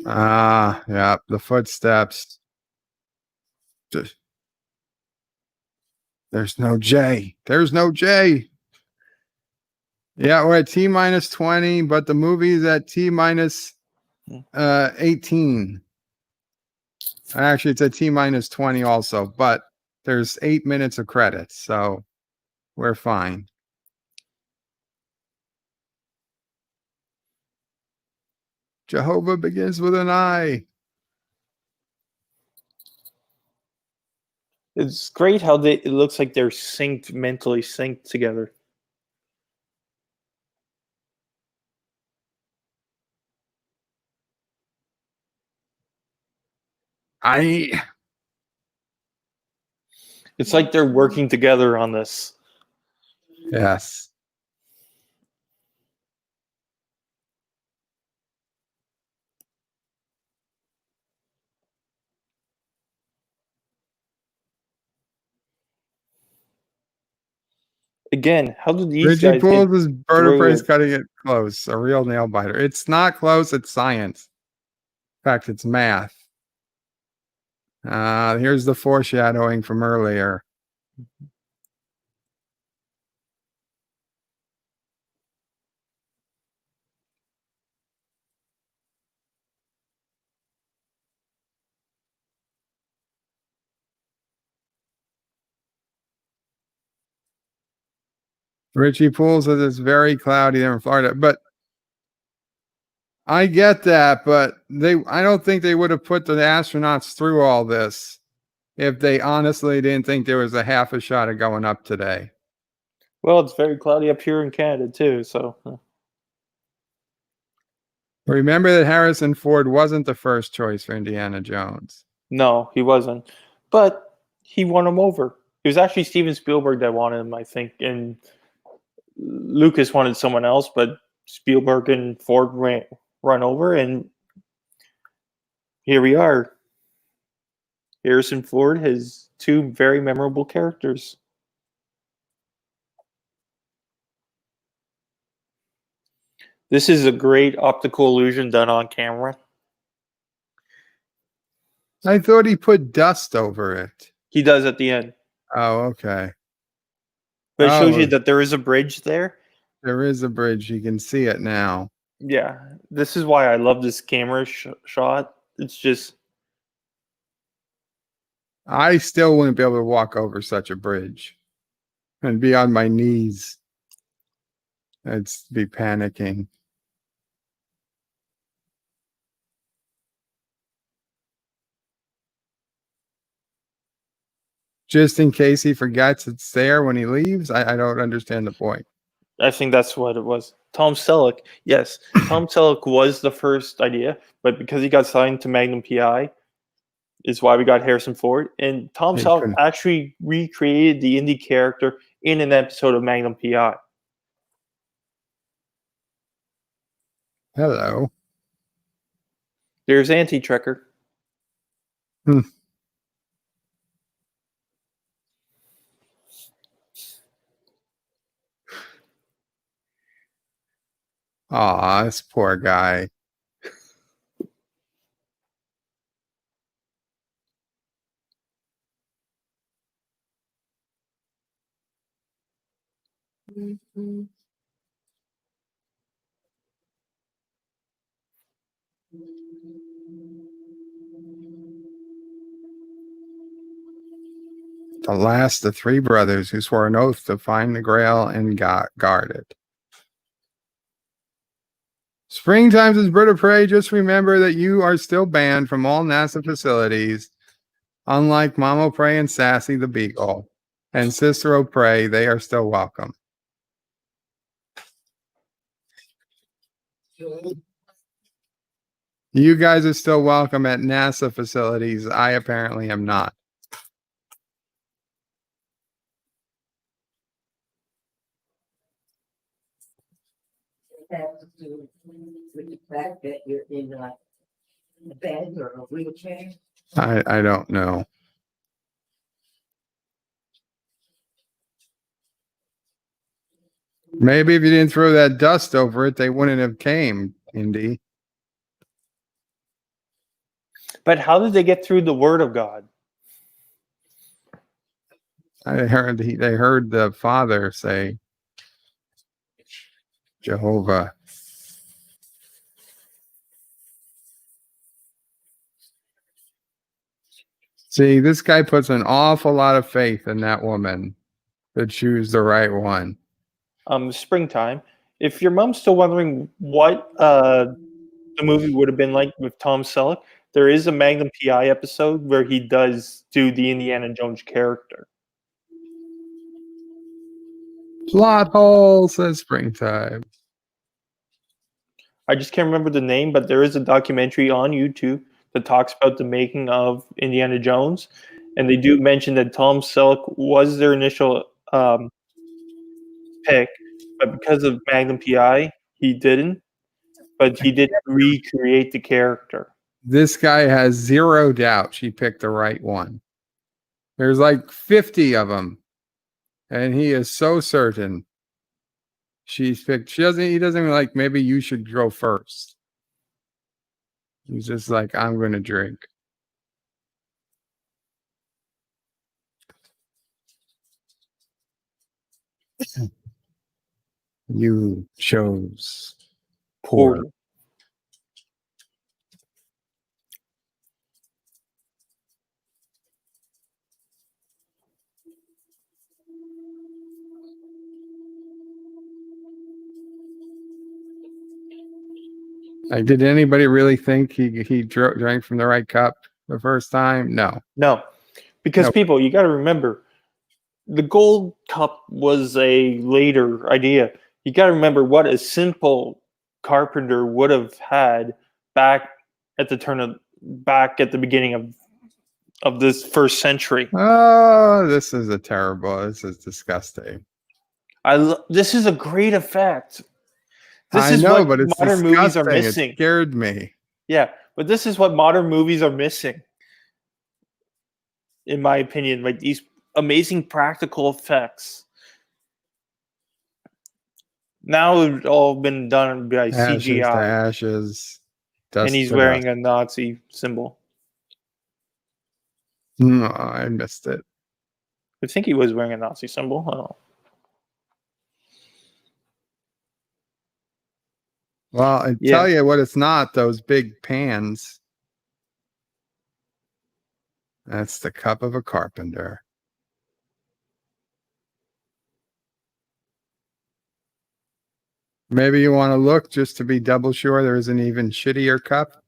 Yeah, the footsteps. There's no J. There's no J. Yeah, we're at T minus 20, but the movie's at T minus 18. Actually, it's at T minus 20 also, but there's 8 minutes of credits, so we're fine. Jehovah begins with an I. It's great how it looks like they're mentally synced together. It's like they're working together on this. Yes. Again, how did these Richie guys get Pools is through vertebrae it? cutting it close. A real nail biter. It's not close. It's science. In fact, it's math. Here's the foreshadowing from earlier. Richie Pools says it's very cloudy there in Florida, but I get that, but I don't think they would have put the astronauts through all this if they honestly didn't think there was a half a shot of going up today. Well, it's very cloudy up here in Canada too, so Remember that Harrison Ford wasn't the first choice for Indiana Jones. no, he wasn't. But he won him over. It was actually Steven Spielberg that wanted him, I think, and Lucas wanted someone else, but Spielberg and Ford run over, and here we are. Harrison Ford has two very memorable characters. This is a great optical illusion done on camera. I thought he put dust over it. He does at the end. Oh, okay. But it shows Oh. you that there is a bridge there. There is a bridge. You can see it now. Yeah, this is why I love this camera shot. It's just, I still wouldn't be able to walk over such a bridge and be on my knees. I'd be panicking. Just in case he forgets it's there when he leaves. I don't understand the point. I think that's what it was. Tom Selleck, yes, Tom Selleck was the first idea, but because he got signed to Magnum PI, is why we got Harrison Ford. And Tom He Selleck couldn't- actually recreated the Indy character in an episode of Magnum PI. Hello. There's Anti-Trekker. Aw, this poor guy. The last of three brothers who swore an oath to find the Grail and guard it. Springtime's is bird of prey. Just remember that you are still banned from all NASA facilities. Unlike Mamo Prey and Sassy the Beagle and Cicero Prey, they are still welcome. You guys are still welcome at NASA facilities. I apparently am not. It has to do with the fact that you're in a bed or a wheelchair. I don't know. Maybe if you didn't throw that dust over it, they wouldn't have came, Indy. But how did they get through the Word of God? I heard they heard the Father say, Jehovah. See, this guy puts an awful lot of faith in that woman to choose the right one. Springtime. If your mom's still wondering what the movie would have been like with Tom Selleck, there is a Magnum PI episode where he does do the Indiana Jones character. Plot hole, says Springtime. I just can't remember the name, but there is a documentary on YouTube that talks about the making of Indiana Jones, and they do mention that Tom Selleck was their initial pick, but because of Magnum PI, he didn't. But he did recreate the character. This guy has zero doubt she picked the right one. There's like 50 of them, and he is so certain she's picked. He doesn't even like, maybe you should go first. He's just like, I'm going to drink. You chose poor. Like, did anybody really think he drank from the right cup the first time? No. Because No. people, you got to remember, the gold cup was a later idea. You got to remember what a simple carpenter would have had back at the beginning of this first century. Oh, this is disgusting. This is a great effect. This I is know, what but it's modern movies are disgusting. missing. It scared me. Yeah, but this is what modern movies are missing, in my opinion. Like these amazing practical effects. Now it's all been done by Ashes to CGI, ashes. Dust and he's to wearing dust. a Nazi symbol. No, I missed it. I think he was wearing a Nazi symbol. I don't know. Well, I tell you what, it's not those big pans. That's the cup of a carpenter. Maybe you want to look just to be double sure there's an even shittier cup.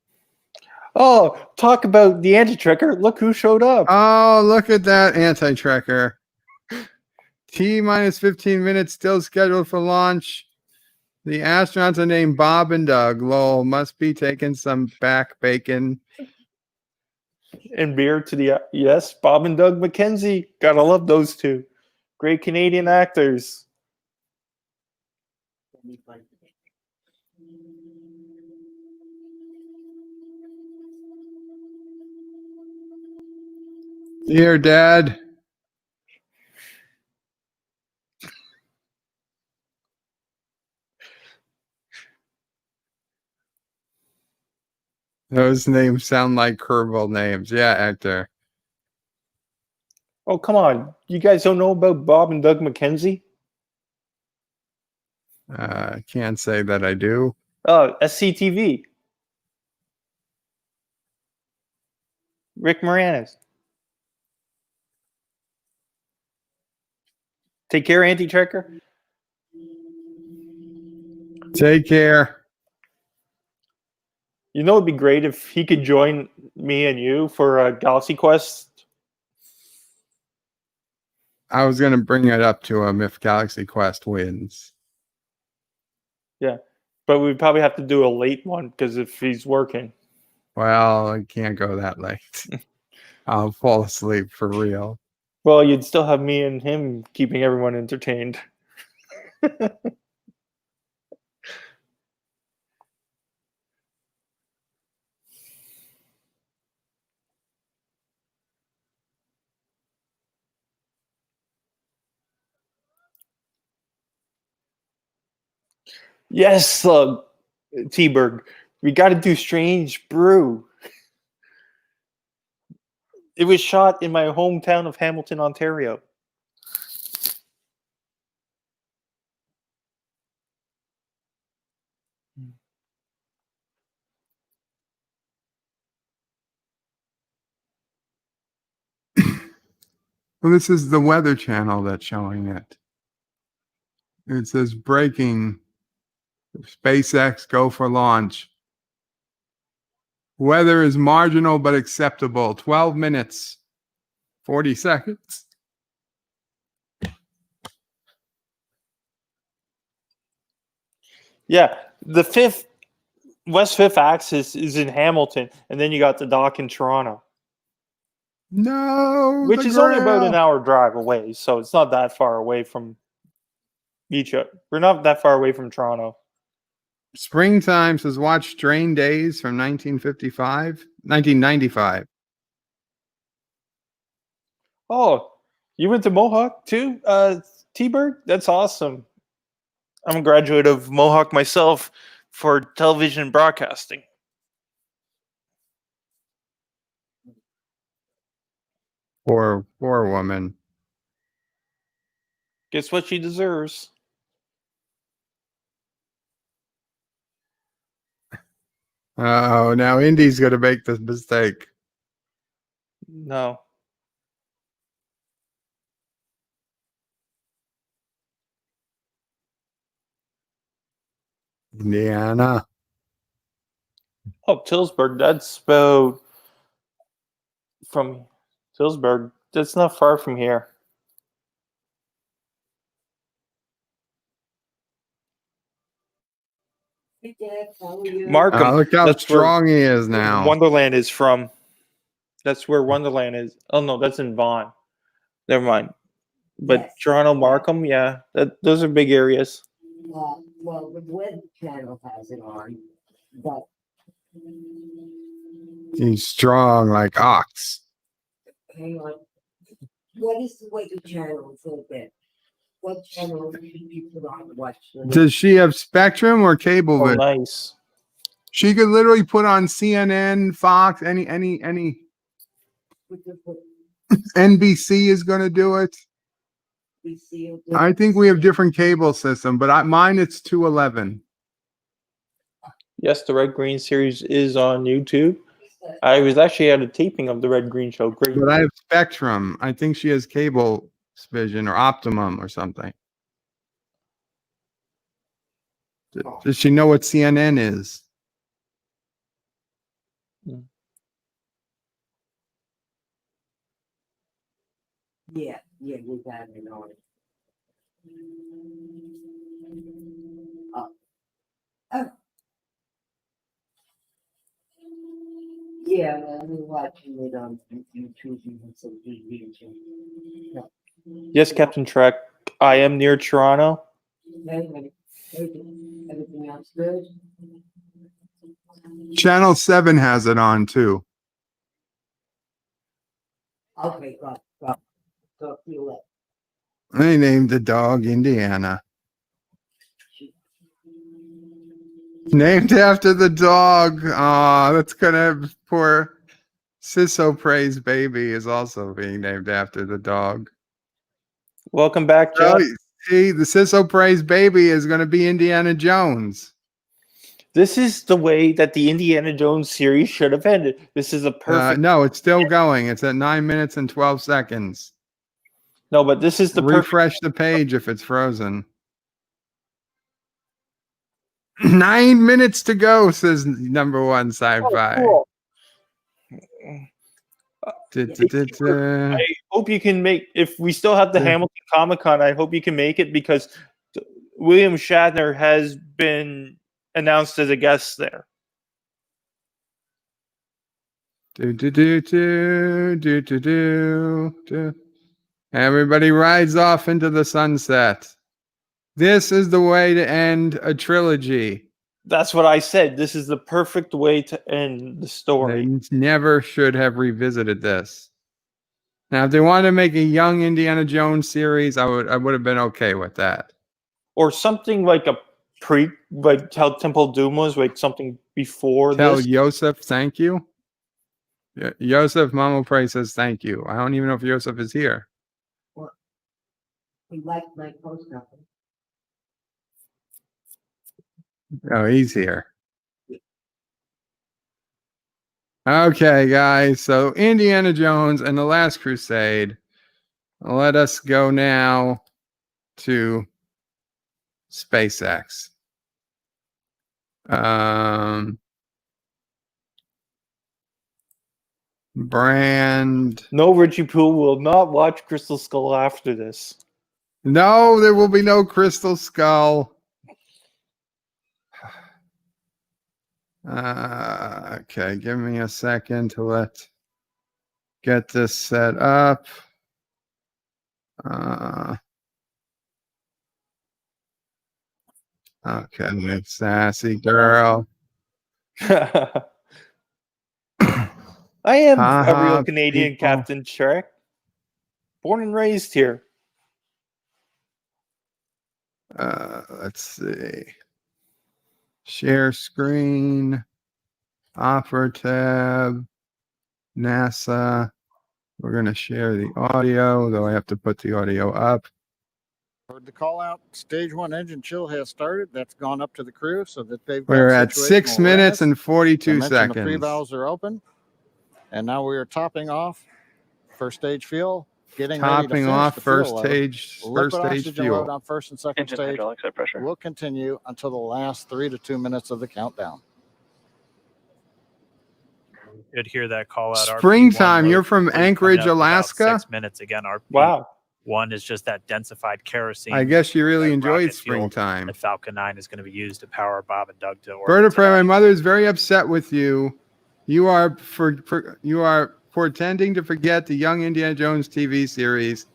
Oh, talk about the anti-trekker. Look who showed up. Oh, look at that anti-trekker. T minus 15 minutes still scheduled for launch. The astronauts are named Bob and Doug. Lol, must be taking some back bacon. And beer to the yes, Bob and Doug McKenzie. Gotta love those two. Great Canadian actors. Dear Dad. Those names sound like curveball names. Yeah, actor. Oh, come on. You guys don't know about Bob and Doug McKenzie? Can't say that I do. Oh, SCTV. Rick Moranis. Take care, anti-trekker. Take care. You know, it'd be great if he could join me and you for a Galaxy Quest. I was going to bring it up to him if Galaxy Quest wins. Yeah, but we'd probably have to do a late one because if he's working. Well, I can't go that late. I'll fall asleep for real. Well, you'd still have me and him keeping everyone entertained. Yes, T-Berg. We got to do Strange Brew. It was shot in my hometown of Hamilton, Ontario. Well, this is the Weather Channel that's showing it. It says breaking. SpaceX go for launch. Weather is marginal but acceptable. 12 minutes, 40 seconds. Yeah, the West Fifth axis is in Hamilton, and then you got the dock in Toronto. No, which the is only about an grill. hour drive away, so it's not that far away from each other. We're not that far away from Toronto. Springtime says watch Strain Days from 1995. Oh, you went to Mohawk too, T-Bird? That's awesome. I'm a graduate of Mohawk myself for television broadcasting. Poor woman. Guess what she deserves? Oh, now Indy's going to make this mistake. No. Indiana. Oh, Tillsburg. That's about from Tillsburg. That's not far from here. Hey, Dad, how are you? Markham. Oh, look how That's where strong he is now. Wonderland is from. That's where Wonderland is. Oh no, that's in Vaughan. Never mind. But Yes. Toronto, Markham, yeah, those are big areas. Well, the web channel has it on, but He's strong like ox. hang on. What is the way the channel is open? What channel should you put on to watch the Does she have Spectrum or cable? Oh, Vid- nice. She could literally put on CNN, Fox, any with the NBC is going to do it. we see it? I think we have different cable system, but mine it's 211. Yes, the Red Green series is on YouTube. I was actually at a taping of the Red Green show. Great. But I have Spectrum. I think she has cable vision or Optimum or something. Does she know what CNN is? Yeah, we got it on. Oh. Yeah, I've been watching it on YouTube and some TV. No. Yes, Captain Trek. I am near Toronto. Everything else good? Channel 7 has it on too. Okay, go. Talk to you later. They named the dog Indiana. Named after the dog. Aw, that's gonna poor Sisso Prey's baby is also being named after the dog. Welcome back, Jeff. Oh, see, the Sisso Prey's baby is gonna be Indiana Jones. This is the way that the Indiana Jones series should have ended. This is a perfect. No, it's still going. It's at 9 minutes and 12 seconds. No, but this is the perfect. Refresh the page if it's frozen. 9 minutes to go, says number one sci-fi. Oh, cool. I hope you can make. If we still have the Yeah. Hamilton Comic Con, I hope you can make it because William Shatner has been announced as a guest there. Everybody rides off into the sunset. This is the way to end a trilogy. That's what I said. This is the perfect way to end the story. They never should have revisited this. Now, if they wanted to make a young Indiana Jones series, I would have been okay with that. Or something like a like how Temple of Doom was, like something before Tell this. Yosef thank you. Yosef Mamo Pray says thank you. I don't even know if Yosef is here. We like my post office. Oh, he's here. Okay, guys. So Indiana Jones and the Last Crusade. Let us go now to SpaceX. Brand. No, Richie Poole will not watch Crystal Skull after this. No, there will be no Crystal Skull. Okay, give me a second to let get this set up. Okay, sassy girl. I am a Haha, real Canadian people. Captain Shrek. Born and raised here. Let's see. Share screen. Offer tab. NASA. We're going to share the audio, though I have to put the audio up. Heard the call out. Stage 1 engine chill has started. That's gone up to the crew so that they've got We're at situational 6 minutes awareness. and I 42 mentioned the seconds. pre-valves are open. And now we are topping off first stage fuel. Getting ready to Topping finish off the fuel first load. stage Liquid oxygen fuel. load on first and second Engine stage hydraulic side pressure. will continue until the last 3 to 2 minutes of the countdown. You'd hear that call out. Springtime. RP1 You're load from complete, coming Anchorage, up in about Alaska? 6 minutes again. RP1 Wow. is just that densified kerosene. I guess you really that enjoyed rocket fuel springtime. that Falcon 9 is going to be used to power Bob and Doug to orbit. Vertebrae, my today. mother is very upset with you. You are you are pretending to forget the Young Indiana Jones TV series.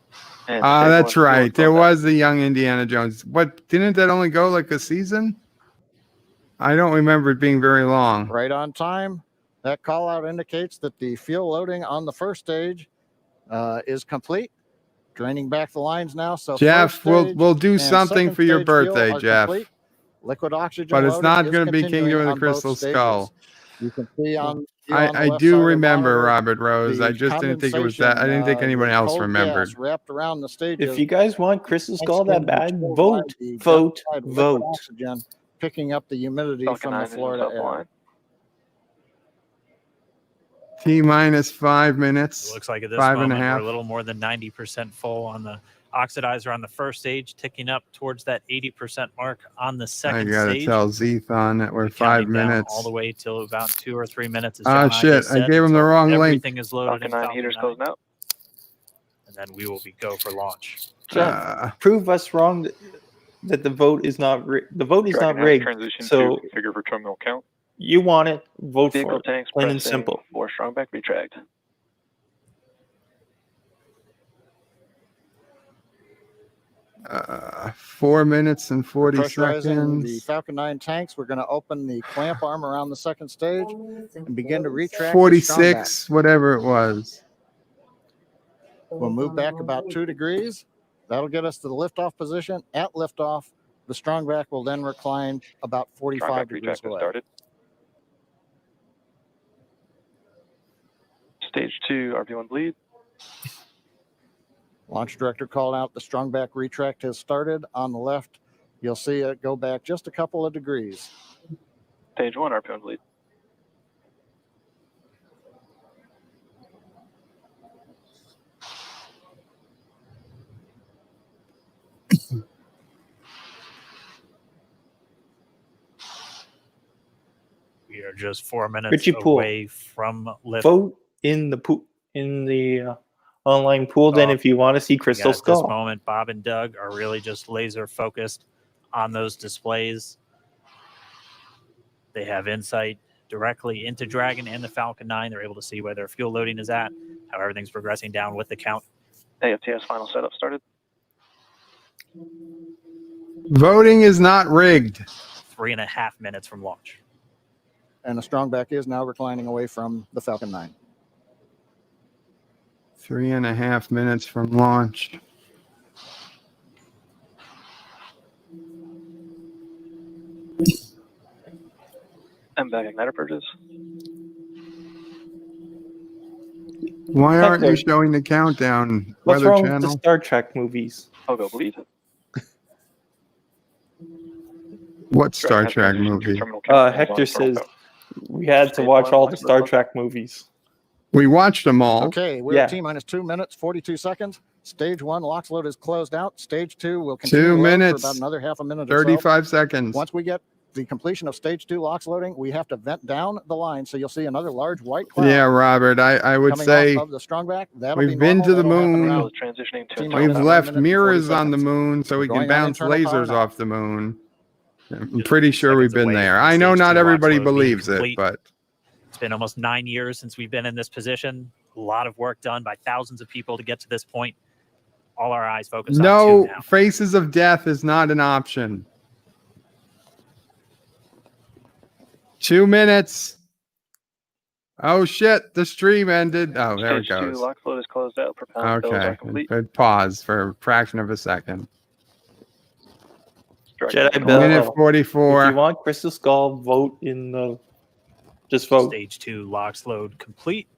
And That's fuel right. There combat. was the Young Indiana Jones. What, didn't that only go like a season? I don't remember it being very long. Right on time. That call out indicates that the fuel loading on the first stage is complete. Draining back the lines now. So Jeff, first we'll stage do and something second for your stage fuel birthday, are Jeff. complete. Liquid oxygen But it's loading not is going to be continuing Kingdom of the on both Crystal stages. Skull. You can see on the I left do side of the remember monitor, Robert Rose. I the just didn't think it was that. I didn't think condensation, anyone the else cold remembered. gas wrapped around the stages. If you guys want Crystal Skull that bad, vote, The vote, downside liquid vote. Oxygen, picking up the humidity Falcon from 9 the engine Florida air. self-aligned. T minus 5 minutes. It looks like at this 5 and a moment we're half. a little more than 90% full on the oxidizer on the first stage, ticking up towards that 80% mark on the I second gotta stage. tell Zethon that we're 5 Counting down minutes. all the way till about 2 or 3 minutes. As Oh, John and I shit, just I said, gave him the until wrong link. Everything is loaded Falcon in 9 Falcon heaters 9, closing out. and then we will go for launch. Jeff, prove us wrong that the vote is not the vote is Dragon not has rigged. transition So to configure for terminal count. you want it, vote for Vehicle it. tanks Plain and pressing simple. for strong back retract. Uh, 4 minutes and 40 Pressurizing seconds. the Falcon 9 tanks, we're going to open the clamp arm around the second stage and begin to retract. 46, whatever it was. We'll move back about 2 degrees. That'll get us to the liftoff position. At liftoff, the strong back will then recline about Strong 45 back degrees retract has away. started. Stage 2 RP1 bleed. Launch director called out the strong back retract has started. On the left, you'll see it go back just a couple of degrees. Stage 1 RP1 bleed. We are just 4 minutes Richie Poole. away from lift. Vote in the pool in the online pool. Then, if you want to see Crystal At this Skull, moment, Bob and Doug are really just laser focused on those displays. They have insight directly into Dragon and the Falcon 9. They're able to see where their fuel loading is at, how everything's progressing down with the count. AFTS final setup started. Voting is not rigged. 3.5 minutes from launch. And the strong back is now reclining away from the Falcon 9. 3.5 minutes from launch. And back igniter purges. Why aren't you Hector, showing the countdown? what's Weather wrong with the Channel? Star Trek movies? I'll go bleed. What Star Dragon has Trek transitioned to movie? terminal count. Hector Terminal says count. we had to watch all the Star Trek movies. We watched them all. Okay, we're Yeah. at T minus 2 minutes, 42 seconds. Stage 1 LOX load is closed out. Stage 2 will continue 2 to load minutes, for about another half a minute or so. 35 seconds. Once we get the completion of stage 2 LOX loading, we have to vent down the line. So you'll see another large white cloud Yeah, Robert, I would coming say off of the strong back. That'll we've be been normal. to the That'll happen moon. around Vehicle is transitioning to T internal minus we've count. left 1 minute and 40 mirrors on the seconds. moon so we Going can on bounce internal power lasers now. off the moon. I'm Just pretty sure we've seconds been away there. from I know stage not 2 everybody LOX load being believes it, complete. but It's been almost 9 years since we've been in this position. A lot of work done by thousands of people to get to this point. All our eyes focus on No, two now. faces of death is not an option. 2 minutes. Oh shit, the stream ended. Oh, there it Stage 2 goes. lock float is closed out. Propellant fills Okay, are complete. it paused for a fraction of a second. Dragon Jedi is Bell. Minute If 44. you want Crystal Skull, vote in the. Just vote. Stage 2 LOX load complete.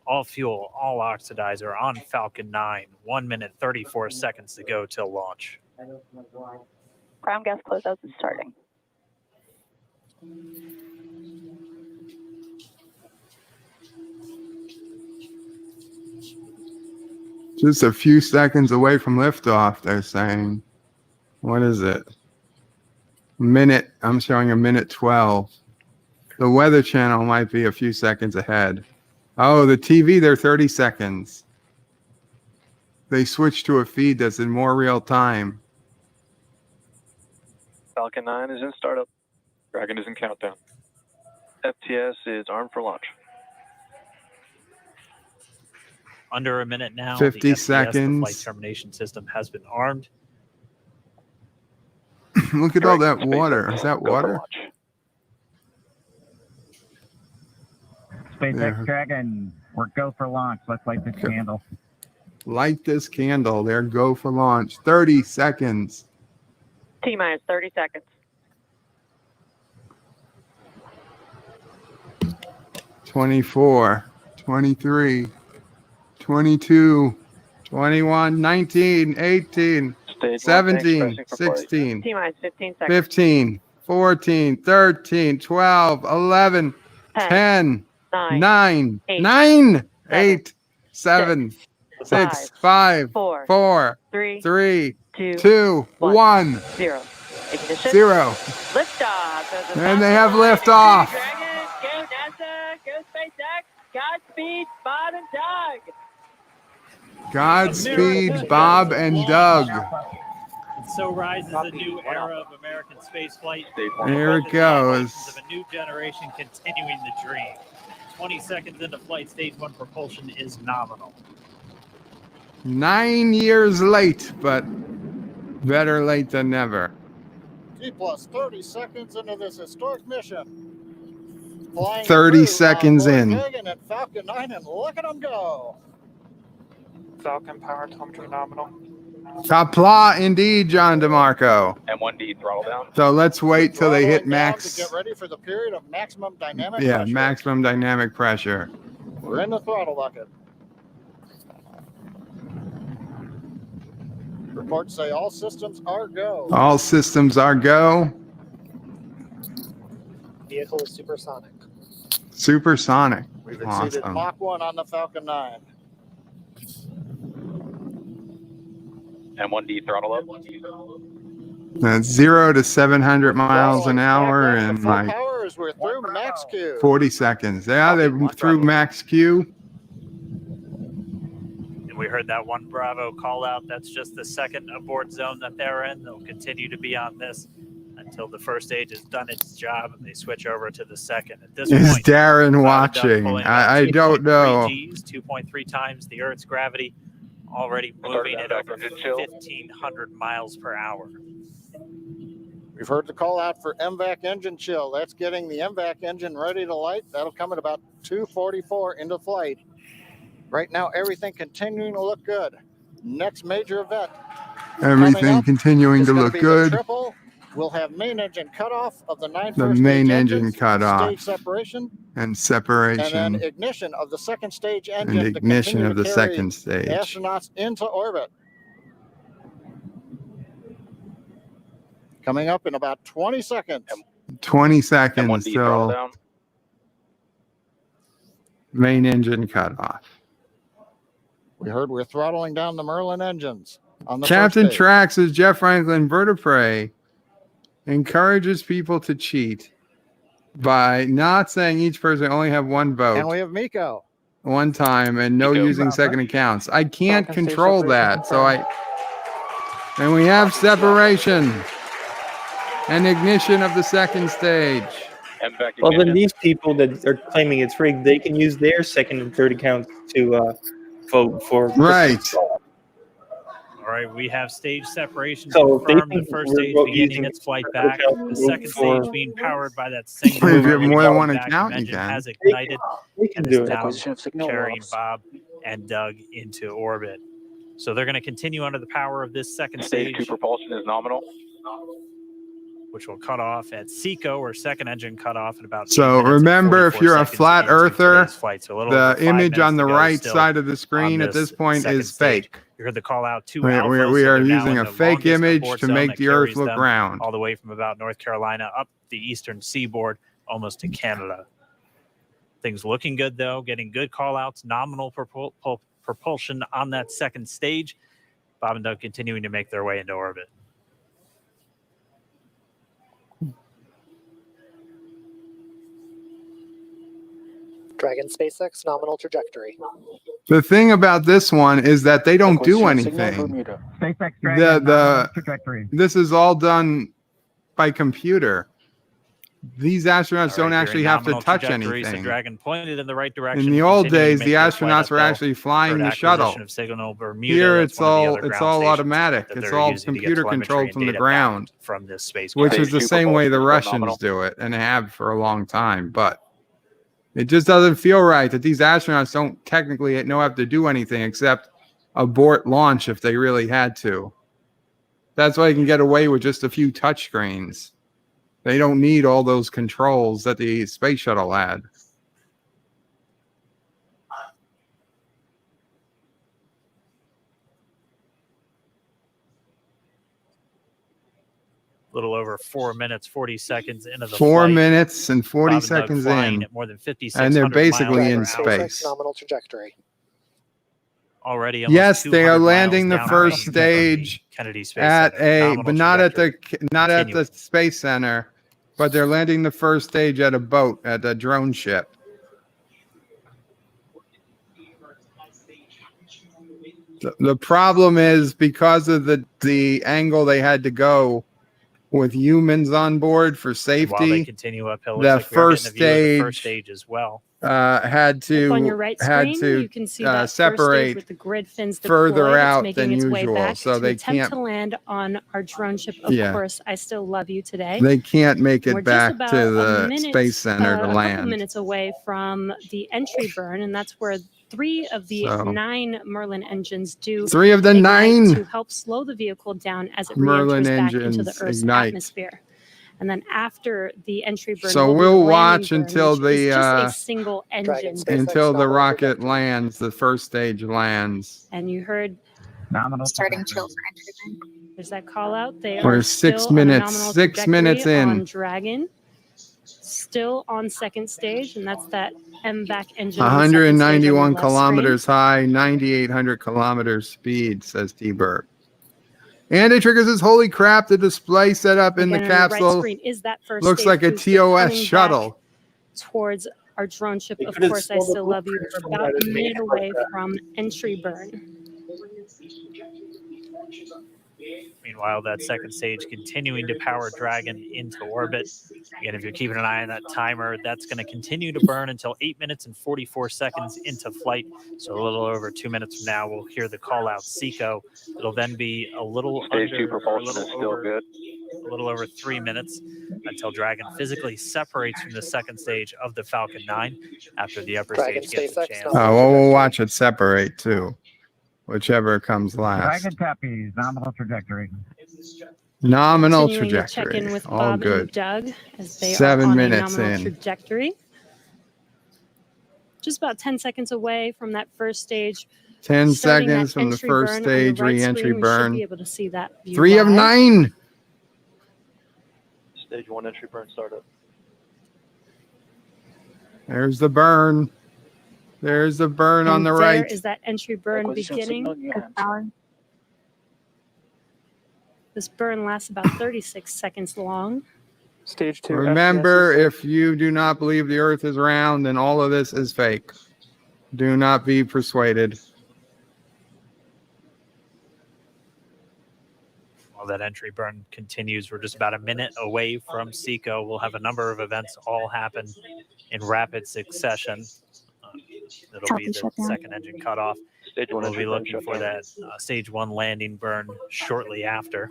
All fuel, all oxidizer on Falcon 9. 1 minute 34 seconds to go till launch. I don't know why. Ground gas closeouts is starting. Just a few seconds away from liftoff, they're saying. What is it? Minute. I'm showing a minute 12. The Weather Channel might be a few seconds ahead. Oh, the TV, they're 30 seconds. They switched to a feed that's in more real time. Falcon 9 is in startup. Dragon is in countdown. FTS is armed for launch. Under a minute now. 50 the FTS, seconds. The flight termination system has been armed. Look at all that SpaceX, water. Is that go for water? launch. SpaceX Yeah. Dragon, we're go for launch. Let's light this candle. Light this candle. There, go for launch. 30 seconds. T-minus 30 seconds. 24, 23, 22, 21, 19, 18, Stage 1 17, tanks pressing for flight. 16, T-minus 15 seconds. 15, 14, 13, 12, 11, 10, 9, 9, eight, 9, seven, 8, 7, 6, 5, 4, 4, 3, 3, 2, 2, 1, 0. Ignition. 0. Liftoff. of the And they have Falcon 9 and liftoff. Crew Dragon. Go NASA. Go SpaceX. Godspeed, Bob and Doug. Godspeed, Bob and Doug. And so rises a new era of American spaceflight. Stage 1 Here it The goes. of a new generation continuing the dream. 20 seconds into flight, stage 1 propulsion is nominal. 9 years late, but better late than never. T plus 30 seconds into this historic mission. Flying 30 through seconds on board in. Dragon and Falcon 9, and look at them go. Falcon power telemetry nominal. Qapla indeed, John DeMarco. M1D throttle down. So let's wait till they hit Throttling down max. To get ready for the period of maximum dynamic Yeah, pressure. maximum dynamic pressure. We're in the throttle bucket. Reports say all systems are go. All systems are go. Vehicle is supersonic. Supersonic. We've exceeded Awesome. Mach 1 on the Falcon 9. M1D throttle up. That's 0 to 700 miles an Throttling hour back up to in full like power as we're through max Q. 40 seconds. Yeah, they through max Q. And we heard that one Bravo call out. That's just the second abort zone that they're in. They'll continue to be on this until the first stage has done its job and they switch over to the second. At this Is point, Darren Cloud watching? pulling about I don't 2.3 know. Gs, 2.3 times the Earth's gravity, already moving at over engine chill. 1,500 miles per hour. We've heard the call out for MVAC engine chill. That's getting the MVAC engine ready to light. That'll come at about 2:44 into flight. Right now, everything continuing to look good. Next major event. Everything up continuing is to gonna look be the good. triple. We'll have main engine cutoff of the 9 The first main stage engine engines, cutoff. stage separation, And and then separation ignition of the second stage engine. and to ignition continue of to the carry second stage. astronauts into orbit. Coming up in about 20 seconds. 20 seconds M1D throttle till down. main engine cutoff. We heard we're throttling down the Merlin engines on the Captain first stage. Trax says Jeff Franklin Vertebrae encourages people to cheat by not saying each person only have one And vote we have Miko. one time and no Miko. using second accounts. I can't Falcon stage control separation that. So and we have separation and ignition of the second stage. MVAC Well, then ignition. these people that are claiming it's rigged, they can use their second and third accounts to vote for. Right. All right, we have stage separation So they confirmed. The think first we're stage vote beginning using its flight the back. hotel The vote second for- stage being powered by that single If you have Merlin more than one vacuum account, you engine can. has ignited They can and is do it. now Acquisition of signal carrying loss. Bob and Doug into orbit. So they're going to continue under the power of this second Stage stage, 2 propulsion is nominal. which will cut off at SECO, or second engine cut off at about. So 8 minutes and remember, if 44 you're a seconds flat into earther, today's flight. So a little the over 5 image minutes on to the go right still side of the screen at this this point second is stage. fake. You heard the call out to We Alpha, we so are they're now using in a the fake longest image abort to zone make that the Earth carries look them round. all the way from about North Carolina up the eastern seaboard, almost to Canada. Things looking good, though, getting good call outs, nominal propulsion on that second stage. Bob and Doug continuing to make their way into orbit. Dragon SpaceX nominal trajectory. The thing about this one is that they don't do Acquisition signal anything. Bermuda. SpaceX Dragon nominal trajectory. This is all done by computer. These astronauts All don't right, actually you're in have to nominal touch trajectory, so anything. Dragon pointed in the right direction. In the old continuing days, to the make their flight astronauts up, were though. actually flying Heard the acquisition shuttle. of signal Bermuda. Here, That's it's one of the all other it's ground all stations automatic. that It's they're all using to get computer telemetry controlled and from the data ground, back from this space. which Stage is the 2 same way the propulsion is Russians nominal. do it and have for a long time. But it just doesn't feel right that these astronauts don't technically have to do anything except abort launch if they really had to. That's why you can get away with just a few touchscreens. They don't need all those controls that the space shuttle had. A little over 4 minutes, 40 seconds into the 4 flight. minutes and 40 Bob and Doug seconds flying in, at more than 5,600 and they're basically miles in per hour. space. nominal trajectory. Already almost Yes, they are 200 landing the miles down first from the stage Kennedy Space at Center. a, Nominal but not at the trajectory. not at the Space Center, but they're landing the first stage at a boat, at a drone ship. The problem is because of the angle they had to go with humans on board for And while they safety, continue uphill, the looks like we are first getting a view of the first stage, stage as well. had Up on your to right had screen, to you can see that first stage separate with the grid fins further deployed. It's out making than its way usual, back so to they attempt can't to land on our drone ship. Of Yeah. course, I still love you today. they can't make We're it just back about to a the minute, Space Center to a couple land. minutes away from the entry burn, and that's where 3 of the So 9 Merlin engines do 3 of the ignite 9 to help slow the vehicle down as it Merlin re-enters back into engines the Earth's ignite. atmosphere. And then after the entry burn, So will be we'll the landing watch burn, until which is the just a single engine. SpaceX until the nominal rocket trajectory. lands, the first stage lands. And you heard Nominal Starting trajectory. chill for entry. there's that call out. They We're are 6 still on a minutes, nominal 6 minutes trajectory in. on Dragon, still on second stage, and that's that MVAC engine. on second stage on your 191 left screen. kilometers high, 9,800 kilometers speed, says T-Bird. And it triggers his holy crap, the display set up in Again, the on your right capsule screen is that first looks stage like a booster TOS coming back shuttle. towards our drone ship. They Of could've course, I stole the still love you. blueprints We're from about that a and made minute it like away that. from entry burn. Meanwhile, that second stage continuing to power Dragon into orbit. Again, if you're keeping an eye on that timer, that's going to continue to burn until 8 minutes and 44 seconds into flight. So a little over 2 minutes from now, we'll hear the call out SECO. It'll then be a little Stage 2 under, or a propulsion little is still over, good. a little over 3 minutes until Dragon physically separates from the second stage of the Falcon 9 after the upper Dragon stage gets a SpaceX chance. nominal Oh, well, we'll trajectory. watch it separate too, whichever comes last. Dragon copies. Nominal trajectory. Nominal Continuing to check in trajectory, with all Bob good. and Doug as they 7 are on minutes a nominal in. trajectory. Just about 10 seconds away from that first stage. 10 Starting seconds that from the entry first burn on the stage, right re-entry screen. We should burn. be able to see that view 3 of live. 9. Stage 1 entry burn startup. There's the burn. There's the burn on And the there right. is that entry burn Acquisition beginning. signal in your hands. Power. This burn lasts about 36 seconds long. Stage 2. Remember, if you do not believe the earth is round, then all of this is fake. Do not be persuaded. While While that entry burn continues, we're just about a minute away from SECO. We'll have a number of events all happen in rapid succession. It'll be the second engine cutoff. Stage one We'll be entry burn looking shut for down. that stage one landing burn shortly after.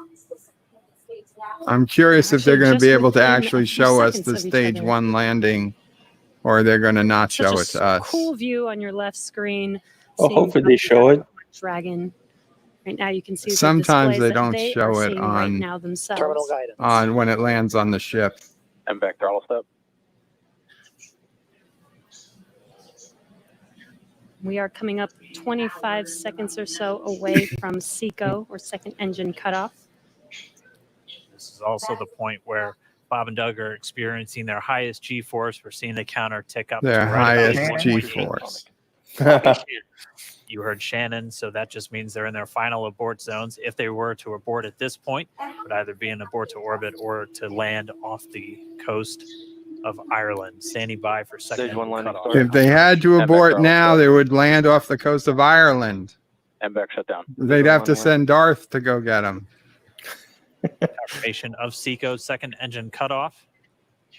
I'm curious if they're Actually, going to just be able to within a actually few show us seconds the of each stage other. one landing, or they're going to not Such show a it to us. cool view on your left screen. Well, seeing hopefully they show it. Dragon. Right now, you can see Sometimes the they displays don't that they show are it seeing right on now themselves. Terminal guidance. on when it lands on the ship. MVAC throttle step. We are coming up 25 seconds or so away from SECO, or second engine cutoff. This is also the point where Bob and Doug are experiencing their highest G-force. We're seeing the counter tick up Their to right about highest 1.8. G-force. You heard Shannon, so that just means they're in their final abort zones. If they were to abort at this point, it would either be an abort to orbit or to land off the coast of Ireland, standing by for second Stage one landing cutoff. start. If they had to abort now, they would land off the coast of Ireland. MVAC shut down. They'd have to send Darth to go get them. Confirmation of SECO's second engine cutoff.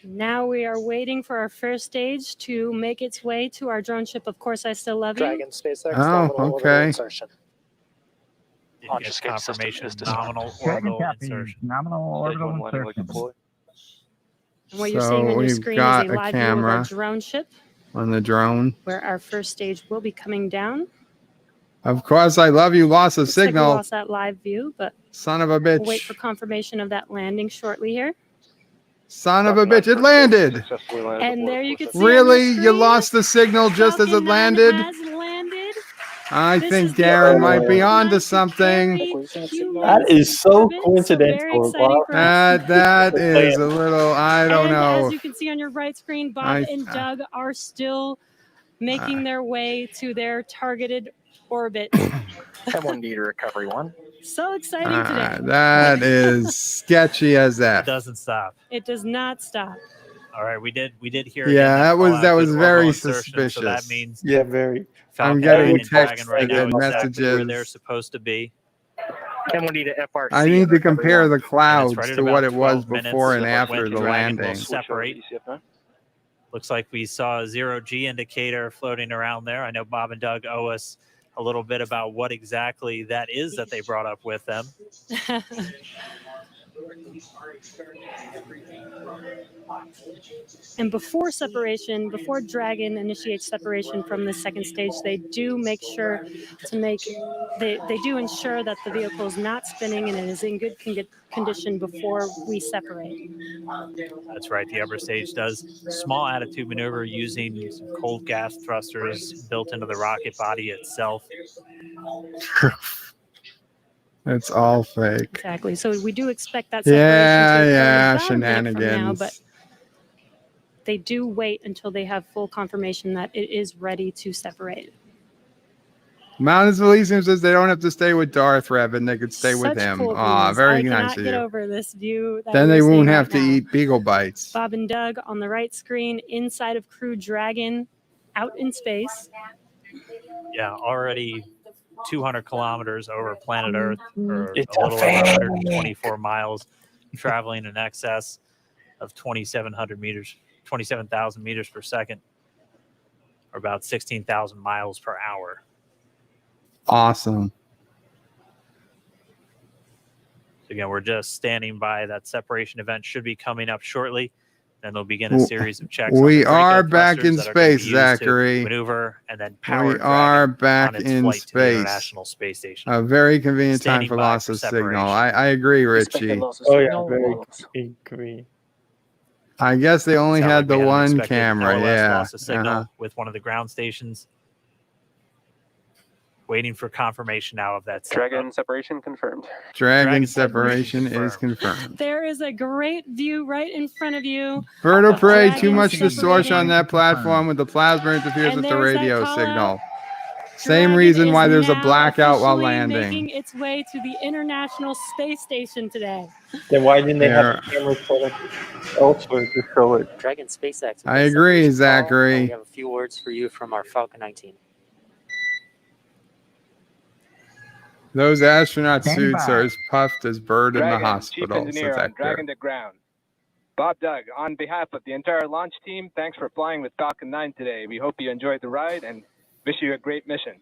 Now we are waiting for our first stage to make its way to our drone ship. Of course, I still love you. Dragon SpaceX. Oh, nominal orbital okay. insertion. Did Launch get escape system confirmation is of disarmed. nominal Dragon orbital copies. insertion. Nominal Stage orbital one landing leg insertion. deployed. And what you're So seeing on your we've screen is got a a live view of our camera drone ship, on the drone. where our first stage will be coming down. Of course, I love you. Lost a Looks like we signal. lost that live view, but Son of a we'll wait for bitch. confirmation of that landing shortly here. Son of a bitch. It landed. Successfully landed And aboard there you course can see on Really? your You screen, lost the signal just as it Falcon 9 landed? has landed. I This think is the Darren first might be flight onto to something. carry That humans is so orbit, very coincidental. exciting Wow. for us. That is a little, I don't And know. as you can see on your right screen, Bob and Doug are still making their way to their targeted orbit. M1D to recovery 1. So exciting today. That is sketchy as It that. doesn't stop. It does not stop. All right, we did hear. Yeah, again that was call-out very good orbital insertion, So that suspicious. means Yeah, very. Falcon I'm getting 9 and Dragon texts right now and exactly where they're messages. supposed to be. M1D to FRC. I need to recovery compare 1. the And it's clouds right at to what about it was 12 minutes before and when after the Dragon will landing. separate. ECF9. Looks like we saw a zero-G indicator floating around there. I know Bob and Doug owe us a little bit about what exactly that is that they brought up with them. And before separation, before Dragon initiates separation from the second stage, they do make sure to they do ensure that the vehicle is not spinning and it is in good condition before we separate. That's right. The upper stage does small attitude maneuver using some cold gas thrusters built into the rocket body itself. It's all fake. Exactly. So we do expect that separation Yeah, to occur yeah, about a minute from now, shenanigans. but they do wait until they have full confirmation that it is ready to separate. Mountains of Elysium says they don't have to stay with Darth Revan. They could stay with Such him. cool Aw, views. very I nice cannot of get you. over this view. That Then we're they seeing won't right have to now. eat beagle bites. Bob and Doug on the right screen inside of Crew Dragon out in space. Yeah, already 200 kilometers over planet Earth, or It's a a little over family. 124 miles, traveling in excess of 2,700 meters, 27,000 meters per second, or about 16,000 miles per hour. Awesome. So again, we're just standing by. That separation event should be coming up shortly. Then they'll begin a series of checks. We on the are Draco back in thrusters that are gonna be space, used to Zachary. Maneuver and then power We Dragon are back on its in flight to the space. International Space Station. A very convenient time Standing for by loss for of signal. separation. I agree, Expected Richie. loss of Oh yeah, signal. very agree. I guess they only Sounds had like we the an one unexpected camera. LLS Yeah. loss of signal Uh-huh. with one of the ground stations. Waiting for confirmation now of that. Dragon separation confirmed. Dragon Dragon separation separation is confirmed. There is a great view right in front of you. Bird of prey, Dragon too much separating. distortion on that platform with the plasma interferes And with the there's that radio call signal. out. Same Dragon reason is why there's a now blackout while officially landing. making its way to the International Space Station today. Then why didn't they have Yeah. the cameras set up elsewhere to show it? Dragon SpaceX. I agree, Zachary. We have a few words for you from our Falcon 19. Those astronaut Standing suits by. are as puffed as bird in the Dragon, Chief hospital, Engineer says on Dragon Hector. to ground. Bob Doug, on behalf of the entire launch team, thanks for flying with Falcon 9 today. We hope you enjoyed the ride and wish you a great mission.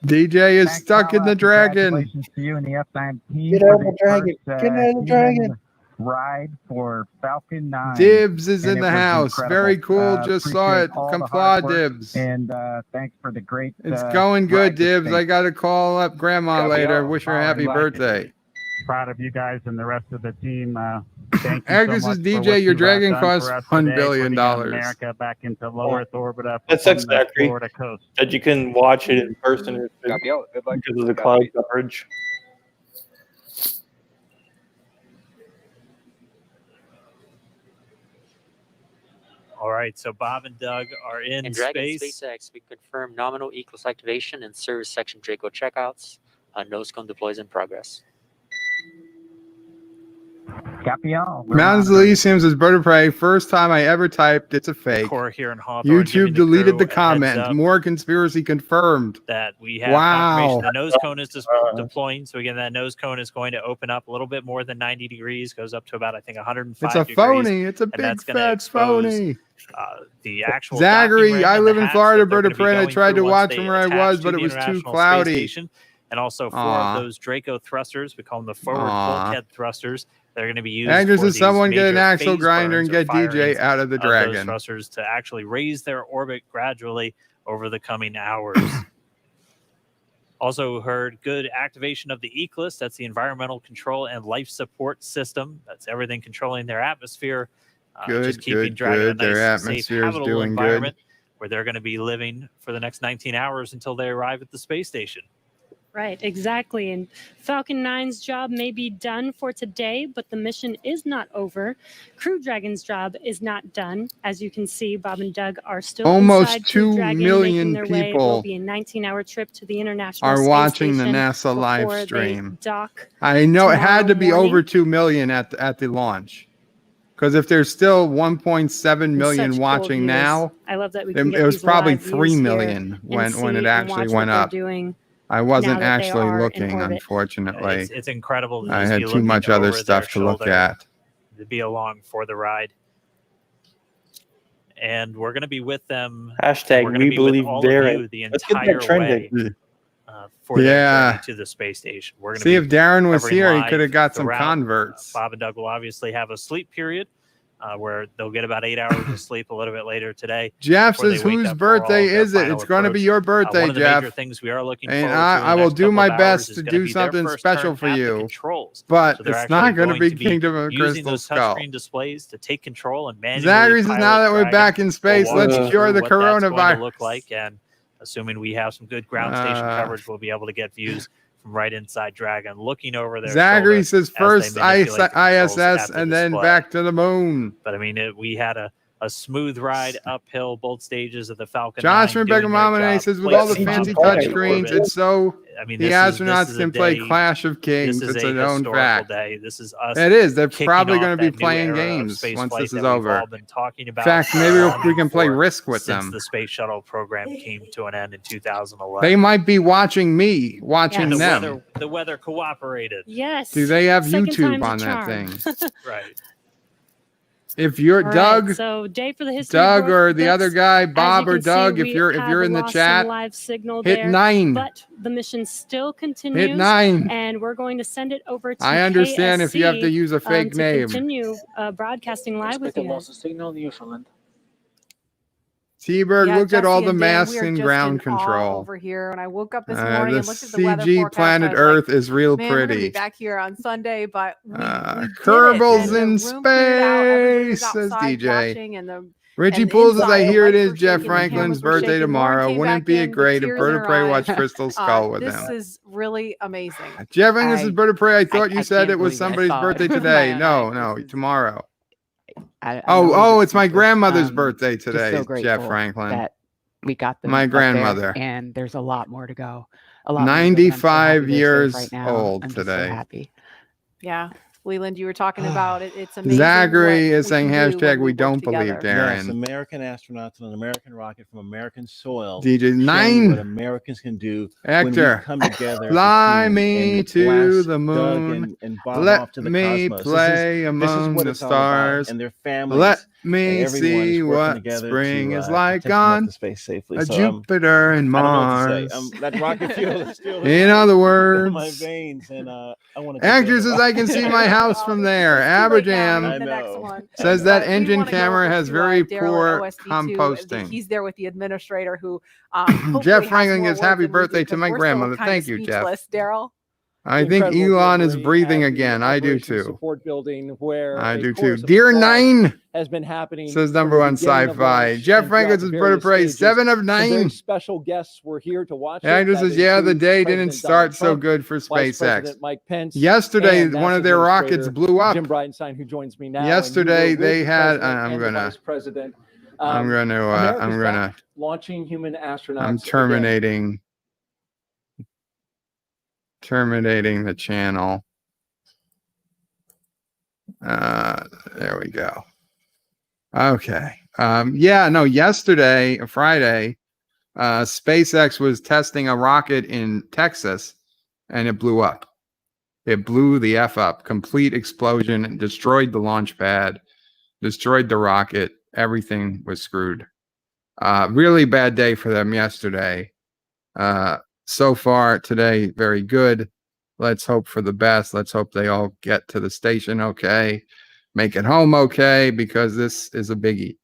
DJ is Thanks, stuck in fella. the Dragon. Congratulations to you and the F9 team. Get for out of the Dragon. first, Get out of the human Dragon. Ride for Falcon 9. Dibs is And in it the was house. incredible. Very cool. Just saw Appreciate it. all the Compla hard work, Dibs. And thanks for the great. It's going good, ride to Dibs. space. I got to call up Grandma Copy later. all. Wish her a Oh, I happy like it. birthday. Proud of you guys and the rest of the team. Thank you Agus so is much DJ, for what your you've, Dragon done costs for us $1 today, billion. putting America back into low Earth orbit up That on sucks, the Zachary, Florida coast. that you can watch it in person Copy all. Good luck. because of the cloud coverage. All right, so Bob and Doug are in Dragon space. SpaceX, we confirm nominal ECLS activation and service section Draco checkouts. Nose cone deploys in progress. Qapla All. Mountains Elysium says Bird of Prey. First time I ever typed. It's a fake. Core here in Hawthorne. giving YouTube deleted crew the a comment. heads up More conspiracy confirmed. that we have Wow. confirmation the nose cone is deploying. So again, that nose cone is going to open up a little bit more than 90 degrees, goes up to about, I think, 105 It's a degrees. phony. It's a and big that's gonna fat expose, phony. The actual Zachary, docking ring I and live the in hatch Florida, that they're Bird of gonna be Prey, and I going tried through to once watch they from where I attach was, to but the it was too International Space cloudy. Station. And also 4 Aw. of those Draco thrusters, we call them the forward Aw. bulkhead thrusters. They're going to be used Agnes, for does these someone get an major axle phase grinder burns and or get DJ firings out of the of those Dragon? thrusters to actually raise their orbit gradually over the coming hours. Also heard good activation of the ECLS. That's the environmental control and life support system. That's everything controlling their atmosphere. Just keeping Dragon a nice, Their safe, atmosphere is habitable doing environment where they're going to be living for the next 19 hours until they arrive at the space station. Right, exactly. And Falcon 9's job may be done for today, but the mission is not over. Crew Dragon's job is not done. As you can see, Bob and Doug are still Almost inside Crew 2 Dragon, million making their way. It people will be a 19-hour trip to the International are Space watching the Station NASA live before they stream. dock I know it had tomorrow to be morning. over 2 million at the launch, because if there's still 1.7 million Such cool watching views. now, I love that we can it get was these probably live views 3 here million and when see it and actually watch went what they're up. doing I wasn't now that they actually are in looking, orbit. unfortunately. It's incredible to I just had be too looking much other over stuff their to look shoulder at. to be along for the ride. And we're going to be with them. Hashtag we're gonna we be with believe all Darren. of you the Let's get that entire trending. way for their Yeah. journey to the space station. We're going to See, be if Darren was covering here, he live could have got some throughout. converts. Bob and Doug will obviously have a sleep period where they'll get about 8 hours of sleep a little bit later today. Jeff before they says, wake whose up for all birthday of their is it? final It's going to be approach. your birthday, One of the Jeff. major things we are looking And forward to in I the will next do couple my of hours best is to gonna do be their something first special turn for at the you. controls. But So they're it's not actually going to be to be Kingdom of using Crystal those Skull. touchscreen displays to take control and manually Zachary says, pilot now that we're Dragon. back in space, We'll walk let's you cure through the what that's going to coronavirus. look like, and assuming we have some good ground station coverage, we'll be able to get views from right inside Dragon, looking over their Zachary shoulder says as they first manipulate the controls ISS at the and then display. back to the moon. But I mean, we had a smooth ride uphill both stages of the Falcon Josh 9 from Beckham doing their Mamane job, says, with all the placing fancy objects touch in screens, orbit. it's so I mean, the this astronauts is a can play day- Clash of Kings. This is It's a a known historical fact. day. This is us. It is. They're kicking probably off going to be that new playing era of games space once flight this is that we've over. all been talking In about fact, for maybe long we can play before, Risk with since them. the space shuttle program came to an end in 2011. They might be watching me, watching the them. weather cooperated. Yes. Do they have Second YouTube time's a on that charm. thing? Right. If you're All right, Doug, so day for the history Doug of or the other Orthopedics. guy, As Bob you or can see, Doug, if we you're have in the lost some chat, live signal hit there, 9. but the mission still continues. Hit 9. And we're going to send it over to I understand if you have to KSC, use a fake to name. continue broadcasting live with you guys. Signal Newfoundland. T-Bird, Yeah, look at all Jesse the and Dan, masks we are in just ground in awe control. over here. When I woke up this morning The and looked at the weather CG forecast, planet I was Earth like, is real man, we're gonna pretty. be back here on Sunday, but we did it. Kerbals And in the room cleared out. Everybody was space, says outside DJ. watching, and the Richie and Pools, as I inside, the hear it lights is were Jeff shaking, the Franklin's cameras were birthday shaking. Lauren tomorrow. came Wouldn't it back be in with great if tears Bird in of her Prey eyes. watched Crystal Skull with This him? is really amazing. Jeff Angus is I- Bird of Prey. I thought you I said can't it was believe I somebody's saw birthday it with today. my No, own no, eyes. tomorrow. I Oh, it's my super, grandmother's birthday just today, so Jeff grateful Franklin. that we got them My up there, grandmother. and there's a lot more to go. A lot more to go, but I'm so happy 95 they're safe years right now. old I'm just today. so happy. Yeah. Leland, you were talking about it. It's amazing. Zachary what is we saying can do when hashtag we work don't believe together. Yes, Darren. American astronauts on an American rocket from American soil. DJ showing what 9 Americans can do Hector. when we come together. Fly as a team me and to blast the Doug moon. and Bob Let off to the me cosmos. play This is among what the it's all about, stars. and their families. Let and me everyone see is working what together spring to, is to like take them up on to space safely. a So Jupiter and I don't know what to Mars. say. That rocket fuel is still In other in my words, veins, and I want to. Actor says I can see my house from there. Aberjam I know. says that But we engine wanna go camera over has to, very Daryl at poor OSD2. composting. He's there with the administrator who hopefully Jeff has Franklin more gives words happy than we do, birthday to 'cause my we're still grandmother. kinda Thank you, Jeff. speechless. Daryl? I think Elon is breathing again. I do too. Support building where I a do too. chorus of Dear applause 9 has been happening. says from number the one beginning of sci-fi. launch Jeff and Franklin throughout says the bird of various praise. stages. 7 of Some very 9. special guests were here to watch. Actor That says, yeah, the includes day didn't President start Donald so Trump, good for Vice SpaceX. President Mike Pence, Yesterday, and one NASA of their rockets Administrator blew up. Jim Bridenstine, who joins me now. and you Yesterday, were with they the had. President I'm and the gonna. Vice President. I'm gonna. America's I'm gonna. back, launching human astronauts. I'm again. terminating the channel. There we go. Okay. Yeah, no, yesterday, Friday, SpaceX was testing a rocket in Texas and it blew up. It blew the F up, complete explosion, and destroyed the launch pad, destroyed the rocket. Everything was screwed. Really bad day for them yesterday. So far today, very good. Let's hope for the best. Let's hope they all get to the station okay, make it home okay, because this is a biggie.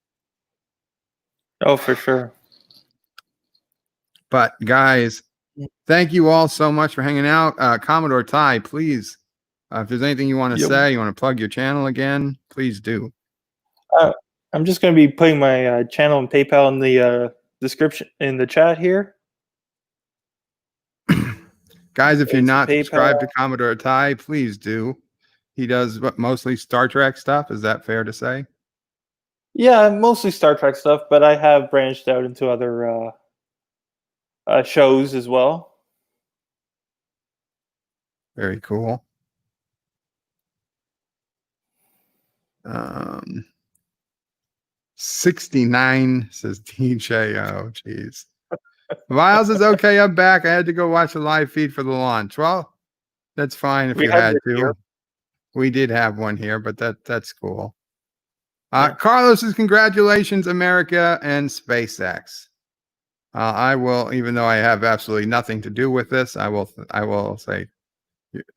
Oh, for sure. But guys, thank you all so much for hanging out. Commodore Ty, please, if there's anything you want to say, you want to plug your channel again, please do. I'm just going to be putting my channel and PayPal in the description in the chat here. Guys, if you're It's not PayPal. subscribed to Commodore Ty, please do. He does mostly Star Trek stuff. Is that fair to say? Yeah, mostly Star Trek stuff, but I have branched out into other shows as well. Very cool. 69 says DJ. Oh, geez. Miles is okay. I'm back. I had to go watch the live feed for the launch. Well, that's fine if you had to. Here. We did have one here, but that's cool. Carlos says, congratulations, America and SpaceX. I will, even though I have absolutely nothing to do with this, I will say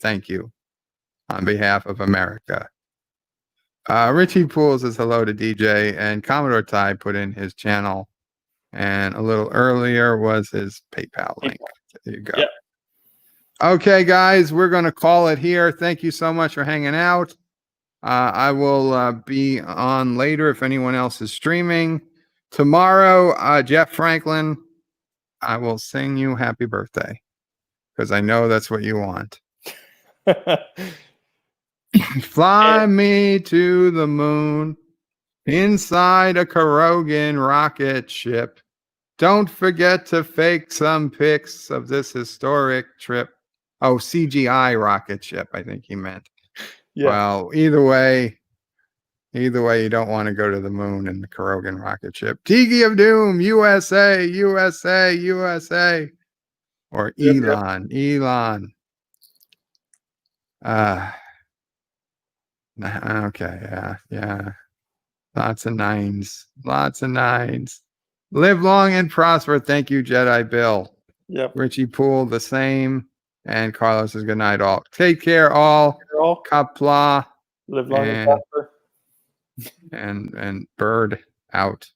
thank you on behalf of America. Richie Poole says hello to DJ, and Commodore Ty put in his channel, and a little earlier was his PayPal link. There you go. Yep. Okay, guys, we're going to call it here. Thank you so much for hanging out. I will be on later if anyone else is streaming. Tomorrow, Jeff Franklin, I will sing you happy birthday because I know that's what you want. Fly me to the moon inside a Kurogan rocket ship. Don't forget to fake some pics of this historic trip. Oh, CGI rocket ship, I think he meant. Yeah. Well, either way, you don't want to go to the moon in the Kurogan rocket ship. Tiki of Doom, USA, USA, USA. Or Elon, Elon. Okay, yeah. Lots of nines. Live long and prosper. Thank you, Jedi Bill. Yep. Richie Poole, the same. And Carlos says good night, all. Take care, all. Qapla. Live long and prosper. And Bird out.